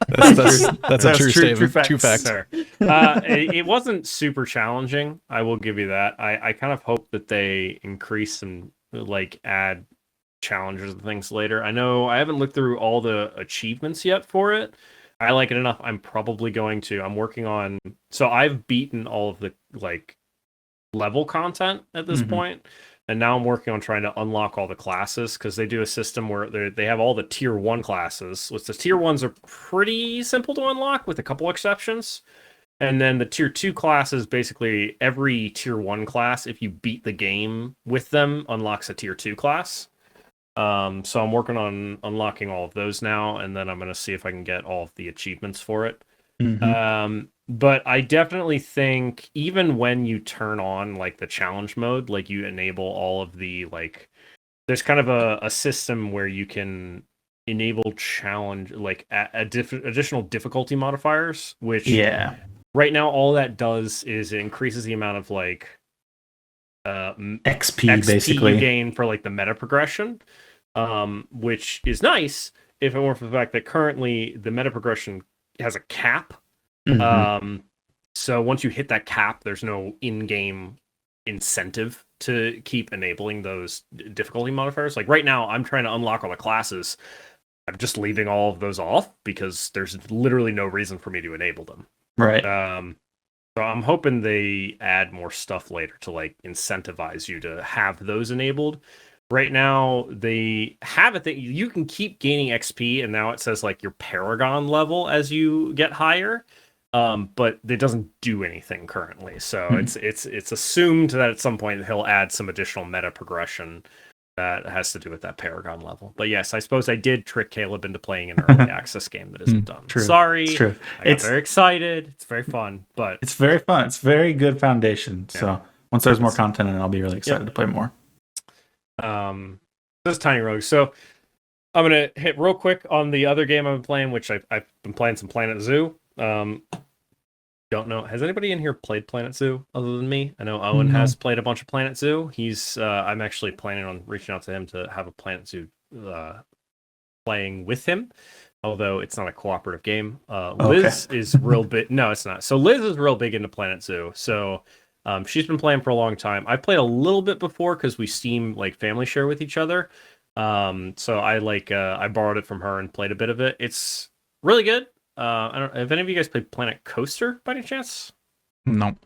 That's a
That's
true
true,
statement.
true
True facts.
Fair. It wasn't super challenging. I will give you that. I kind of hope that they increase and like add challenges and things later. I know I haven't looked through all the achievements yet for it. I like it enough. I'm probably going to. I'm working on. So I've beaten all of the like level content at this
Mhm.
point. And now I'm working on trying to unlock all the classes because they do a system where they have all the tier 1 classes, which the tier 1s are pretty simple to unlock with a couple exceptions. And then the tier 2 classes, basically every tier 1 class, if you beat the game with them, unlocks a tier 2 class. So I'm working on unlocking all of those now, and then I'm going to see if I can get all of the achievements for it. But I definitely think even when you turn on like the challenge mode, like you enable all of the like, there's kind of a system where you can enable challenge, like additional difficulty modifiers, which right now all that does is it increases the amount of like
XP basically
you gain for like the meta progression, which is nice if it weren't for the fact that currently the meta progression has a cap. So once you hit that cap, there's no in-game incentive to keep enabling those difficulty modifiers. Like right now, I'm trying to unlock all the classes. I'm just leaving all of those off because there's literally no reason for me to enable them.
Right.
So I'm hoping they add more stuff later to like incentivize you to have those enabled. Right now, they have it that you can keep gaining XP, and now it says like your Paragon level as you get higher. But it doesn't do anything currently. So it's assumed that at some point he'll add some additional meta progression that has to do with that Paragon level. But yes, I suppose I did trick Caleb into playing an early access game that isn't done.
True.
Sorry.
It's true.
I got very excited. It's very fun, but
it's very fun. It's very good foundation. Yeah. So once there's more content, and I'll be really excited to play more.
This is Tiny Rogue. So I'm gonna hit real quick on the other game I've been playing, which I've been playing some Planet Zoo. Don't know. Has anybody in here played Planet Zoo other than me? I know Owen has played a bunch of Planet Zoo. He's I'm actually planning on reaching out to him to have a Planet Zoo playing with him, although it's not a cooperative game. Liz is real big. No, it's not. So Liz is real big into Planet Zoo. So she's been playing for a long time. I played a little bit before because we Steam like family share with each other. So I borrowed it from her and played a bit of it. It's really good. I don't. Have any of you guys played Planet Coaster by any chance?
No.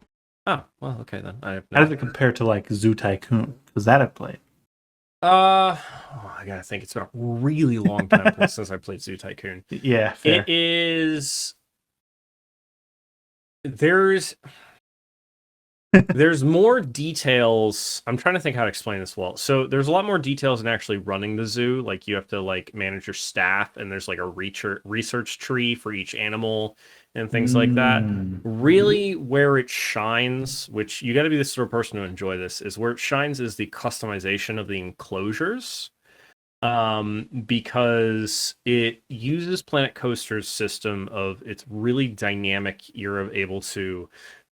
Oh, well, okay then.
How does it compare to like Zoo Tycoon? Because that I've played.
I gotta think. It's been a really long time since I played Zoo Tycoon.
Yeah, fair.
It is. There's more details. I'm trying to think how to explain this well. So there's a lot more details in actually running the zoo. Like you have to like manage your staff, and there's like a research tree for each animal and things like that. Really, where it shines, which you got to be the sort of person to enjoy this, is where it shines is the customization of the enclosures. Because it uses Planet Coaster's system of it's really dynamic. You're able to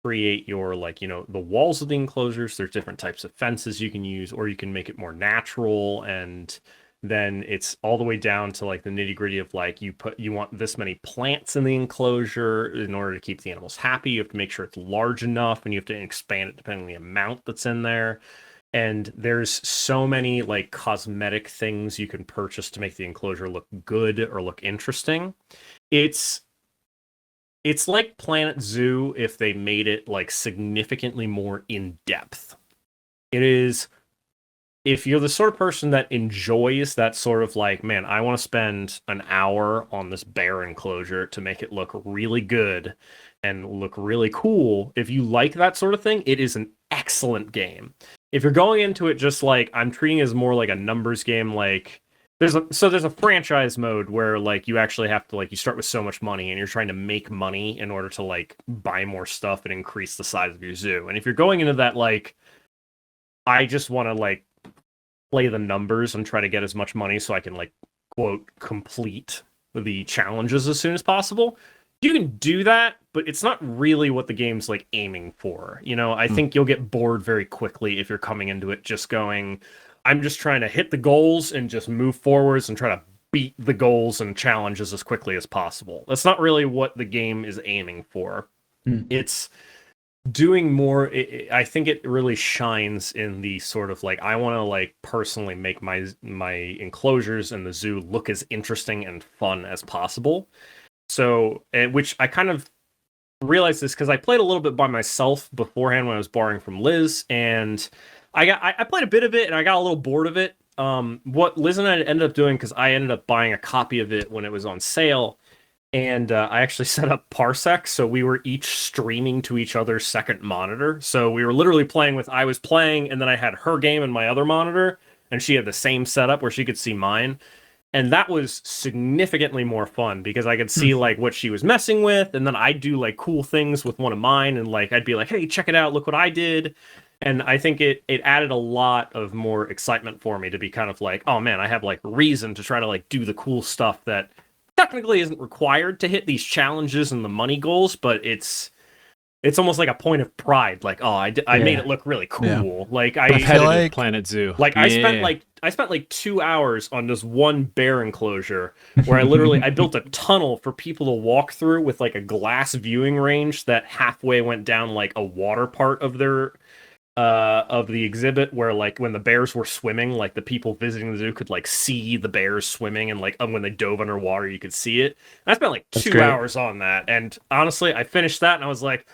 create your the walls of the enclosures. There's different types of fences you can use, or you can make it more natural, and then it's all the way down to like the nitty gritty of like you want this many plants in the enclosure in order to keep the animals happy. You have to make sure it's large enough, and you have to expand it depending on the amount that's in there. And there's so many like cosmetic things you can purchase to make the enclosure look good or look interesting. It's like Planet Zoo if they made it like significantly more in depth. It is, if you're the sort of person that enjoys that sort of like, man, I want to spend an hour on this bear enclosure to make it look really good and look really cool. If you like that sort of thing, it is an excellent game. If you're going into it just like, I'm treating it as more like a numbers game, like there's a franchise mode where like you actually have to like you start with so much money and you're trying to make money in order to like buy more stuff and increase the size of your zoo. And if you're going into that like I just want to like play the numbers and try to get as much money so I can like quote complete the challenges as soon as possible, you can do that, but it's not really what the game's like aiming for. I think you'll get bored very quickly if you're coming into it just going, I'm just trying to hit the goals and just move forwards and try to beat the goals and challenges as quickly as possible. That's not really what the game is aiming for. It's doing more. I think it really shines in the sort of like, I want to like personally make my enclosures and the zoo look as interesting and fun as possible. So, which I kind of realized this because I played a little bit by myself beforehand when I was borrowing from Liz, and I played a bit of it and I got a little bored of it. What Liz and I ended up doing, because I ended up buying a copy of it when it was on sale, And I actually set up Parsec, so we were each streaming to each other's second monitor. So we were literally playing with, I was playing, and then I had her game in my other monitor, and she had the same setup where she could see mine. And that was significantly more fun because I could see like what she was messing with, and then I'd do like cool things with one of mine, and like I'd be like, hey, check it out, look what I did. And I think it added a lot of more excitement for me to be kind of like, oh man, I have like reason to try to like do the cool stuff that technically isn't required to hit these challenges and the money goals, but it's almost like a point of pride. Like, oh, I made it look really cool.
Yeah.
Like I
feel like
Planet Zoo.
like I spent like 2 hours on this one bear enclosure where I built a tunnel for people to walk through with like a glass viewing range that halfway went down like a water part of their of the exhibit, where like when the bears were swimming, like the people visiting the zoo could like see the bears swimming, and like when they dove underwater you could see it. And I spent like 2 hours on that, and honestly I finished that and I was like,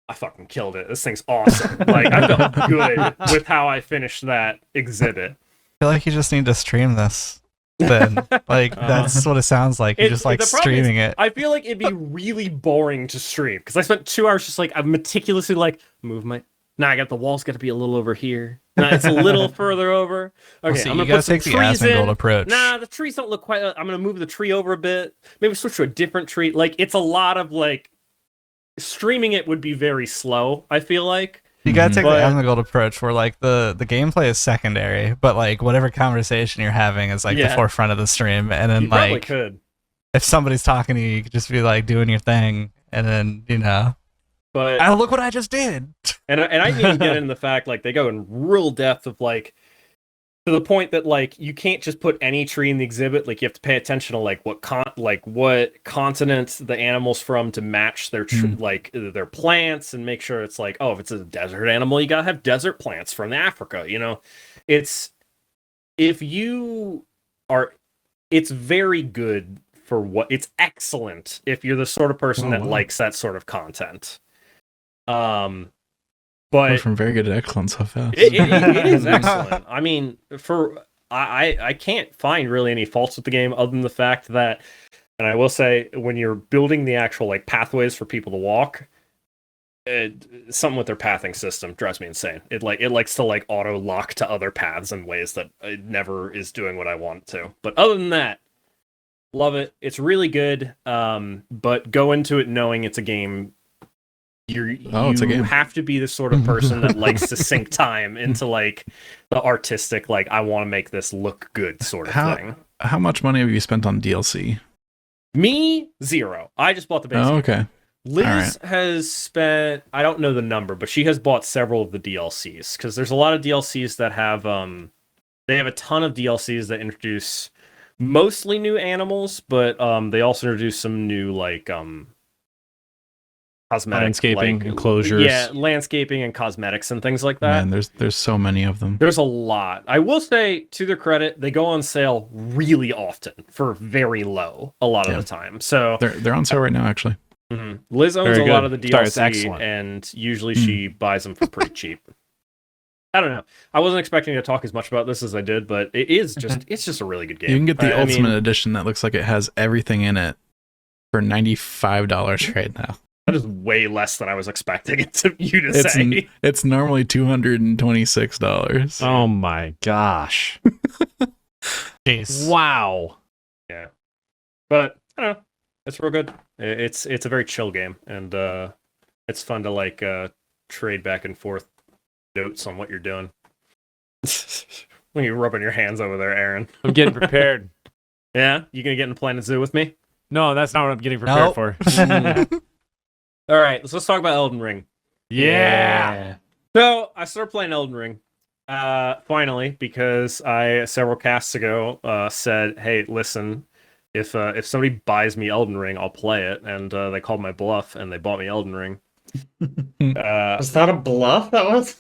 I fucking killed it. This thing's awesome. Like I felt good with how I finished that exhibit.
I feel like you just need to stream this. Then, like that's what it sounds like. You're just like streaming it.
I feel like it'd be really boring to stream because I spent 2 hours just like I'm meticulously like move my. Now I got the walls got to be a little over here. Now it's a little further over. Okay,
See,
I'm
you
gonna
gotta
put some
take the
trees in.
Asmongold approach.
Nah, the trees don't look quite. I'm gonna move the tree over a bit. Maybe switch to a different tree. Like it's a lot of like streaming it would be very slow. I feel like
You gotta take
But-
the Asmongold approach, where like the gameplay is secondary, but like whatever conversation you're having is like the
Yeah.
forefront of the stream, and then
you probably
like
could.
if somebody's talking to you, you could just be like doing your thing, and then
But
oh, look what I just did.
And I didn't even get into the fact, like, they go in real depth of, like, to the point that, like, you can't just put any tree in the exhibit. Like, you have to pay attention to, like, what continent the animal's from to match their, like, their plants, and make sure it's like, oh, if it's a desert animal, you gotta have desert plants from Africa, you know? It's very good for what, it's excellent if you're the sort of person that likes that sort of content. But
Went from very good to excellent so fast.
it is excellent. I mean, I can't find really any faults with the game other than the fact that, and I will say, when you're building the actual like pathways for people to walk, something with their pathing system drives me insane. It likes to like auto lock to other paths in ways that it never is doing what I want it to. But other than that, love it. It's really good. But go into it knowing it's a game.
It's a game.
You have to be the sort of person that likes to sink time into like the artistic, like I want to make this look good sort of thing.
How much money have you spent on DLC?
Me, 0. I just bought the basic.
Oh, okay.
Liz has spent, I don't know the number, but she has bought several of the DLCs, because there's a lot of DLCs that have they have a ton of DLCs that introduce mostly new animals, but they also introduce some new like cosmetic,
landscaping,
like,
enclosures.
Yeah, landscaping and cosmetics and things like that.
Man, there's so many of them.
There's a lot. I will say, to their credit, they go on sale really often for very low a lot of the time. So
They're on sale right now, actually.
Liz owns
Very
a lot
good.
of the
Sorry, it's
DLC,
excellent.
and usually she buys them for pretty cheap. I don't know. I wasn't expecting to talk as much about this as I did, but it's just a really good game.
You can get the
I
Ultimate
mean,
Edition that looks like it has everything in it for $95 right now.
that is way less than I was expecting it to you to say.
It's normally $226.
Oh my gosh.
Jeez.
Wow.
Yeah. But I don't know. It's real good. It's a very chill game, and it's fun to like trade back and forth notes on what you're doing. When you're rubbing your hands over there, Aaron.
I'm getting prepared.
Yeah? You gonna get in Planet Zoo with me?
No, that's not what I'm getting prepared for.
All right, let's talk about Elden Ring.
Yeah.
So I started playing Elden Ring, finally, because I several casts ago said, "Hey, listen, if somebody buys me Elden Ring, I'll play it." And they called my bluff, and they bought me Elden Ring.
Was that a bluff? That was.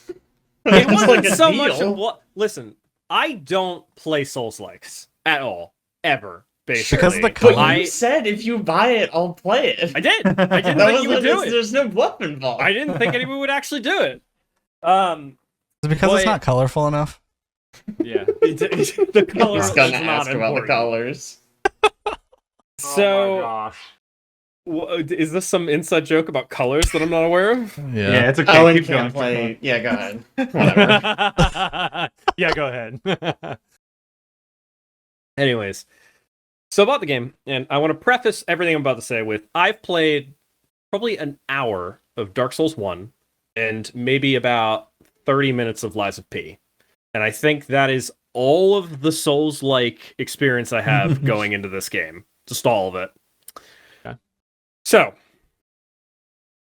It
was
wasn't
like a
so
deal.
much. Listen, I don't play Souls-likes at all, ever. Basically,
Because of the
But
color.
you said if you buy it, I'll play it.
I did. I didn't
That
think you would do it.
There's no bluff involved.
I didn't think anyone would actually do it.
Is it because
Boy.
it's not colorful enough?
Yeah.
The color
He's
is
gonna
not
ask about the
important.
colors.
So
gosh.
Is this some inside joke about colors that I'm not aware of?
Yeah, it's okay.
Oh, and you
Keep going,
can't
keep going.
play. Yeah, go ahead.
Whatever. Yeah, go ahead. Anyways, so about the game, and I want to preface everything I'm about to say with I've played probably an hour of Dark Souls 1 and maybe about 30 minutes of Lies of P. And I think that is all of the Souls-like experience I have going into this game. Just all of it.
Okay.
So,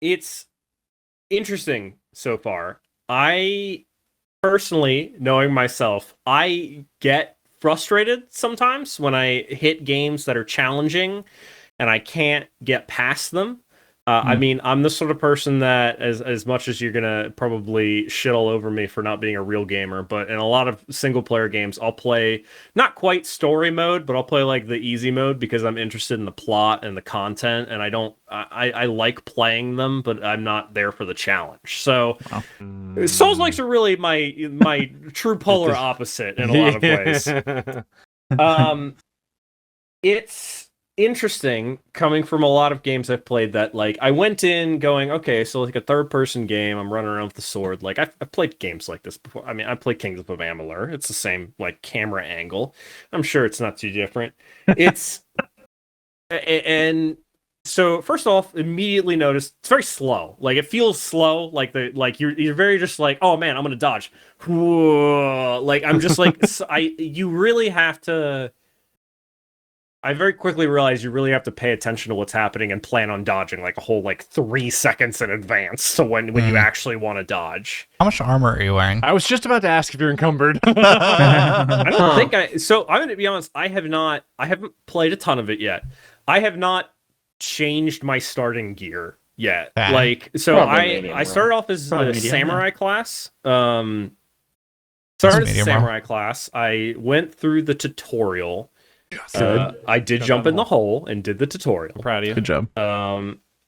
it's interesting so far. I personally, knowing myself, I get frustrated sometimes when I hit games that are challenging and I can't get past them. I mean, I'm the sort of person that, as much as you're gonna probably shit all over me for not being a real gamer, but in a lot of single player games, I'll play not quite story mode, but I'll play like the easy mode because I'm interested in the plot and the content, and I like playing them, but I'm not there for the challenge. So, Souls-likes are really my true polar opposite in a lot of ways. It's interesting coming from a lot of games I've played that like I went in going, okay, so like a third person game, I'm running around with the sword. Like I've played games like this before. I mean, I played Kings of Amalur. It's the same like camera angle. I'm sure it's not too different. It's and so first off, immediately noticed it's very slow. Like it feels slow. Like you're very just like, oh man, I'm gonna dodge. Like I'm just like you really have to. I very quickly realized you really have to pay attention to what's happening and plan on dodging like a whole like 3 seconds in advance. So when you actually want to dodge.
How much armor are you wearing?
I was just about to ask if you're encumbered.
I don't think so I'm going to be honest, I haven't played a ton of it yet. I have not changed my starting gear yet. Like, so I started off as a samurai class. Started as a samurai class. I went through the tutorial. I did jump in the hole and did the tutorial.
I'm proud of you.
Good job.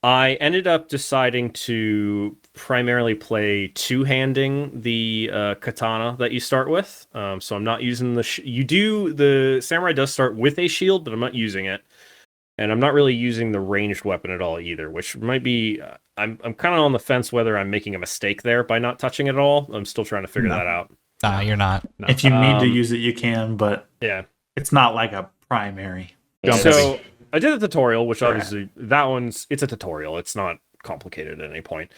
I ended up deciding to primarily play two-handing the katana that you start with. So I'm not using the the samurai does start with a shield, but I'm not using it. And I'm not really using the ranged weapon at all either, which might be I'm kind of on the fence whether I'm making a mistake there by not touching it at all. I'm still trying to figure that out.
Nah, you're not.
No.
If you need to use it, you can, but
Yeah.
it's not like a primary.
So I did the tutorial, which obviously it's a tutorial. It's not complicated at any point.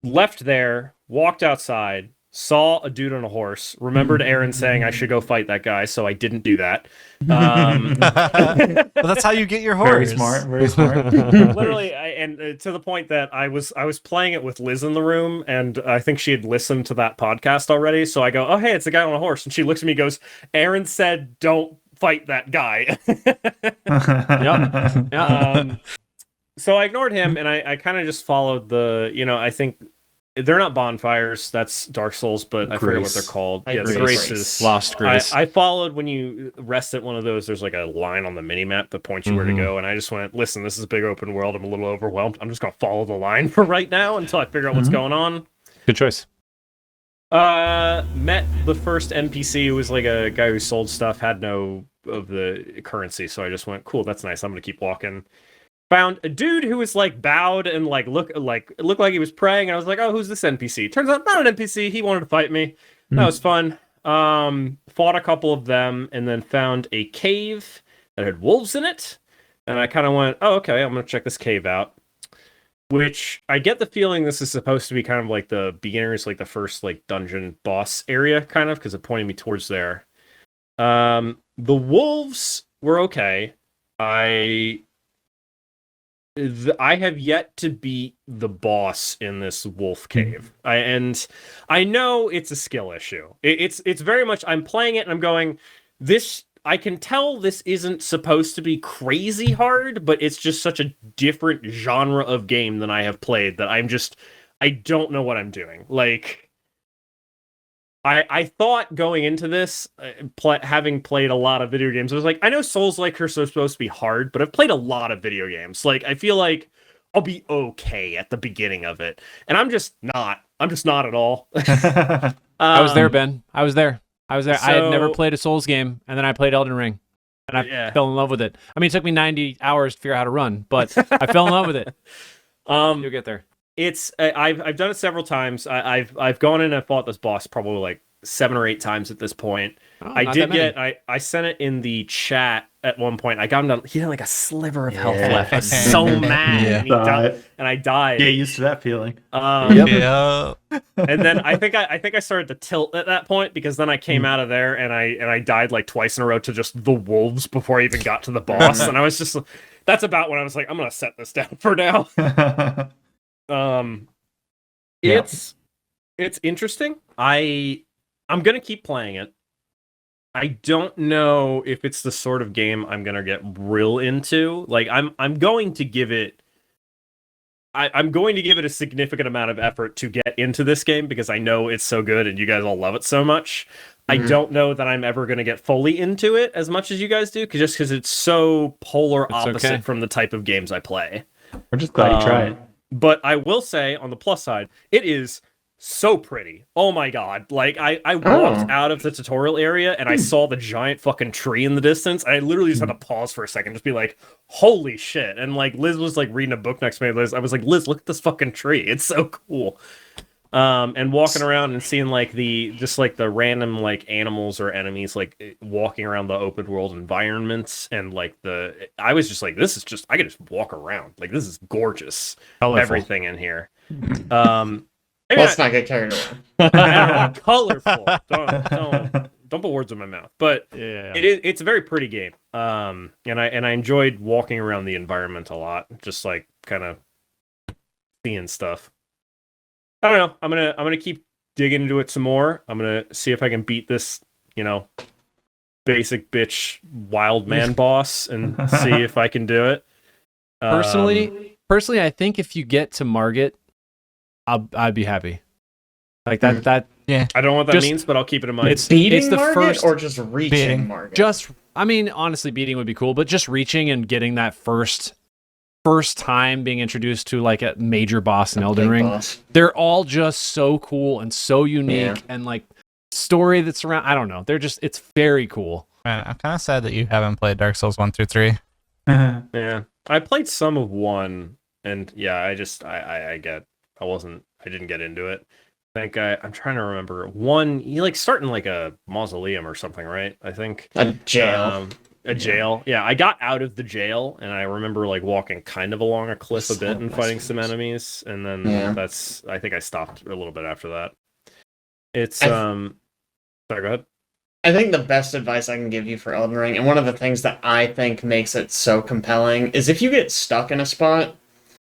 Left there, walked outside, saw a dude on a horse, remembered Aaron saying I should go fight that guy, so I didn't do that.
But that's how you get your horse.
Very smart. Very smart.
Literally, and to the point that I was playing it with Liz in the room, and I think she had listened to that podcast already. So I go, "Oh, hey, it's a guy on a horse," and she looks at me, and goes, "Aaron said don't fight that guy."
Yep.
So I ignored him, and I kind of just followed the, I think they're not bonfires. That's Dark Souls, but I forget what they're called. Yeah, the graces.
Lost grace.
I followed when you rest at one of those. There's like a line on the minimap that points you where to go, and I just went, listen, this is a big open world. I'm a little overwhelmed. I'm just gonna follow the line for right now until I figure out what's going on.
Good choice.
Met the first NPC who was like a guy who sold stuff, had no of the currency, so I just went, cool, that's nice. I'm gonna keep walking. Found a dude who was like bowed and it looked like he was praying, and I was like, oh, who's this NPC? Turns out not an NPC. He wanted to fight me. That was fun. Fought a couple of them, and then found a cave that had wolves in it. And I kind of went, oh, okay, I'm gonna check this cave out. Which I get the feeling this is supposed to be kind of like the beginners, like the first like dungeon boss area, kind of, because it pointed me towards there. The wolves were okay. I have yet to beat the boss in this wolf cave. I know it's a skill issue. It's very much, I'm playing it and I'm going, this, I can tell this isn't supposed to be crazy hard, but it's just such a different genre of game than I have played that I don't know what I'm doing. Like, I thought going into this, having played a lot of video games, I was like, I know Souls-like are supposed to be hard, but I've played a lot of video games. Like, I feel like I'll be okay at the beginning of it. And I'm just not at all.
I was there, Ben. I was there.
So,
I had never played a Souls game, and then I played Elden Ring. and I
Yeah.
fell in love with it. I mean, it took me 90 hours to figure out how to run, but I fell in love with it. You'll get there.
It's I've done it several times. I've gone in and fought this boss probably like 7 or 8 times at this point.
Oh,
I
not
did
that many.
get I sent it in the chat at one point. I got him to, he had like a sliver of health
Yeah.
left. I was so mad,
Yeah.
and, he died, and I died.
Get used to that feeling.
Yeah.
And then I think I started to tilt at that point because then I came out of there and I died like twice in a row to just the wolves before I even got to the boss. And I was just, that's about when I was like, I'm gonna set this down for now. It's interesting. I'm gonna keep playing it. I don't know if it's the sort of game I'm gonna get real into. Like I'm going to give it I'm going to give it a significant amount of effort to get into this game because I know it's so good and you guys all love it so much. I don't know that I'm ever going to get fully into it as much as you guys do, just because it's so polar opposite from the type of games I play.
We're just glad you tried.
But I will say, on the plus side, it is so pretty. Oh my god. Like, I walked out of the tutorial area and I saw the giant fucking tree in the distance. I literally just had to pause for a second, just be like, holy shit. And like, Liz was like reading a book next to me. I was like, Liz, look at this fucking tree. It's so cool. And walking around and seeing like the random like animals or enemies like walking around the open world environments, and like I was just like, this is just, I could just walk around. Like, this is gorgeous.
Colorful.
Everything in here.
Let's not get carried away.
Colorful. Don't put words in my mouth. But it's a very pretty game. And I enjoyed walking around the environment a lot, just like kind of seeing stuff. I don't know. I'm gonna keep digging into it some more. I'm gonna see if I can beat this, basic bitch wild man boss and see if I can do it.
Personally, I think if you get to Margit, I'd be happy. Like that.
Yeah.
I don't know what that means, but I'll keep it in mind.
It's
Beating
the
Margit
first
or just reaching
beating.
Margit?
I mean, honestly, beating would be cool, but just reaching and getting that first time being introduced to like a major boss in Elden Ring.
Boss.
They're all just so cool and so unique, and like story that's around. I don't know. It's very cool.
Man, I'm kind of sad that you haven't played Dark Souls 1 through 3.
Yeah, I played some of 1, and yeah, I didn't get into it. I think I'm trying to remember 1. You like start in like a mausoleum or something, right? I think
A jail.
A jail. Yeah, I got out of the jail, and I remember like walking kind of along a cliff a bit and fighting some enemies, and then I think I stopped a little bit after that. It's sorry, go ahead.
I think the best advice I can give you for Elden Ring, and one of the things that I think makes it so compelling, is if you get stuck in a spot,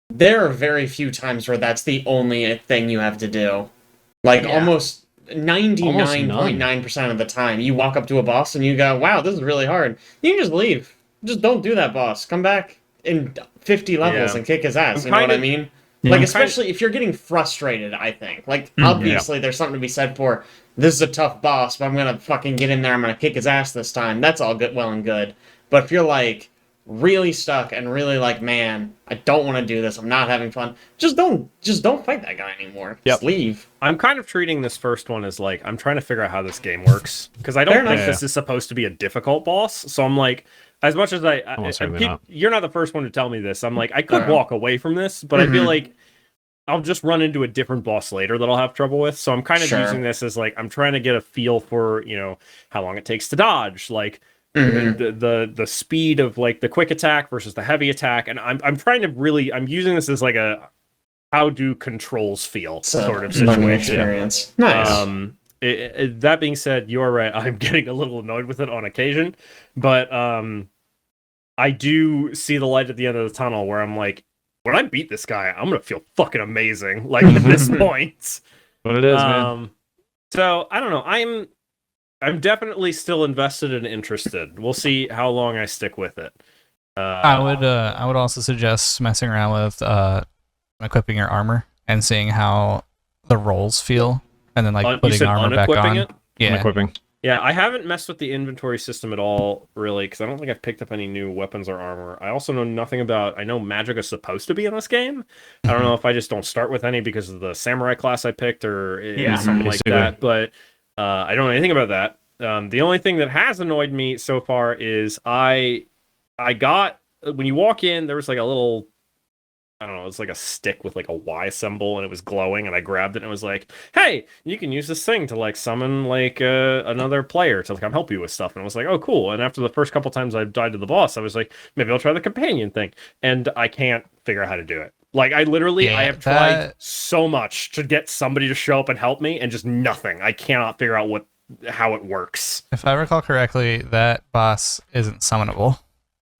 there are very few times where that's the only thing you have to do. Like, almost 99.9% of the time, you walk up to a boss and you go, wow, this is really hard. You can just leave. Just don't do that boss. Come back in 50 levels and kick his ass. You know what I mean?
Yeah.
Like, especially if you're getting frustrated, I think. Like, obviously, there's something to be said for, this is a tough boss, but I'm going to fucking get in there, I'm going to kick his ass this time. That's all good, well and good. But if you're, like, really stuck and really like, man, I don't want to do this, I'm not having fun, just don't fight that guy anymore. Just leave.
I'm kind of treating this first one as like, I'm trying to figure out how this game works, because I don't think this is supposed to be a difficult boss. So I'm like, as much as you're not the first one to tell me this, I'm like, I could walk away from this, but I feel like I'll just run into a different boss later that I'll have trouble with. So I'm kind of using this as like, I'm trying to get a feel for, how long it takes to dodge, like the speed of like the quick attack versus the heavy attack, and I'm trying to really, I'm using this as like a how do controls feel sort of situation.
Experience. Nice.
That being said, you're right. I'm getting a little annoyed with it on occasion, but I do see the light at the end of the tunnel where I'm like, when I beat this guy, I'm gonna feel fucking amazing. Like at this point,
What it is, man.
So I don't know. I'm definitely still invested and interested. We'll see how long I stick with it.
I would also suggest messing around with equipping your armor and seeing how the rolls feel, and then like putting armor back on.
It?
Yeah,
Unequipping.
Yeah, I haven't messed with the inventory system at all, really, because I don't think I've picked up any new weapons or armor. I also know nothing about... I know magic is supposed to be in this game. I don't know if I just don't start with any because of the samurai class I picked or something like that, but I don't know anything about that. The only thing that has annoyed me so far is I got, when you walk in, there was like a little, I don't know, it's like a stick with like a Y symbol and it was glowing, and I grabbed it and it was like, hey, you can use this thing to like summon like another player to come help you with stuff. And I was like, oh, cool. And after the first couple times I died to the boss, I was like, maybe I'll try the companion thing. And I can't figure out how to do it. Like I have tried so much to get somebody to show up and help me, and just nothing. I cannot figure out how it works.
If I recall correctly, that boss isn't summonable.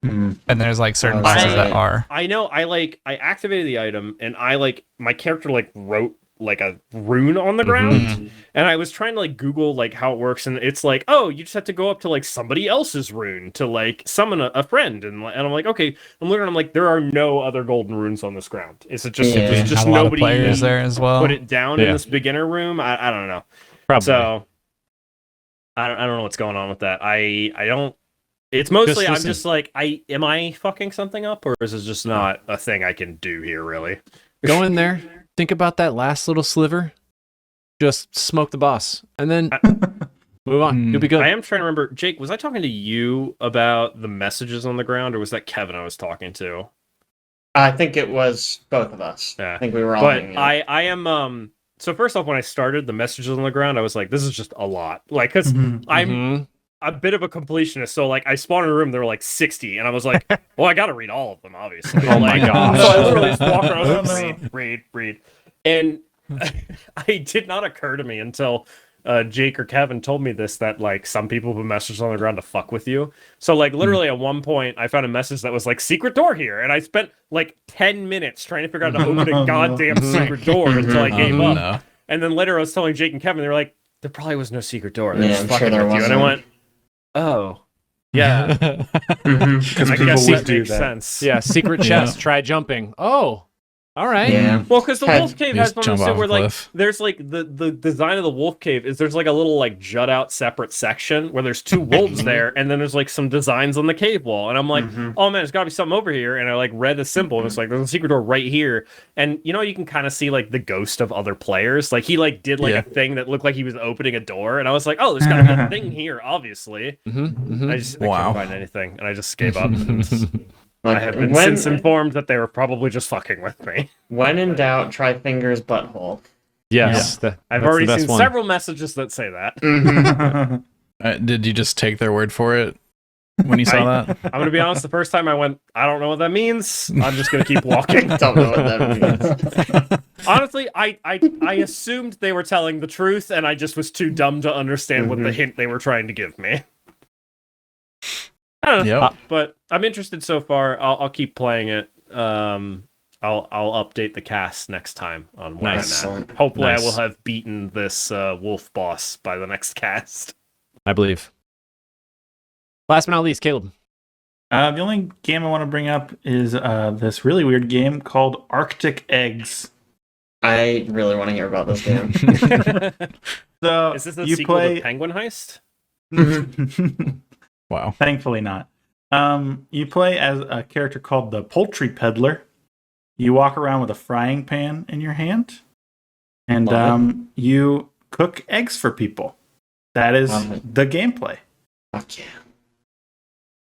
And there's like certain bosses that are.
I know. I activated the item, and my character like wrote like a rune on the ground, and I was trying to like Google like how it works, and it's like, oh, you just have to go up to like somebody else's rune to like summon a friend, and I'm like, okay, I'm like, there are no other golden runes on this ground. It's just nobody
players there as well.
Put it down in this beginner room. I don't know.
Probably.
So I don't know what's going on with that. I don't. It's mostly I'm just like, am I fucking something up, or is it just not a thing I can do here, really?
Go in there, think about that last little sliver, just smoke the boss, and then move on. You'll be good.
I am trying to remember, Jake, was I talking to you about the messages on the ground, or was that Kevin I was talking to?
I think it was both of us.
Yeah.
I think we were all.
But I am so first off, when I started the messages on the ground, I was like, this is just a lot. Like, because I'm a bit of a completionist, so like I spawned in a room, there were like 60, and I was like, well, I gotta read all of them, obviously.
Oh my gosh.
So I literally just walked around, I was like, read. And it did not occur to me until Jake or Kevin told me this, that like some people put messages on the ground to fuck with you. So like literally at one point I found a message that was like, secret door here, and I spent like 10 minutes trying to figure out how to open a goddamn secret door until I gave up.
No.
And then later I was telling Jake and Kevin, they were like, there probably was no secret door. They're just
I'm
fucking
sure there
with you. And I
wasn't.
went, oh, yeah.
Because
I
people
guess
would
that
do
makes
that.
sense.
Yeah, secret chest. Try jumping. Oh, all right.
Yeah.
Well, because the
Had-
wolf cave
You
has
just
one of
jump
those
off
where
a
like
cliff.
there's like the design of the wolf cave is there's like a little like jut out separate section where there's two wolves there, and then there's like some designs on the cave wall, and I'm like, oh man, there's got to be something over here, and I like read the symbol, and it's like there's a secret door right here, and you know you can kind of see like the ghost of other players, like he like did like a thing that looked like he was opening a door, and I was like, oh, there's got to be a thing here, obviously. I couldn't find anything, and I just gave up. I have been since informed that they were probably just fucking with me.
When in doubt, try fingers butthole.
Yes.
I've already seen several messages that say that.
Did you just take their word for it when you saw that?
I'm going to be honest, the first time I went, I don't know what that means. I'm just going to keep walking.
Don't know what that means.
Honestly, I assumed they were telling the truth, and I just was too dumb to understand what the hint they were trying to give me. I don't know, but I'm interested so far. I'll keep playing it. I'll update the cast next time on where I'm at. Hopefully, I will have beaten this wolf boss by the next cast.
I believe. Last but not least, Caleb.
The only game I want to bring up is this really weird game called Arctic Eggs.
I really want to hear about this game.
So
Is this the
you
sequel
play...
to Penguin Heist?
Wow.
Thankfully not. You play as a character called the Poultry Peddler. You walk around with a frying pan in your hand, and you cook eggs for people. That is the gameplay.
Fuck yeah.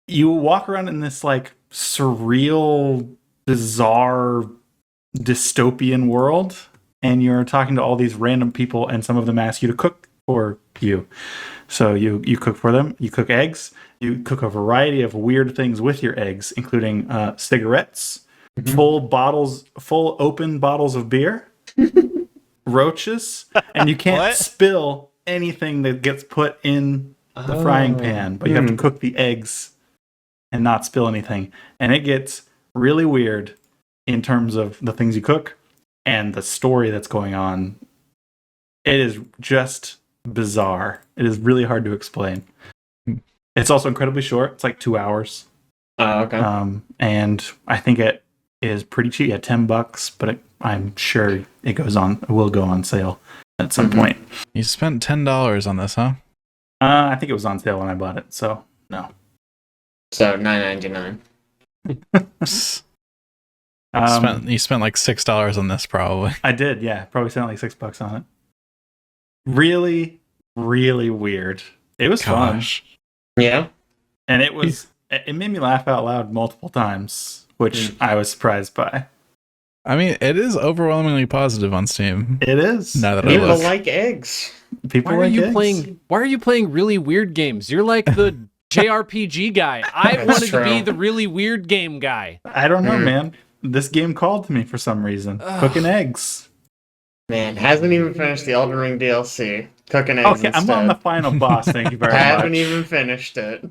You walk around in this like surreal, bizarre, dystopian world, and you're talking to all these random people, and some of them ask you to cook for you. So you cook for them. You cook eggs. You cook a variety of weird things with your eggs, including cigarettes, full open bottles of beer, roaches, and you can't spill anything that gets put in the frying pan, but you have to cook the eggs and not spill anything. And it gets really weird in terms of the things you cook and the story that's going on. It is just bizarre. It is really hard to explain. It's also incredibly short. It's like 2 hours.
Oh, okay.
And I think it is pretty cheap at $10, but I'm sure it will go on sale at some point.
You spent $10 on this, huh?
I think it was on sale when I bought it, so no.
So $9.99.
You spent like $6 on this, probably.
I did, yeah. Probably spent like $6 on it. Really, really weird. It was fun.
Gosh.
Yeah.
And it made me laugh out loud multiple times, which I was surprised by.
I mean, it is overwhelmingly positive on Steam.
It is.
Now that I
People
look.
like eggs.
People
Why are
like
you
eggs.
playing? Why are you playing really weird games? You're like the JRPG guy. I
That's
wanted to
true.
be the really weird game guy.
I don't know, man. This game called to me for some reason. Cooking eggs.
Man, hasn't even finished the Elden Ring DLC. Cooking eggs
Okay, I'm
instead.
on the final boss. Thank you very much.
Haven't even finished it.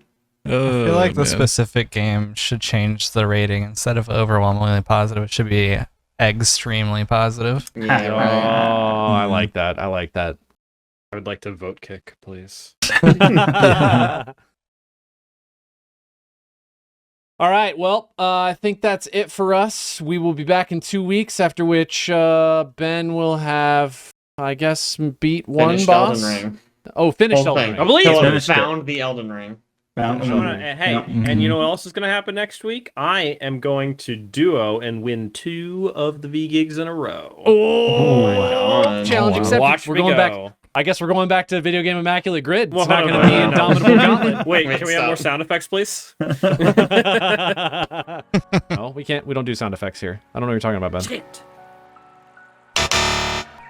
I feel like the
man.
specific game should change the rating. Instead of overwhelmingly positive, it should be extremely positive.
Yeah,
Oh,
right.
I like that. I like that.
I would like to vote kick, please.
All right. Well, I think that's it for us. We will be back in 2 weeks, after which Ben will have, I guess, beat one
Finished
boss.
Elden Ring.
Oh, finished
Whole
Elden
thing.
Ring.
I believe
Till
it.
I
Finished it.
found the Elden Ring.
Found
Hey,
Yeah.
and you know what else is going to happen next week? I am going to duo and win 2 of the V gigs in a row.
Oh,
my God.
challenge
Oh, wow.
accepted.
Watch
We're
me
going
go.
back. I guess we're going back to Video Game Immaculate Grid. It's
Well,
not
hold
going
on,
to be
hold on,
Indomitable Gauntlet.
Wait,
Wait,
can we have more
stop.
sound effects, please?
No, we can't. We don't do sound effects here. I don't know what you're talking about, Ben.
Shit.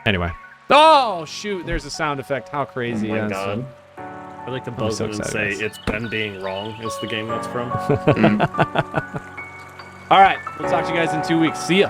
Anyway. Oh, shoot. There's a sound effect. How crazy.
Oh my
Yeah,
God.
I'd like to buzz
so
in and
excited,
say
guys.
it's Ben being wrong is the game that's from.
All right. We'll talk to you guys in 2 weeks. See ya.